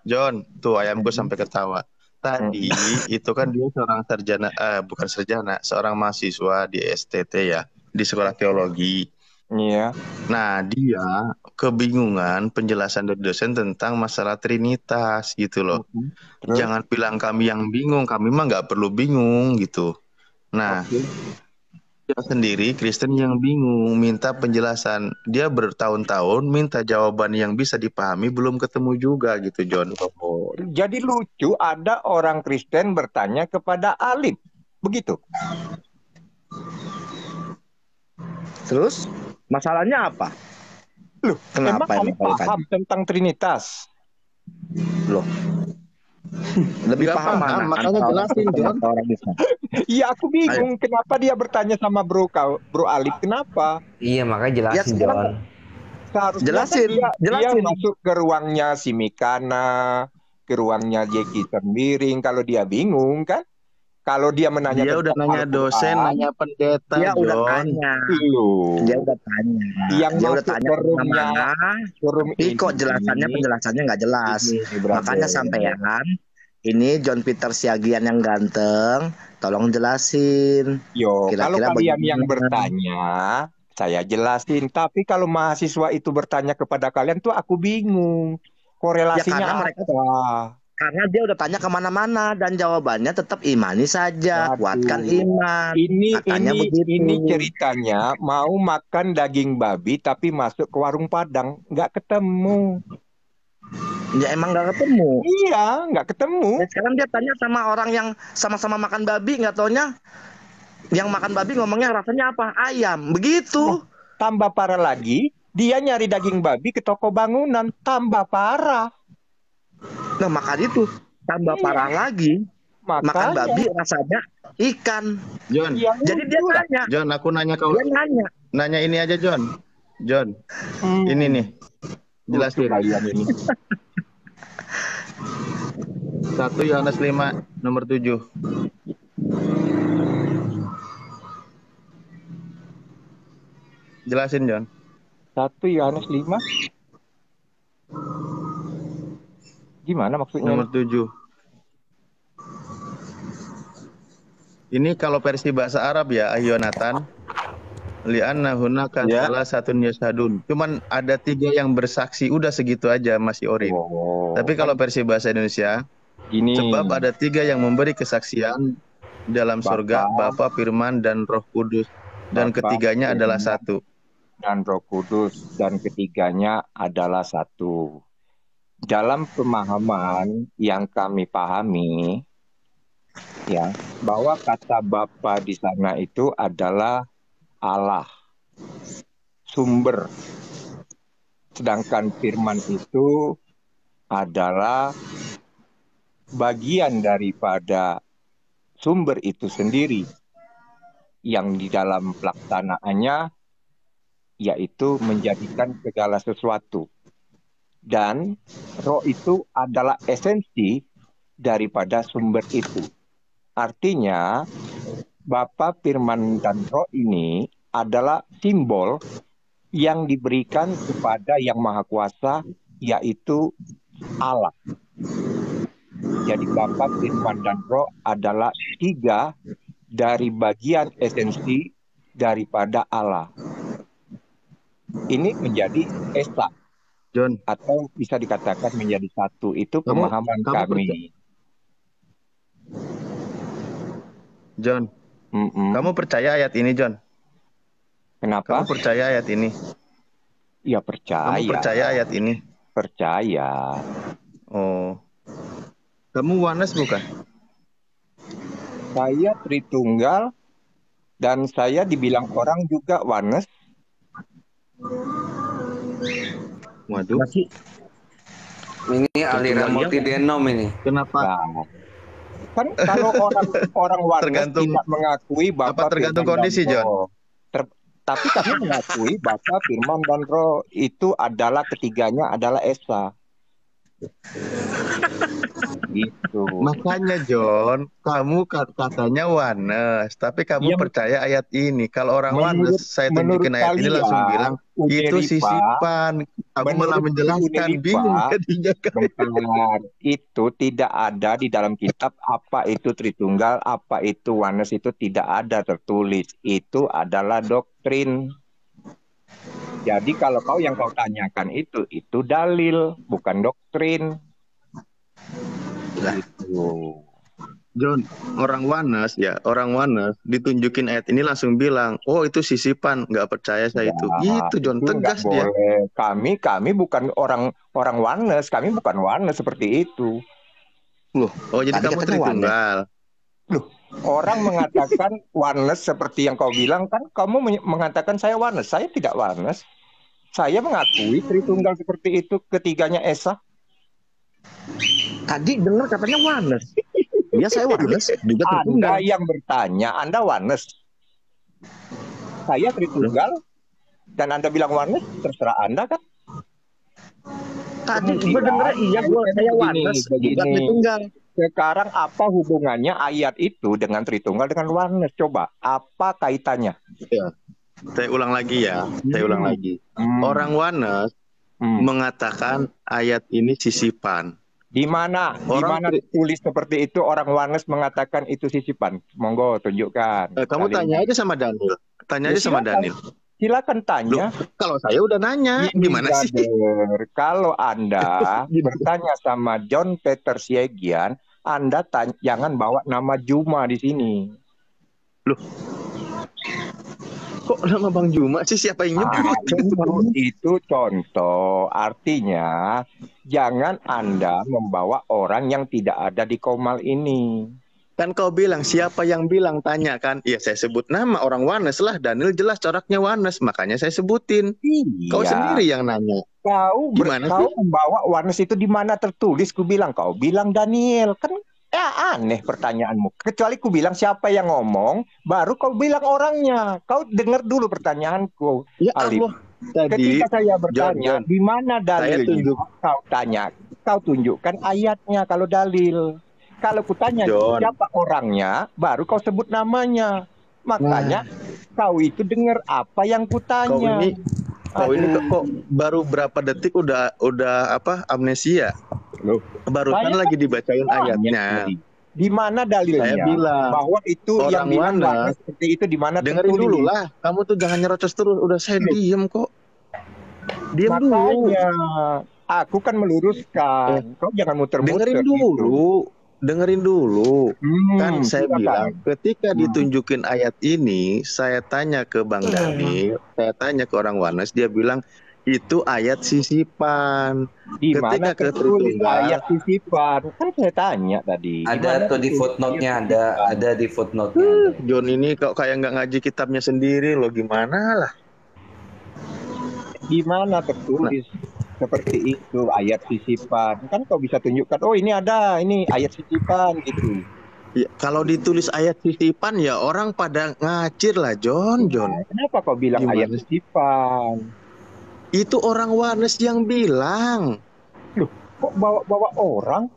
Speaker 4: John, tuh ayamku sampai ketawa. Tadi itu kan dia seorang sarjana, bukan sarjana, seorang mahasiswa di STT ya, di sekolah teologi.
Speaker 3: Iya.
Speaker 4: Nah, dia kebingungan penjelasan dari dosen tentang masalah Trinitas gitu loh.
Speaker 3: Terus?
Speaker 4: Jangan bilang kami yang bingung, kami mah nggak perlu bingung gitu. Nah, Dia sendiri Kristen yang bingung minta penjelasan. Dia bertahun-tahun minta jawaban yang bisa dipahami belum ketemu juga gitu John.
Speaker 12: Jadi lucu ada orang Kristen bertanya kepada alim. Begitu.
Speaker 6: Terus masalahnya apa?
Speaker 12: Loh,
Speaker 6: Kenapa
Speaker 12: emang alim
Speaker 6: kalau
Speaker 12: paham tentang Trinitas?
Speaker 6: Loh. Lebih
Speaker 12: Nggak
Speaker 6: paham mana?
Speaker 12: makanya
Speaker 6: Antara
Speaker 12: jelasin,
Speaker 6: Kristen
Speaker 12: John.
Speaker 6: atau orang Islam?
Speaker 12: Iya, aku bingung kenapa dia bertanya sama bro Alif, kenapa?
Speaker 11: Iya, makanya jelasin, John.
Speaker 12: Seharusnya
Speaker 6: Jelasin,
Speaker 12: kan dia
Speaker 6: jelasin.
Speaker 12: masuk ke ruangnya si Mikana, ke ruangnya Jeki Sembiring. Kalau dia bingung kan? Kalau dia menanya
Speaker 4: Dia udah
Speaker 12: tentang
Speaker 4: nanya
Speaker 12: Al-Quran,
Speaker 4: dosen, nanya pendeta,
Speaker 6: Dia
Speaker 4: John.
Speaker 6: udah tanya.
Speaker 12: Loh.
Speaker 6: Dia udah tanya.
Speaker 12: Yang
Speaker 6: Dia udah
Speaker 12: masuk
Speaker 6: tanya
Speaker 12: ke roomnya,
Speaker 6: kemana. Tapi kok penjelasannya nggak jelas.
Speaker 12: Ini, brother.
Speaker 6: Makanya sampean, ini John Peter Siagian yang ganteng, tolong jelasin.
Speaker 12: Yo, kalau kalian
Speaker 6: bagaimana?
Speaker 12: yang bertanya, saya jelasin. Tapi kalau mahasiswa itu bertanya kepada kalian tuh aku bingung. Korelasinya
Speaker 6: karena mereka-
Speaker 12: apa?
Speaker 6: Karena dia udah tanya kemana-mana dan jawabannya tetap imani saja, kuatkan iman. Katanya begitu.
Speaker 12: Ini ceritanya mau makan daging babi tapi masuk ke warung Padang nggak ketemu.
Speaker 6: Ya emang nggak ketemu.
Speaker 12: Iya, nggak ketemu.
Speaker 6: Dan sekarang dia tanya sama orang yang sama-sama makan babi, nggak taunya yang makan babi ngomongnya rasanya apa? Ayam, begitu.
Speaker 12: Tambah parah lagi, dia nyari daging babi ke toko bangunan, tambah parah.
Speaker 6: Nah makan itu tambah parah lagi. Makan
Speaker 12: Makanya.
Speaker 6: babi rasanya ikan.
Speaker 4: John.
Speaker 6: Jadi dia tanya.
Speaker 4: John, aku nanya kau.
Speaker 6: Dia nanya.
Speaker 4: Nanya ini aja, John. John. Ini nih. Jelasin.
Speaker 12: ini.
Speaker 4: 1 Yohanes 5 nomor 7. Jelasin, John.
Speaker 12: 1 Yohanes 5. Gimana maksudnya?
Speaker 4: Nomor 7. Ini kalau versi bahasa Arab ya, Yonatan. Li'anna hunaka salah satu yashadun. Cuman ada 3 yang bersaksi, udah segitu aja masih ori. Tapi kalau versi bahasa Indonesia, sebab ada 3 yang memberi kesaksian dalam surga, Bapa, Firman, dan Roh Kudus. Dan
Speaker 12: Bapa,
Speaker 4: ketiganya adalah
Speaker 12: Firman,
Speaker 4: satu.
Speaker 12: Dan Roh Kudus, dan ketiganya adalah satu. Dalam pemahaman yang kami pahami, ya, bahwa kata Bapa di sana itu adalah Allah, sumber. Sedangkan firman itu adalah bagian daripada sumber itu sendiri yang di dalam pelaksanaannya yaitu menjadikan segala sesuatu. Dan roh itu adalah esensi daripada sumber itu. Artinya Bapa, Firman, dan Roh ini adalah simbol yang diberikan kepada Yang Maha Kuasa, yaitu Allah. Jadi Bapa, Firman, dan Roh adalah 3 dari bagian esensi daripada Allah. Ini menjadi esa,
Speaker 4: John,
Speaker 12: atau bisa dikatakan menjadi satu. Itu pemahaman kami.
Speaker 4: John, kamu percaya ayat ini, John?
Speaker 12: Kenapa?
Speaker 4: Kamu percaya ayat ini?
Speaker 12: Ya percaya.
Speaker 4: Kamu percaya ayat ini?
Speaker 12: Percaya.
Speaker 4: Oh. Kamu Wanes bukan?
Speaker 12: Saya Tritunggal dan saya dibilang orang juga Wanes.
Speaker 4: Waduh.
Speaker 11: Ini aliran multidenom ini.
Speaker 4: Kenapa?
Speaker 12: Nah, kan kalau orang Wanes
Speaker 4: Tergantung-
Speaker 12: tidak mengakui Bapa,
Speaker 4: tergantung
Speaker 12: Firman,
Speaker 4: kondisi,
Speaker 12: dan
Speaker 4: John?
Speaker 12: Roh. Tapi kami mengakui Bapa, Firman, dan Roh itu adalah ketiganya adalah Esa. Gitu.
Speaker 4: Makanya John, kamu katanya Wanes, tapi kamu
Speaker 12: Yang-
Speaker 4: percaya ayat ini. Kalau orang
Speaker 12: Menurut-
Speaker 4: Wanes, saya tunjukin
Speaker 12: menurut
Speaker 4: ayat ini langsung
Speaker 12: kalian,
Speaker 4: bilang itu
Speaker 12: Uneripa,
Speaker 4: sisipan. Kamu malah
Speaker 12: menurut
Speaker 4: menjelaskan,
Speaker 12: Uneripa,
Speaker 4: bingung jadinya.
Speaker 12: Bentar, itu tidak ada di dalam kitab apa itu Tritunggal, apa itu Wanes, itu tidak ada tertulis. Itu adalah doktrin. Jadi kalau yang kau tanyakan itu dalil, bukan doktrin. Gitu.
Speaker 4: John, orang Wanes ditunjukin ayat ini langsung bilang, oh itu sisipan, nggak percaya saya itu. Gitu John,
Speaker 12: itu nggak
Speaker 4: tegas dia.
Speaker 12: boleh. Kami bukan orang Wanes, kami bukan Wanes seperti itu.
Speaker 4: Loh, oh jadi kamu Tritunggal.
Speaker 12: Loh, orang mengatakan Wanes seperti yang kau bilang kan, kamu mengatakan saya Wanes, saya tidak Wanes. Saya mengakui Tritunggal seperti itu, ketiganya Esa.
Speaker 6: Tadi dengar katanya Wanes. Iya saya Wanes juga Tritunggal.
Speaker 12: Anda yang bertanya, Anda Wanes. Saya Tritunggal dan Anda bilang Wanes, terserah Anda kan.
Speaker 6: Tadi gue dengar iya saya Wanes bukan Tritunggal.
Speaker 12: Sekarang apa hubungannya ayat itu dengan Tritunggal dengan Wanes? Coba, apa kaitannya?
Speaker 4: Ya. Saya ulang lagi ya. Orang Wanes mengatakan ayat ini sisipan.
Speaker 12: Di mana tulis seperti itu orang Wanes mengatakan itu sisipan? Monggo tunjukkan.
Speaker 4: Kamu tanya aja sama Daniel. Silakan tanya.
Speaker 12: Loh,
Speaker 4: kalau saya udah nanya, gimana sih?
Speaker 12: Kalau Anda bertanya sama John Peter Siegian, Anda jangan bawa nama Juma di sini.
Speaker 4: Loh, kok nama Bang Juma sih? Siapa yang nyebut?
Speaker 12: Itu contoh. Artinya jangan Anda membawa orang yang tidak ada di Komal ini.
Speaker 4: Kan kau bilang, siapa yang bilang, tanya kan? Iya saya sebut nama orang Wanes lah. Daniel jelas coraknya Wanes, makanya saya sebutin.
Speaker 12: Iya.
Speaker 4: Kau sendiri yang nanya.
Speaker 12: Kau membawa Wanes itu di mana tertulis? Ku bilang, kau bilang Daniel. Kan aneh pertanyaanmu. Kecuali ku bilang siapa yang ngomong, baru kau bilang orangnya. Kau dengar dulu pertanyaanku. Ya Allah. Ketika saya bertanya, di mana dalilnya? Kau tanya, kau tunjukkan ayatnya kalau dalil. Kalau kutanya siapa orangnya, baru kau sebut namanya. Makanya kau itu dengar apa yang kutanya.
Speaker 4: Kau ini kok baru berapa detik udah amnesia?
Speaker 12: Loh,
Speaker 4: barusan lagi dibacain ayatnya.
Speaker 12: Di mana dalilnya?
Speaker 4: Saya bilang
Speaker 12: bahwa itu yang bilang seperti itu di mana tertulis?
Speaker 4: Dengerin dulu lah. Kamu tuh jangan nyerocos terus. Udah saya diem kok. Diem dulu.
Speaker 12: Aku kan meluruskan. Kau jangan muter-muter.
Speaker 4: Dengerin dulu. Kan saya bilang ketika ditunjukin ayat ini, saya tanya ke Bang Dani, saya tanya ke orang Wanes, dia bilang itu ayat sisipan.
Speaker 12: Di mana tertulis ayat sisipan? Kan saya tanya tadi.
Speaker 11: Ada tuh di footnote-nya, ada di footnote-nya.
Speaker 4: John ini kok kayak nggak ngaji kitabnya sendiri loh, gimana lah?
Speaker 12: Di mana tertulis seperti itu ayat sisipan? Kan kau bisa tunjukkan, oh ini ada, ini ayat sisipan gitu.
Speaker 4: Ya, kalau ditulis ayat sisipan ya orang pada ngacir lah John.
Speaker 12: Kenapa kau bilang ayat sisipan?
Speaker 4: Itu orang Wanes yang bilang.
Speaker 12: Loh, kok bawa orang?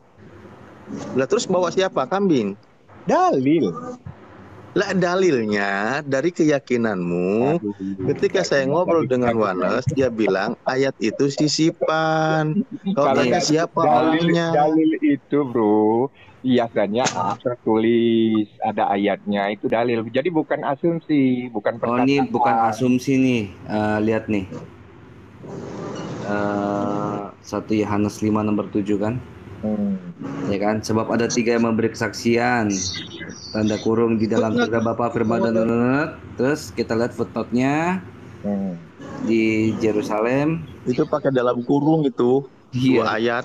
Speaker 4: Lah terus bawa siapa? Kambing?
Speaker 12: Dalil.
Speaker 4: Lah dalilnya dari keyakinanmu. Ketika saya ngobrol dengan Wanes, dia bilang ayat itu sisipan. Kau tanya siapa orangnya?
Speaker 12: Dalil itu bro, biasanya tertulis ada ayatnya, itu dalil. Jadi bukan asumsi, bukan perkataan.
Speaker 11: Oh ini bukan asumsi nih. Lihat nih. 1 Yohanes 5 nomor 7 kan? Ya kan? Sebab ada 3 yang memberi kesaksian, tanda kurung di dalam surga Bapa, firman dan terus kita lihat footnote-nya di Yerusalem
Speaker 4: itu pakai dalam kurung itu 2 ayat.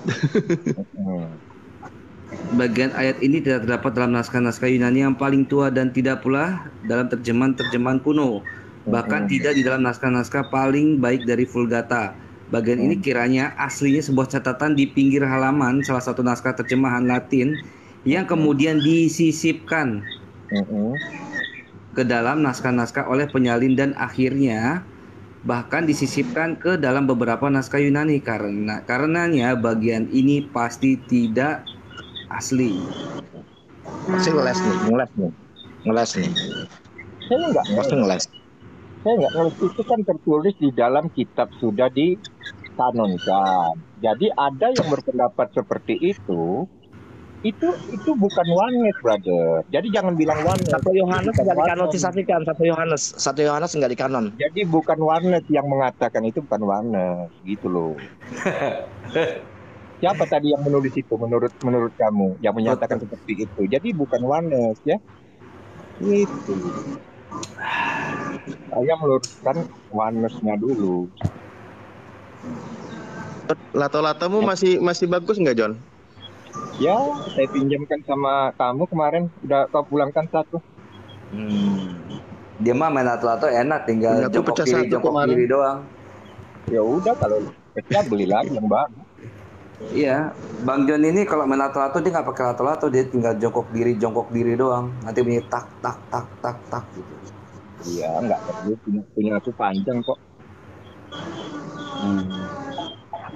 Speaker 11: Bagian ayat ini tidak terdapat dalam naskah-naskah Yunani yang paling tua dan tidak pula dalam terjemahan kuno, bahkan tidak di dalam naskah-naskah paling baik dari Vulgata. Bagian ini kiranya aslinya sebuah catatan di pinggir halaman salah satu naskah terjemahan Latin yang kemudian disisipkan ke dalam naskah-naskah oleh penyalin dan akhirnya bahkan disisipkan ke dalam beberapa naskah Yunani. Karenanya bagian ini pasti tidak asli.
Speaker 12: Masih ngeles nih. Saya nggak ngeles. Itu kan tertulis di dalam kitab sudah dikanonkan. Jadi ada yang berpendapat seperti itu bukan Wanes, brother. Jadi jangan bilang Wanes.
Speaker 6: 1 Yohanes nggak dikanonisasikan. 1 Yohanes nggak dikanon.
Speaker 12: Jadi bukan Wanes yang mengatakan itu, bukan Wanes, gitu loh. Siapa tadi yang menulis itu menurut kamu yang menyatakan seperti itu? Jadi bukan oneness ya. Itu. Saya meluruskan oneness-nya dulu.
Speaker 4: Lato-latomu masih bagus nggak, John?
Speaker 12: Ya, saya pinjamkan sama kamu kemarin, udah kau pulangkan satu.
Speaker 11: Dia mah main lato-lato enak, tinggal jongkok kiri doang.
Speaker 12: Ya udah, kalau pecah beli lagi yang baru.
Speaker 11: Iya, Bang John ini kalau main lato-lato dia nggak pakai lato-lato, dia tinggal jongkok diri doang. Nanti bunyi tak tak tak tak tak gitu.
Speaker 12: Iya, nggak perlu, punya aku panjang kok.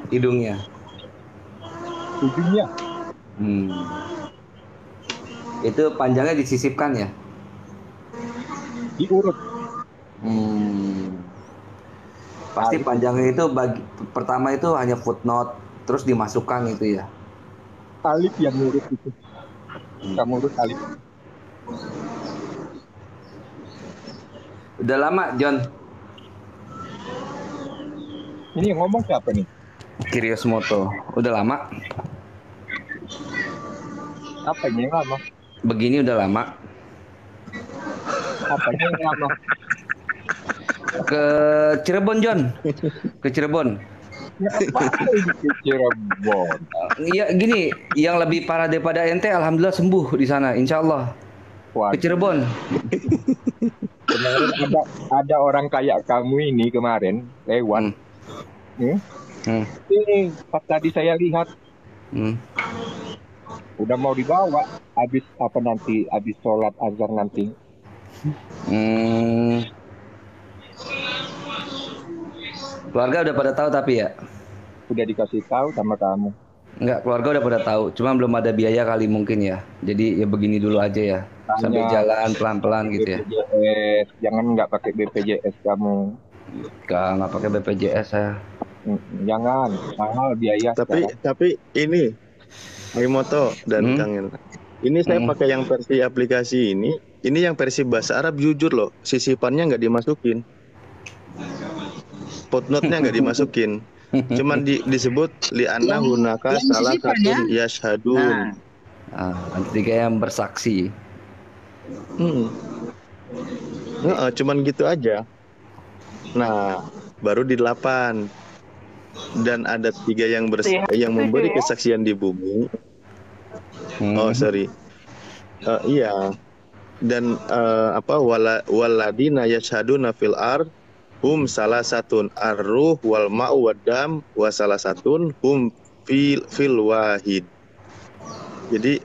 Speaker 11: Hidungnya. Itu panjangnya disisipkan ya?
Speaker 12: Diurut.
Speaker 11: Pasti panjangnya itu pertama itu hanya footnote, terus dimasukkan itu ya?
Speaker 12: Alif yang ngurut itu. Kamu urut alif.
Speaker 11: Udah lama, John?
Speaker 12: Ini yang ngomong siapa nih?
Speaker 11: Kirios Moto. Udah lama?
Speaker 12: Apa yang lama?
Speaker 11: Begini udah lama.
Speaker 12: Apa yang lama?
Speaker 11: Ke Cirebon, John. Ke Cirebon.
Speaker 12: Ya, apa ke Cirebon?
Speaker 11: Iya, gini, yang lebih parah daripada ente, alhamdulillah sembuh di sana, insya Allah. Ke Cirebon.
Speaker 12: Kemarin ada orang kayak kamu ini kemarin lewat. Ini pas tadi saya lihat. Udah mau dibawa habis sholat azhar nanti.
Speaker 11: Keluarga udah pada tahu tapi ya?
Speaker 12: Udah dikasih tahu sama kamu.
Speaker 11: Enggak, keluarga udah pada tahu, cuma belum ada biaya kali mungkin ya. Jadi ya begini dulu aja ya. Sambil jalan pelan-pelan gitu ya.
Speaker 12: BPJS, jangan nggak pakai BPJS kamu.
Speaker 11: Nggak pakai BPJS saya.
Speaker 12: Jangan, mahal biaya.
Speaker 4: Tapi ini Haimoto dan Kang Enda. Ini saya pakai yang versi aplikasi ini yang versi bahasa Arab, jujur loh, sisipannya nggak dimasukin. Footnote-nya nggak dimasukin. Cuman disebut li'anna hunaka salah satu yashhadun.
Speaker 11: Nanti kayak yang bersaksi.
Speaker 4: Cuman gitu aja. Nah, baru di 8 dan ada 3 yang memberi kesaksian di bumi. Iya. Dan waladina yashhaduna fil ard hum salah satun ar-ruh wal ma'u wad dam wa salah satun hum fil wahid. Jadi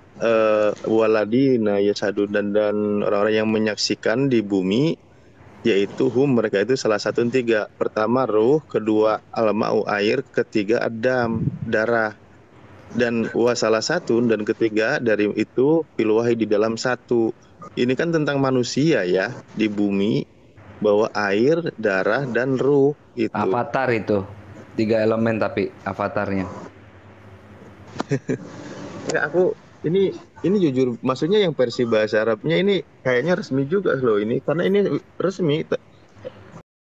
Speaker 4: waladina yashhadun dan orang-orang yang menyaksikan di bumi, yaitu mereka itu salah satu 3. Pertama ruh, kedua al-ma'u air, ketiga adam darah, dan salah satu dan ketiga dari itu fil wahid di dalam satu. Ini kan tentang manusia ya di bumi, bahwa air, darah, dan ruh itu.
Speaker 11: Avatar itu 3 elemen tapi avatarnya.
Speaker 4: Ya aku ini jujur, maksudnya yang versi bahasa Arabnya ini kayaknya resmi juga loh ini, karena ini resmi